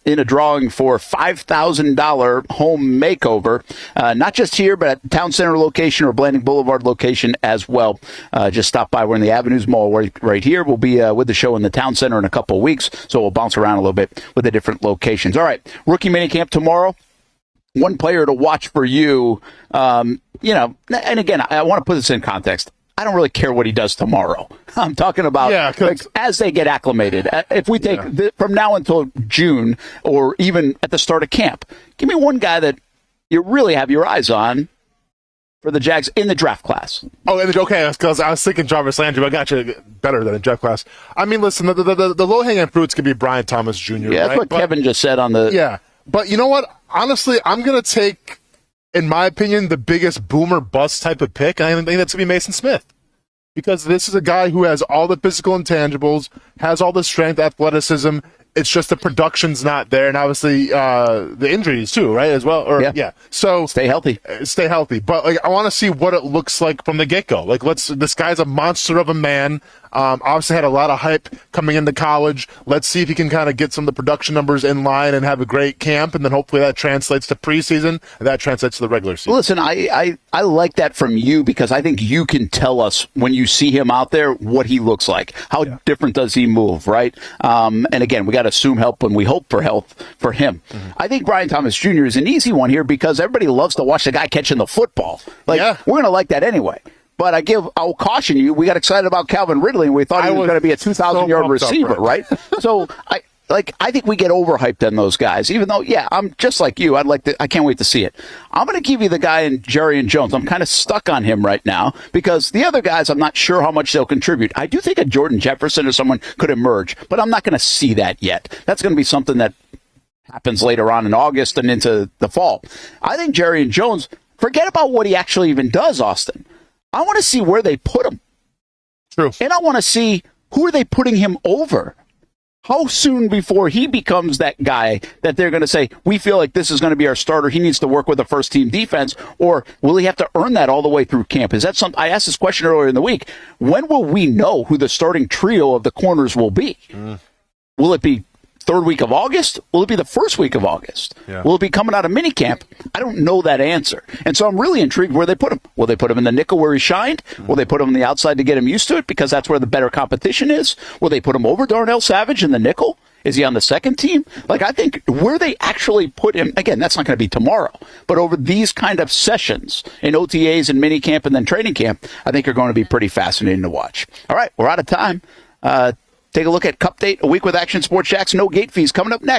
in a drawing for $5,000 home makeover, not just here, but at the Town Center location or Blanding Boulevard location as well. Just stop by. We're in the Avenues Mall right here. We'll be with the show in the Town Center in a couple of weeks, so we'll bounce around a little bit with the different locations. All right, rookie minicamp tomorrow. One player to watch for you, you know, and again, I want to put this in context. I don't really care what he does tomorrow. I'm talking about like, as they get acclimated. If we take from now until June or even at the start of camp, give me one guy that you really have your eyes on for the Jags in the draft class. Oh, okay, because I was thinking Jarvis Landry, but I got you better than a draft class. I mean, listen, the low-hanging fruits could be Brian Thomas Jr., Yeah, that's what Kevin just said on the... Yeah, but you know what? Honestly, I'm going to take, in my opinion, the biggest boomer bust type of pick, and I think that's going to be Mason Smith. Because this is a guy who has all the physical intangibles, has all the strength, athleticism. It's just the production's not there, and obviously the injuries too, right? As well, yeah. So stay healthy. But like, I want to see what it looks like from the get-go. Like, this guy's a monster of a man. Obviously had a lot of hype coming into college. Let's see if he can kind of get some of the production numbers in line and have a great camp, and then hopefully that translates to preseason and that translates to the regular season. Listen, I like that from you because I think you can tell us when you see him out there what he looks like. How different does he move, right? And again, we got to assume help when we hope for health for him. Mm-hmm. I think Brian Thomas Jr. is an easy one here because everybody loves to watch the guy catching the football. Like, we're going to like that anyway. But I'll caution you, we got excited about Calvin Ridley, and we thought he was going to be a 2,000-yard receiver, right? So, I think we get overhyped on those guys, even though, I'm just like you. I can't wait to see it. I'm going to give you the guy in Jerry and Jones. I'm kind of stuck on him right now because the other guys, I'm not sure how much they'll contribute. I do think a Jordan Jefferson or someone could emerge, but I'm not going to see that yet. That's going to be something that happens later on in August and into the fall. I think Jerry and Jones, forget about what he actually even does, Austin. I want to see where they put him. True. And I want to see who are they putting him over. How soon before he becomes that guy that they're going to say, we feel like this is going to be our starter, he needs to work with a first-team defense, or will he have to earn that all the way through camp? Is that something? I asked this question earlier in the week. When will we know who the starting trio of the corners will be? Will it be third week of August? Will it be the first week of August? Yeah. Will it be coming out of minicamp? I don't know that answer. And so I'm really intrigued where they put him. Will they put him in the nickel where he shined? Will they put him on the outside to get him used to it because that's where the better competition is? Will they put him over Darnell Savage in the nickel? Is he on the second team? Like, I think where they actually put him, again, that's not going to be tomorrow, but over these kind of sessions in OTAs and minicamp and then training camp, I think are going to be pretty fascinating to watch. All right, we're out of time. Take a look at Cup Date, a week with Action Sports Jacks. No gate fees coming up next.